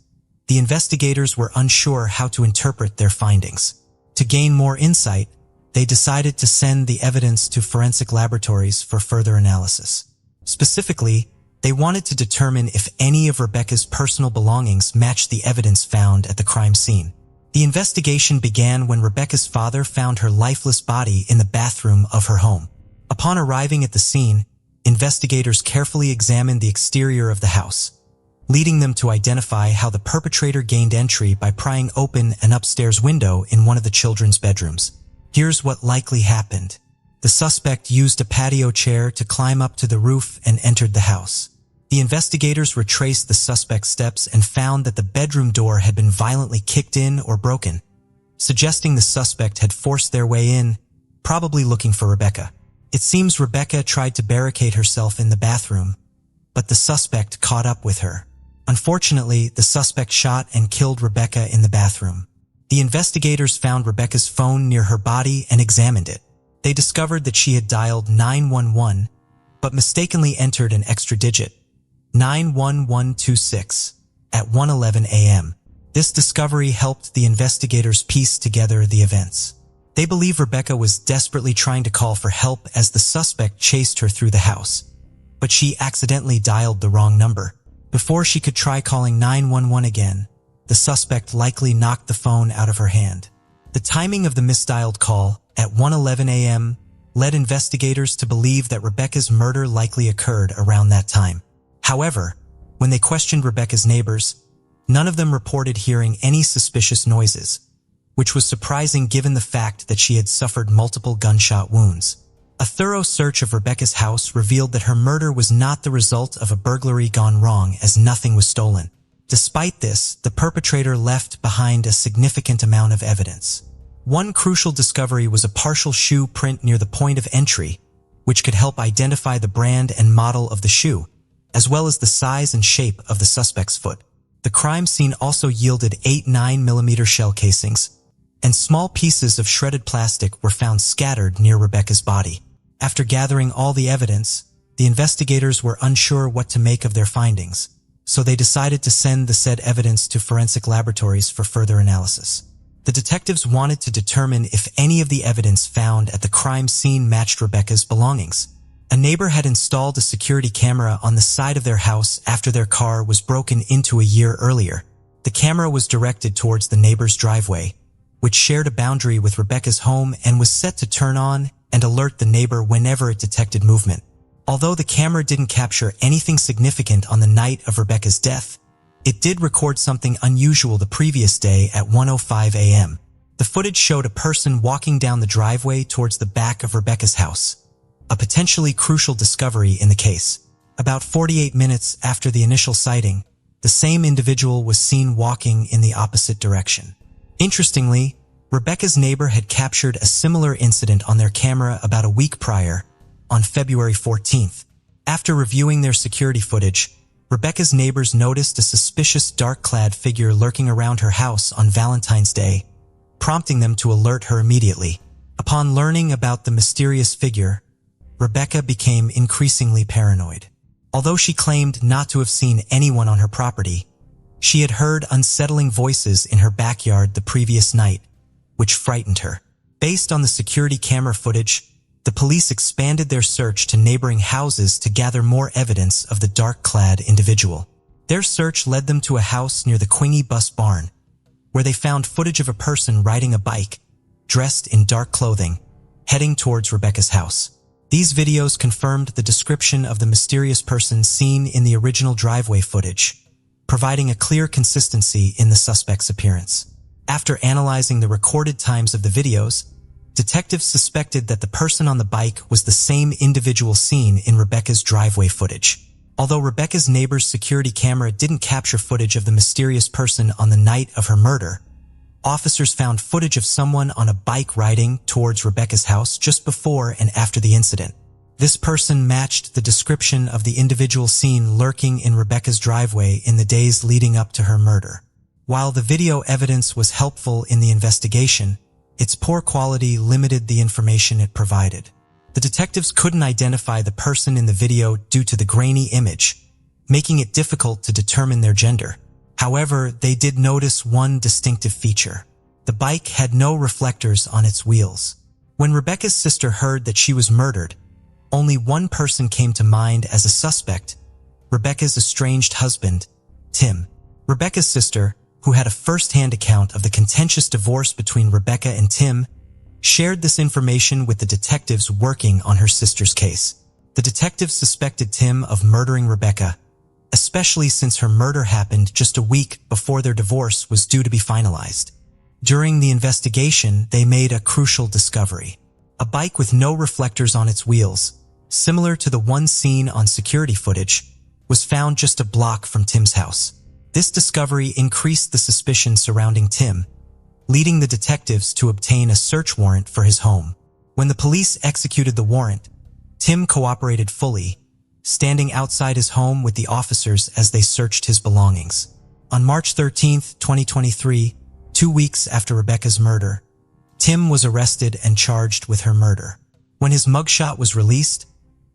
the investigators were unsure how to interpret their findings. To gain more insight, they decided to send the evidence to forensic laboratories for further analysis. Specifically, they wanted to determine if any of Rebecca's personal belongings matched the evidence found at the crime scene. The investigation began when Rebecca's father found her lifeless body in the bathroom of her home. Upon arriving at the scene, investigators carefully examined the exterior of the house, leading them to identify how the perpetrator gained entry by prying open an upstairs window in one of the children's bedrooms. Here's what likely happened. The suspect used a patio chair to climb up to the roof and entered the house. The investigators retraced the suspect's steps and found that the bedroom door had been violently kicked in or broken, suggesting the suspect had forced their way in, probably looking for Rebecca. It seems Rebecca tried to barricade herself in the bathroom, but the suspect caught up with her. Unfortunately, the suspect shot and killed Rebecca in the bathroom. The investigators found Rebecca's phone near her body and examined it. They discovered that she had dialed 911, but mistakenly entered an extra digit, 91126, at 1:11 a.m. This discovery helped the investigators piece together the events. They believe Rebecca was desperately trying to call for help as the suspect chased her through the house, but she accidentally dialed the wrong number. Before she could try calling 911 again, the suspect likely knocked the phone out of her hand. The timing of the misdialed call at 1:11 a.m. led investigators to believe that Rebecca's murder likely occurred around that time. However, when they questioned Rebecca's neighbors, none of them reported hearing any suspicious noises, which was surprising given the fact that she had suffered multiple gunshot wounds. A thorough search of Rebecca's house revealed that her murder was not the result of a burglary gone wrong, as nothing was stolen. Despite this, the perpetrator left behind a significant amount of evidence. One crucial discovery was a partial shoe print near the point of entry, which could help identify the brand and model of the shoe, as well as the size and shape of the suspect's foot. The crime scene also yielded 8.9mm shell casings, and small pieces of shredded plastic were found scattered near Rebecca's body. After gathering all the evidence, the investigators were unsure what to make of their findings, so they decided to send the said evidence to forensic laboratories for further analysis. The detectives wanted to determine if any of the evidence found at the crime scene matched Rebecca's belongings. A neighbor had installed a security camera on the side of their house after their car was broken into a year earlier. The camera was directed towards the neighbor's driveway, which shared a boundary with Rebecca's home and was set to turn on and alert the neighbor whenever it detected movement. Although the camera didn't capture anything significant on the night of Rebecca's death, it did record something unusual the previous day at 1:05 a.m. The footage showed a person walking down the driveway towards the back of Rebecca's house, a potentially crucial discovery in the case. About 48 minutes after the initial sighting, the same individual was seen walking in the opposite direction. Interestingly, Rebecca's neighbor had captured a similar incident on their camera about a week prior, on February 14th. After reviewing their security footage, Rebecca's neighbors noticed a suspicious dark-clad figure lurking around her house on Valentine's Day, prompting them to alert her immediately. Upon learning about the mysterious figure, Rebecca became increasingly paranoid. Although she claimed not to have seen anyone on her property, she had heard unsettling voices in her backyard the previous night, which frightened her. Based on the security camera footage, the police expanded their search to neighboring houses to gather more evidence of the dark-clad individual. Their search led them to a house near the Quingy Bus Barn, where they found footage of a person riding a bike, dressed in dark clothing, heading towards Rebecca's house. These videos confirmed the description of the mysterious person seen in the original driveway footage, providing a clear consistency in the suspect's appearance. After analyzing the recorded times of the videos, detectives suspected that the person on the bike was the same individual seen in Rebecca's driveway footage. Although Rebecca's neighbor's security camera didn't capture footage of the mysterious person on the night of her murder, officers found footage of someone on a bike riding towards Rebecca's house just before and after the incident. This person matched the description of the individual seen lurking in Rebecca's driveway in the days leading up to her murder. While the video evidence was helpful in the investigation, its poor quality limited the information it provided. The detectives couldn't identify the person in the video due to the grainy image, making it difficult to determine their gender. However, they did notice one distinctive feature. The bike had no reflectors on its wheels. When Rebecca's sister heard that she was murdered, only one person came to mind as a suspect: Rebecca's estranged husband, Tim. Rebecca's sister, who had a first-hand account of the contentious divorce between Rebecca and Tim, shared this information with the detectives working on her sister's case. The detectives suspected Tim of murdering Rebecca, especially since her murder happened just a week before their divorce was due to be finalized. During the investigation, they made a crucial discovery. A bike with no reflectors on its wheels, similar to the one seen on security footage, was found just a block from Tim's house. This discovery increased the suspicion surrounding Tim, leading the detectives to obtain a search warrant for his home. When the police executed the warrant, Tim cooperated fully, standing outside his home with the officers as they searched his belongings. On March 13, 2023, 2 weeks after Rebecca's murder, Tim was arrested and charged with her murder. When his mugshot was released,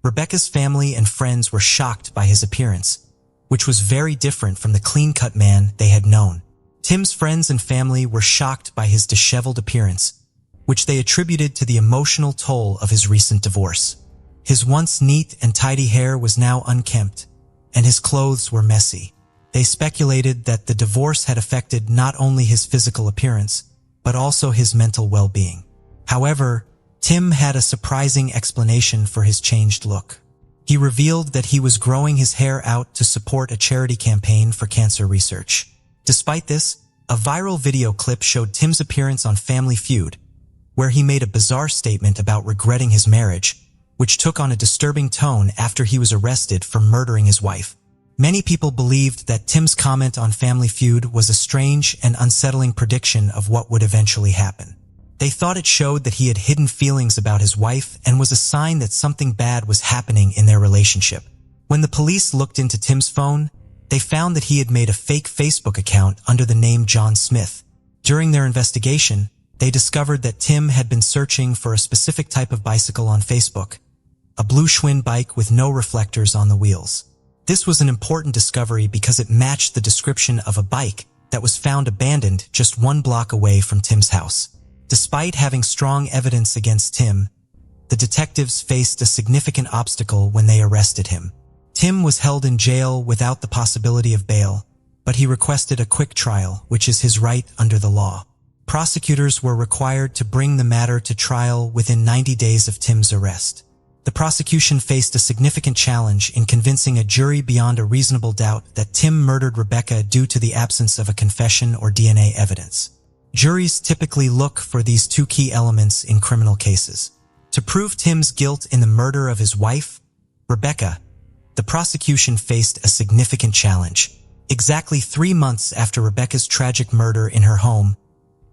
Rebecca's family and friends were shocked by his appearance, which was very different from the clean-cut man they had known. Tim's friends and family were shocked by his disheveled appearance, which they attributed to the emotional toll of his recent divorce. His once neat and tidy hair was now unkempt, and his clothes were messy. They speculated that the divorce had affected not only his physical appearance, but also his mental well-being. However, Tim had a surprising explanation for his changed look. He revealed that he was growing his hair out to support a charity campaign for cancer research. Despite this, a viral video clip showed Tim's appearance on Family Feud, where he made a bizarre statement about regretting his marriage, which took on a disturbing tone after he was arrested for murdering his wife. Many people believed that Tim's comment on Family Feud was a strange and unsettling prediction of what would eventually happen. They thought it showed that he had hidden feelings about his wife and was a sign that something bad was happening in their relationship. When the police looked into Tim's phone, they found that he had made a fake Facebook account under the name John Smith. During their investigation, they discovered that Tim had been searching for a specific type of bicycle on Facebook, a blue Schwinn bike with no reflectors on the wheels. This was an important discovery because it matched the description of a bike that was found abandoned just 1 block away from Tim's house. Despite having strong evidence against Tim, the detectives faced a significant obstacle when they arrested him. Tim was held in jail without the possibility of bail, but he requested a quick trial, which is his right under the law. Prosecutors were required to bring the matter to trial within 90 days of Tim's arrest. The prosecution faced a significant challenge in convincing a jury beyond a reasonable doubt that Tim murdered Rebecca due to the absence of a confession or DNA evidence. Juries typically look for these 2 key elements in criminal cases. To prove Tim's guilt in the murder of his wife, Rebecca, the prosecution faced a significant challenge. Exactly 3 months after Rebecca's tragic murder in her home,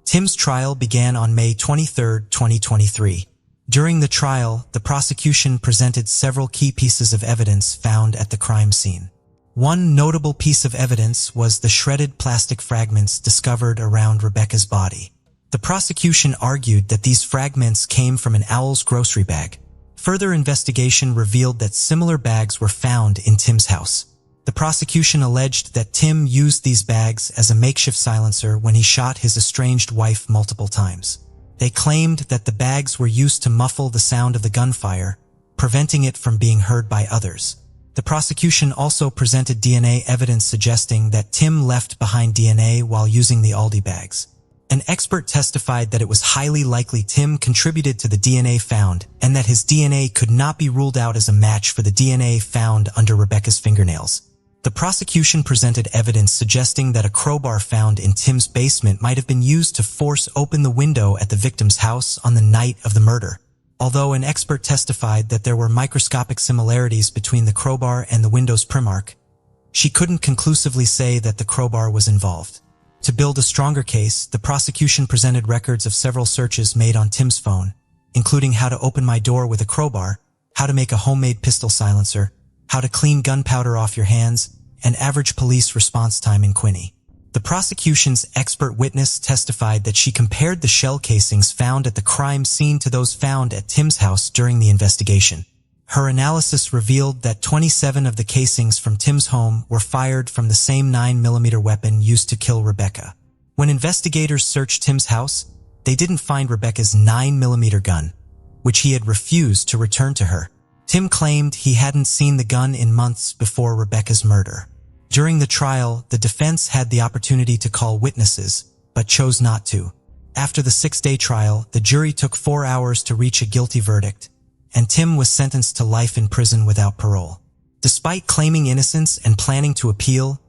Tim's trial began on May 23, 2023. During the trial, the prosecution presented several key pieces of evidence found at the crime scene. One notable piece of evidence was the shredded plastic fragments discovered around Rebecca's body. The prosecution argued that these fragments came from an owl's grocery bag. Further investigation revealed that similar bags were found in Tim's house. The prosecution alleged that Tim used these bags as a makeshift silencer when he shot his estranged wife multiple times. They claimed that the bags were used to muffle the sound of the gunfire, preventing it from being heard by others. The prosecution also presented DNA evidence suggesting that Tim left behind DNA while using the Aldi bags. An expert testified that it was highly likely Tim contributed to the DNA found and that his DNA could not be ruled out as a match for the DNA found under Rebecca's fingernails. The prosecution presented evidence suggesting that a crowbar found in Tim's basement might have been used to force open the window at the victim's house on the night of the murder. Although an expert testified that there were microscopic similarities between the crowbar and the window's primark, she couldn't conclusively say that the crowbar was involved. To build a stronger case, the prosecution presented records of several searches made on Tim's phone, including how to open my door with a crowbar, how to make a homemade pistol silencer, how to clean gunpowder off your hands, and average police response time in Quinney. The prosecution's expert witness testified that she compared the shell casings found at the crime scene to those found at Tim's house during the investigation. Her analysis revealed that 27 of the casings from Tim's home were fired from the same 9mm weapon used to kill Rebecca. When investigators searched Tim's house, they didn't find Rebecca's 9mm gun, which he had refused to return to her. Tim claimed he hadn't seen the gun in months before Rebecca's murder. During the trial, the defense had the opportunity to call witnesses, but chose not to. After the 6-day trial, the jury took 4 hours to reach a guilty verdict, and Tim was sentenced to life in prison without parole. Despite claiming innocence and planning to appeal,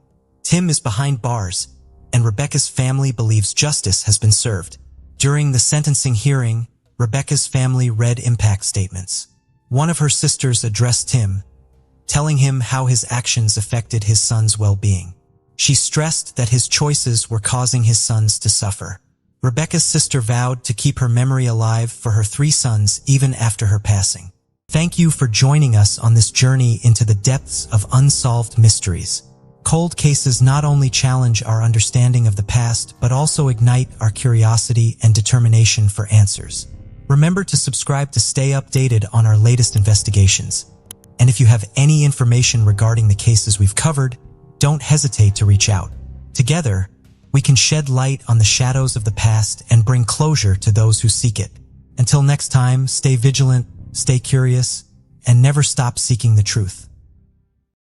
Tim is behind bars, and Rebecca's family believes justice has been served. During the sentencing hearing, Rebecca's family read impact statements. One of her sisters addressed Tim, telling him how his actions affected his son's well-being. She stressed that his choices were causing his sons to suffer. Rebecca's sister vowed to keep her memory alive for her 3 sons even after her passing. Thank you for joining us on this journey into the depths of unsolved mysteries. Cold cases not only challenge our understanding of the past, but also ignite our curiosity and determination for answers. Remember to subscribe to stay updated on our latest investigations. And if you have any information regarding the cases we've covered, don't hesitate to reach out. Together, we can shed light on the shadows of the past and bring closure to those who seek it. Until next time, stay vigilant, stay curious, and never stop seeking the truth.